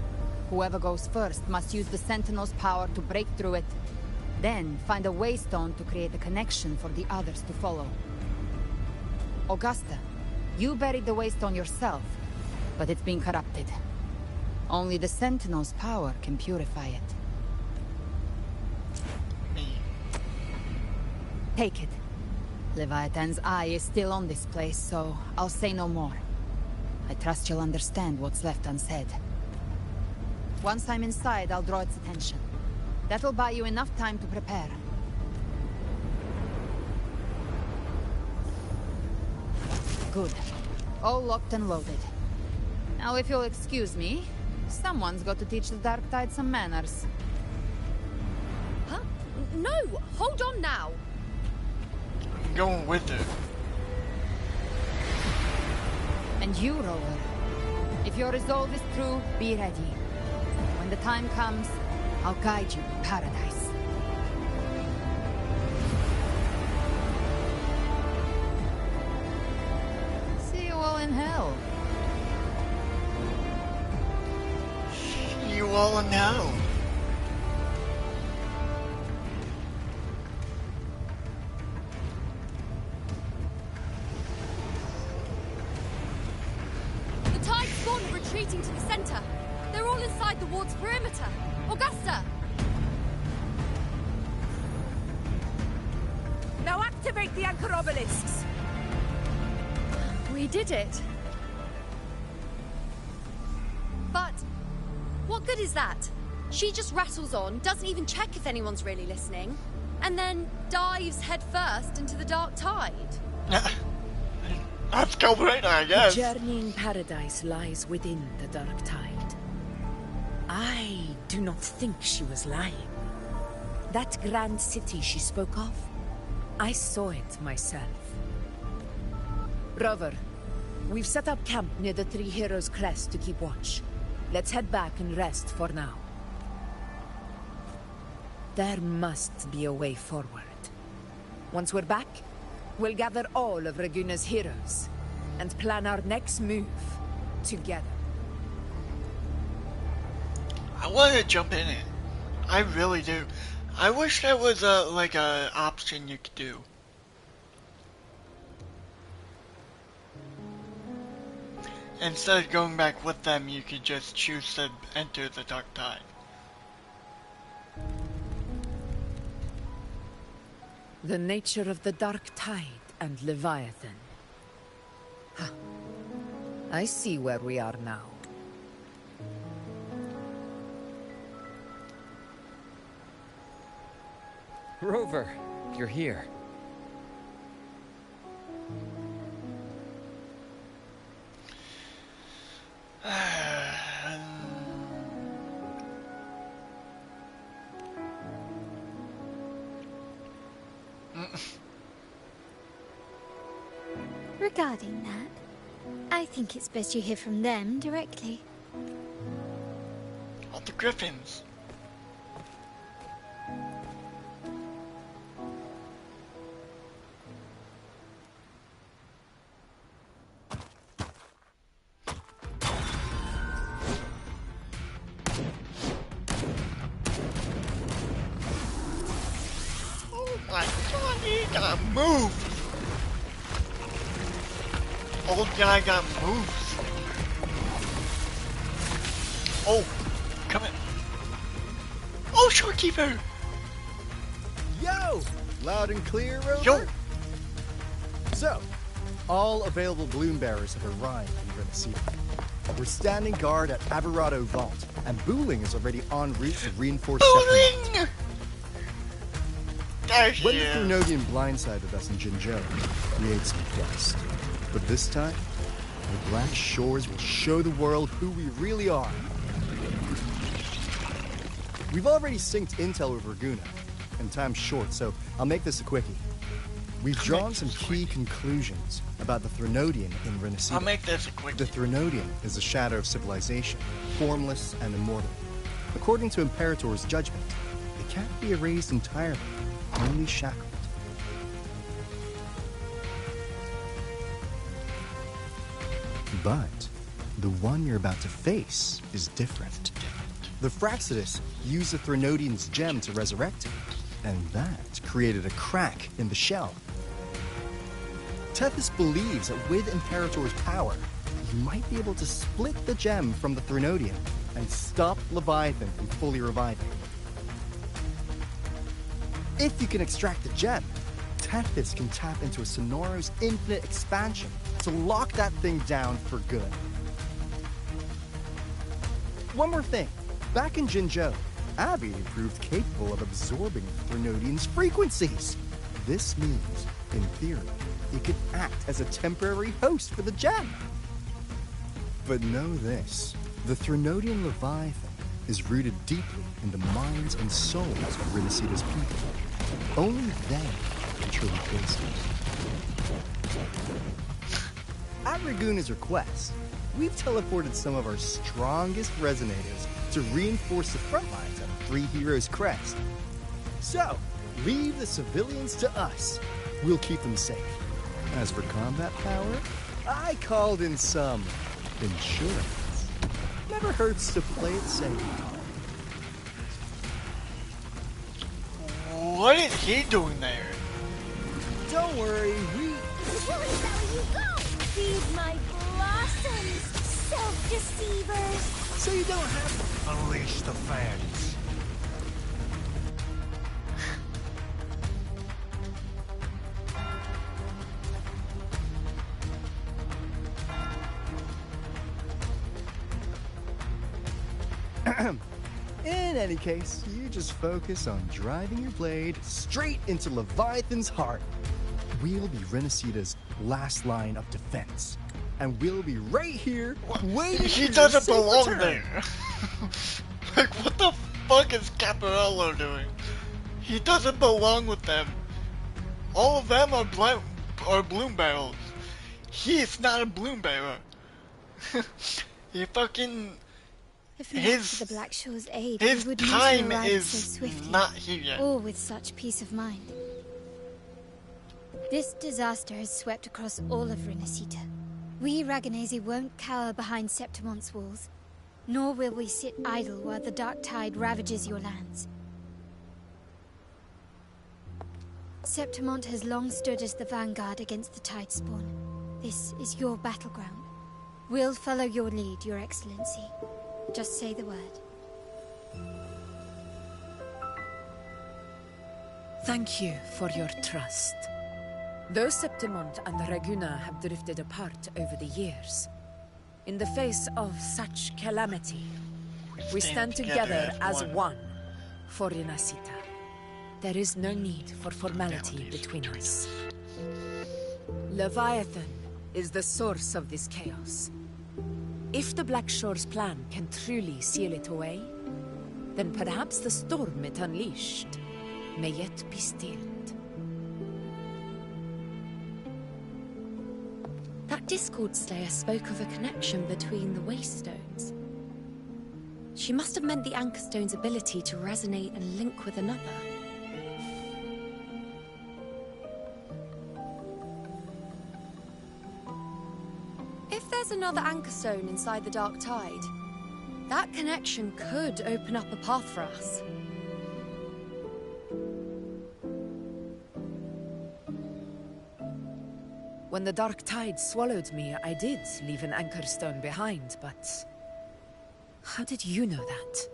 Whoever goes first must use the Sentinel's power to break through it, then find a waystone to create a connection for the others to follow. Augusta, you buried the waystone yourself, but it's been corrupted. Only the Sentinel's power can purify it. Take it. Leviathan's eye is still on this place, so I'll say no more. I trust you'll understand what's left unsaid. Once I'm inside, I'll draw its attention. That'll buy you enough time to prepare. Good. All locked and loaded. Now, if you'll excuse me, someone's got to teach the Dark Tide some manners. Huh? No! Hold on now! I'm going with her. And you, Rover. If your resolve is true, be ready. When the time comes, I'll guide you to paradise. See you all in hell. See you all in hell. The tide's gone, retreating to the center. They're all inside the ward's perimeter. Augusta! Now activate the anchor obelisks. We did it. But what good is that? She just rattles on, doesn't even check if anyone's really listening, and then dives headfirst into the Dark Tide. That's Cabrera, I guess. The journeying paradise lies within the Dark Tide. I do not think she was lying. That grand city she spoke of, I saw it myself. Rover, we've set up camp near the Three Heroes crest to keep watch. Let's head back and rest for now. There must be a way forward. Once we're back, we'll gather all of Raguna's heroes and plan our next move together. I want to jump in it. I really do. I wish there was like a option you could do. Instead of going back with them, you could just choose to enter the Dark Tide. The nature of the Dark Tide and Leviathan. Huh. I see where we are now. Rover, you're here. Regarding that, I think it's best you hear from them directly. All the Griffins. Oh my god, he got moved! Old guy got moves. Oh, come in. Oh, Shorekeeper! Yo! Loud and clear, Rover? Yo! So, all available bloom bearers have arrived in Renacita. We're standing guard at Averado Vault, and Booling is already en route to reinforce Booling! When the Thrunodian blindsided us in Jinzhou, we ate some dust. But this time, the Black Shores will show the world who we really are. We've already synced intel with Raguna, and time's short, so I'll make this a quickie. We've drawn some key conclusions about the Thrunodian in Renacita. I'll make this a quickie. The Thrunodian is a shadow of civilization, formless and immortal. According to Imperator's judgment, they can't be erased entirely, only shackled. But the one you're about to face is different. The Fraxidus used the Threnodian's gem to resurrect him, and that created a crack in the shell. Tethys believes that with Imperator's power, he might be able to split the gem from the Threnodian and stop Leviathan from fully reviving. If you can extract the gem, Tethys can tap into a Sonoros infinite expansion to lock that thing down for good. One more thing. Back in Jinzhou, Abby proved capable of absorbing the Threnodian's frequencies. This means, in theory, it could act as a temporary host for the gem. But know this, the Threnodian Leviathan is rooted deeply in the minds and souls of Renacita's people. Only they can truly face it. At Raguna's request, we've teleported some of our strongest resonators to reinforce the front lines at 3 Heroes Crest. So, leave the civilians to us. We'll keep them safe. As for combat power, I called in some insurance. Never hurts to play it safe. What is he doing there? Don't worry, You go! Feed my blossoms, self-deceivers! So you don't have to unleash the fans. In any case, you just focus on driving your blade straight into Leviathan's heart. We'll be Renacita's last line of defense. And we'll be right here waiting He for doesn't your belong safe return. there. Like, what the fuck is Caparello doing? He doesn't belong with them. All of them are bloom barrels. He is not a bloom bearer. He fucking... If not for the Black Shore's aid, his we would time not arrive is so swiftly, not here yet. or with such peace of mind. This disaster has swept across all of Renacita. We Raganesi won't cower behind Septimon's walls, nor will we sit idle while the dark tide ravages your lands. Septimont has long stood as the vanguard against the tide spawn. This is your battleground. We'll follow your lead, Your Excellency. Just say the word. Thank you for your trust. Though Septimont and Raguna have drifted apart over the years, in the face of such calamity, we stand together as one for Renacita. There is no need for formality between us. Leviathan is the source of this chaos. If the Black Shore's plan can truly seal it away, then perhaps the storm it unleashed may yet be stilled. That Discord Slayer spoke of a connection between the Waystones. She must have meant the Anchorstone's ability to resonate and link with another. If there's another Anchorstone inside the Dark Tide, that connection could open up a path for us. When the Dark Tide swallowed me, I did leave an Anchorstone behind, but... how did you know that?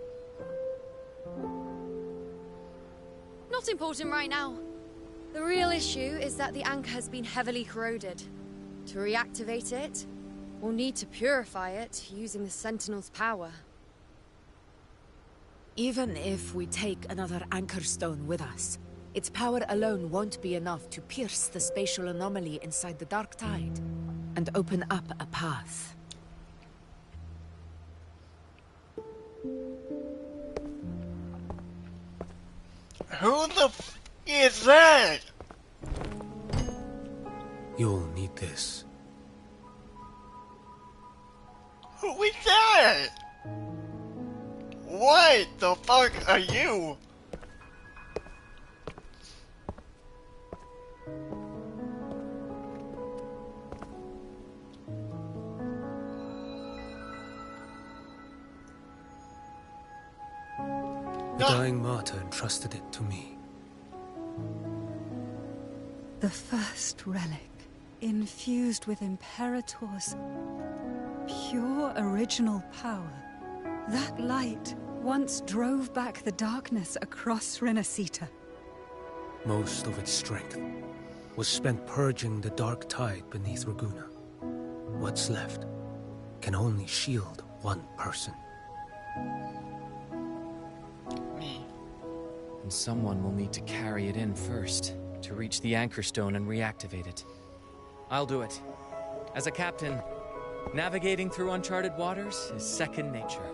Not important right now. The real issue is that the anchor has been heavily corroded. To reactivate it, we'll need to purify it using the Sentinel's power. Even if we take another Anchorstone with us, its power alone won't be enough to pierce the spatial anomaly inside the Dark Tide and open up a path. Who the f is that? You'll need this. Who is that? What the fuck are you? The dying martyr entrusted it to me. The first relic, infused with Imperator's pure original power. That light once drove back the darkness across Renacita. Most of its strength was spent purging the dark tide beneath Ragusa. What's left can only shield one person. Me. And someone will need to carry it in first, to reach the Anchor Stone and reactivate it. I'll do it. As a captain, navigating through uncharted waters is second nature.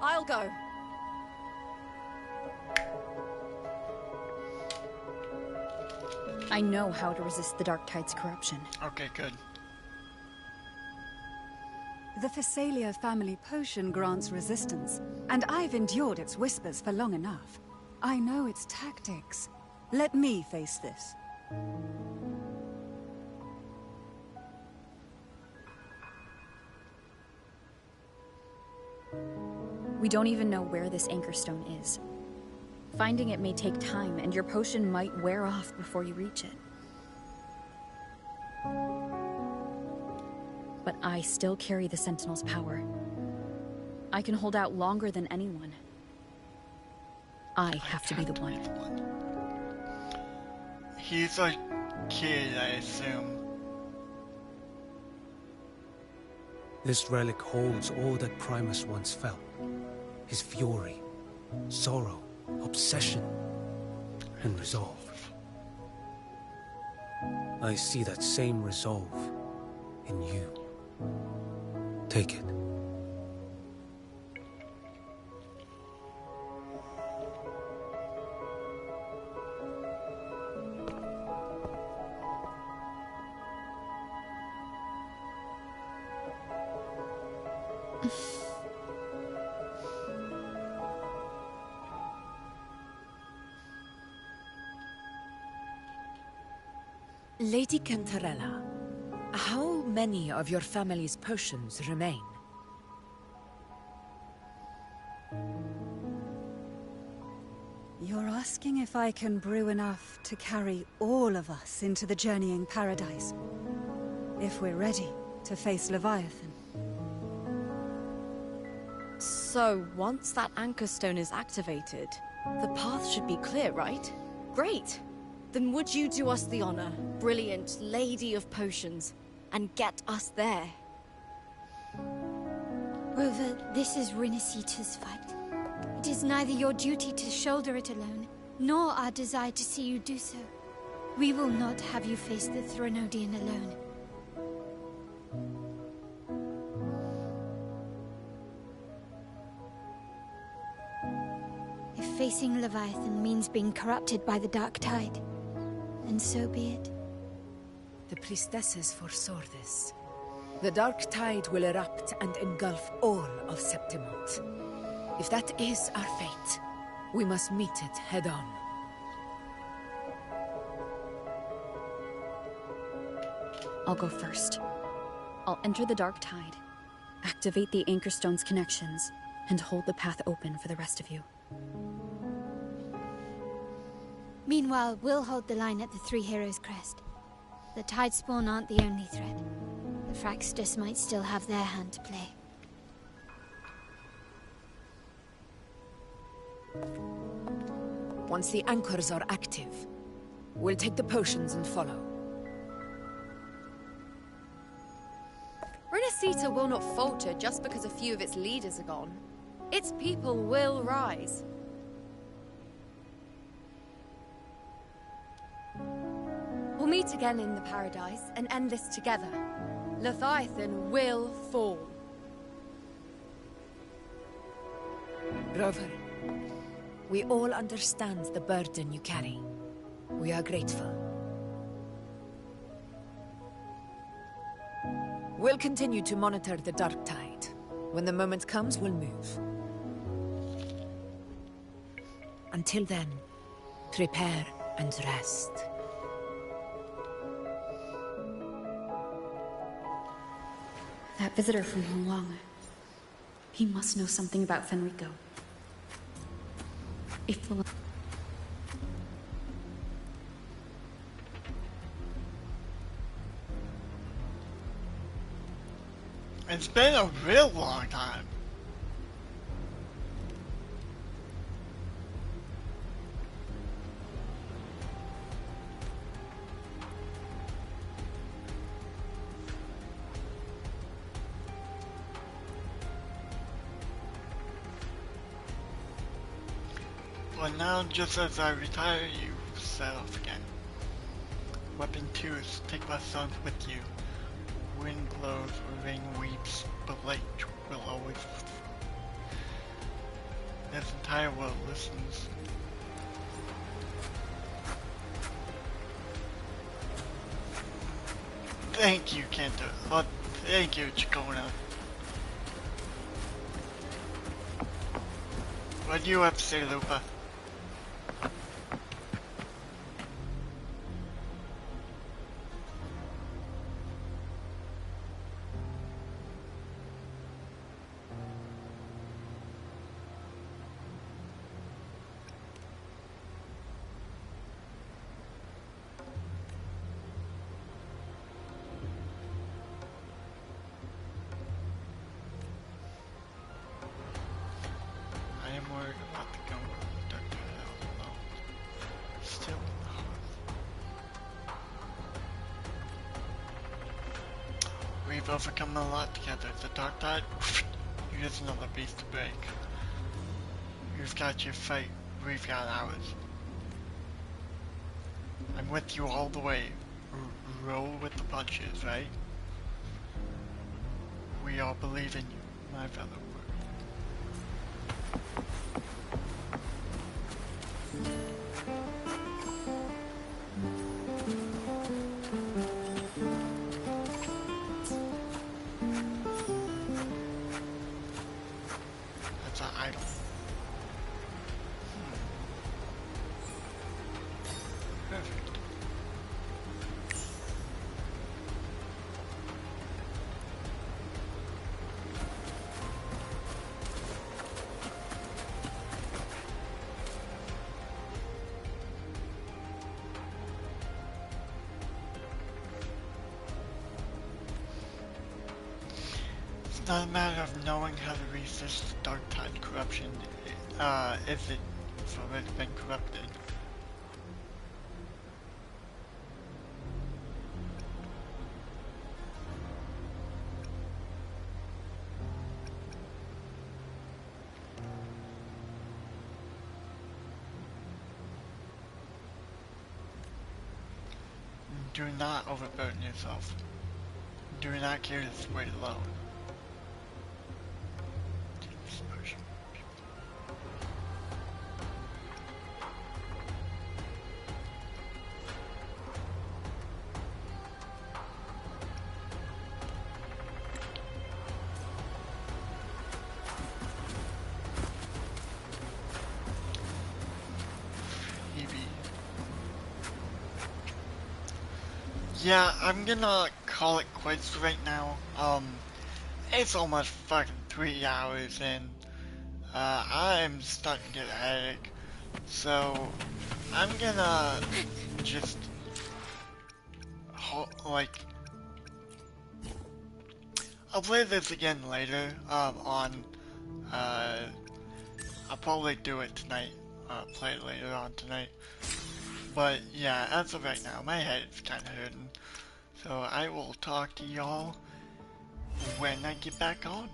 I'll go. I know how to resist the Dark Tide's corruption. Okay, good. The Phasalia family potion grants resistance, and I've endured its whispers for long enough. I know its tactics. Let me face this. We don't even know where this Anchor Stone is. Finding it may take time, and your potion might wear off before you reach it. But I still carry the Sentinel's power. I can hold out longer than anyone. I have to be the one. He's a kid, I assume. This relic holds all that Primus once felt. His fury, sorrow, obsession, and resolve. I see that same resolve in you. Take it. Lady Cantarella, how many of your family's potions remain? You're asking if I can brew enough to carry all of us into the journeying paradise. If we're ready to face Leviathan. So, once that Anchor Stone is activated, the path should be clear, right? Great! Then would you do us the honor, brilliant Lady of Potions, and get us there? Rover, this is Renacita's fight. It is neither your duty to shoulder it alone, nor our desire to see you do so. We will not have you face the Threnodian alone. If facing Leviathan means being corrupted by the Dark Tide, then so be it. The priestesses foresaw this. The Dark Tide will erupt and engulf all of Septimont. If that is our fate, we must meet it head-on. I'll go first. I'll enter the Dark Tide, activate the Anchor Stone's connections, and hold the path open for the rest of you. Meanwhile, we'll hold the line at the Three Heroes Crest. The Tidespawn aren't the only threat. The Fraxtus might still have their hand to play. Once the anchors are active, we'll take the potions and follow. Renacita will not falter just because a few of its leaders are gone. Its people will rise. We'll meet again in the Paradise and end this together. Leviathan will fall. Rover, we all understand the burden you carry. We are grateful. We'll continue to monitor the Dark Tide. When the moment comes, we'll move. Until then, prepare and rest. That visitor from Huang. He must know something about Fenrico. If the... It's been a real long time. But now, just as I retire, you set off again. Weapon 2 is take my sons with you. Wind blows, rain weeps, but light will always. This entire world listens. Thank you, Kanto. Oh, thank you, Chikona. What do you have to say, Lupa? We've overcome a lot together. The Dark Tide, here's another beast to break. You've got your fight, we've got ours. I'm with you all the way. Roll with the punches, right? We all believe in you, my fellow warrior. It's not a matter of knowing how to resist Dark Tide corruption, if it's already been corrupted. Do not overburden yourself. Do not carry this weight alone. Yeah, I'm gonna call it quits right now. It's almost fucking 3 hours and I'm starting to get a headache. So, I'm gonna just, I'll play this again later, I'll probably do it tonight, play it later on tonight. But yeah, as of right now, my head is kinda hurting. So I will talk to y'all when I get back on.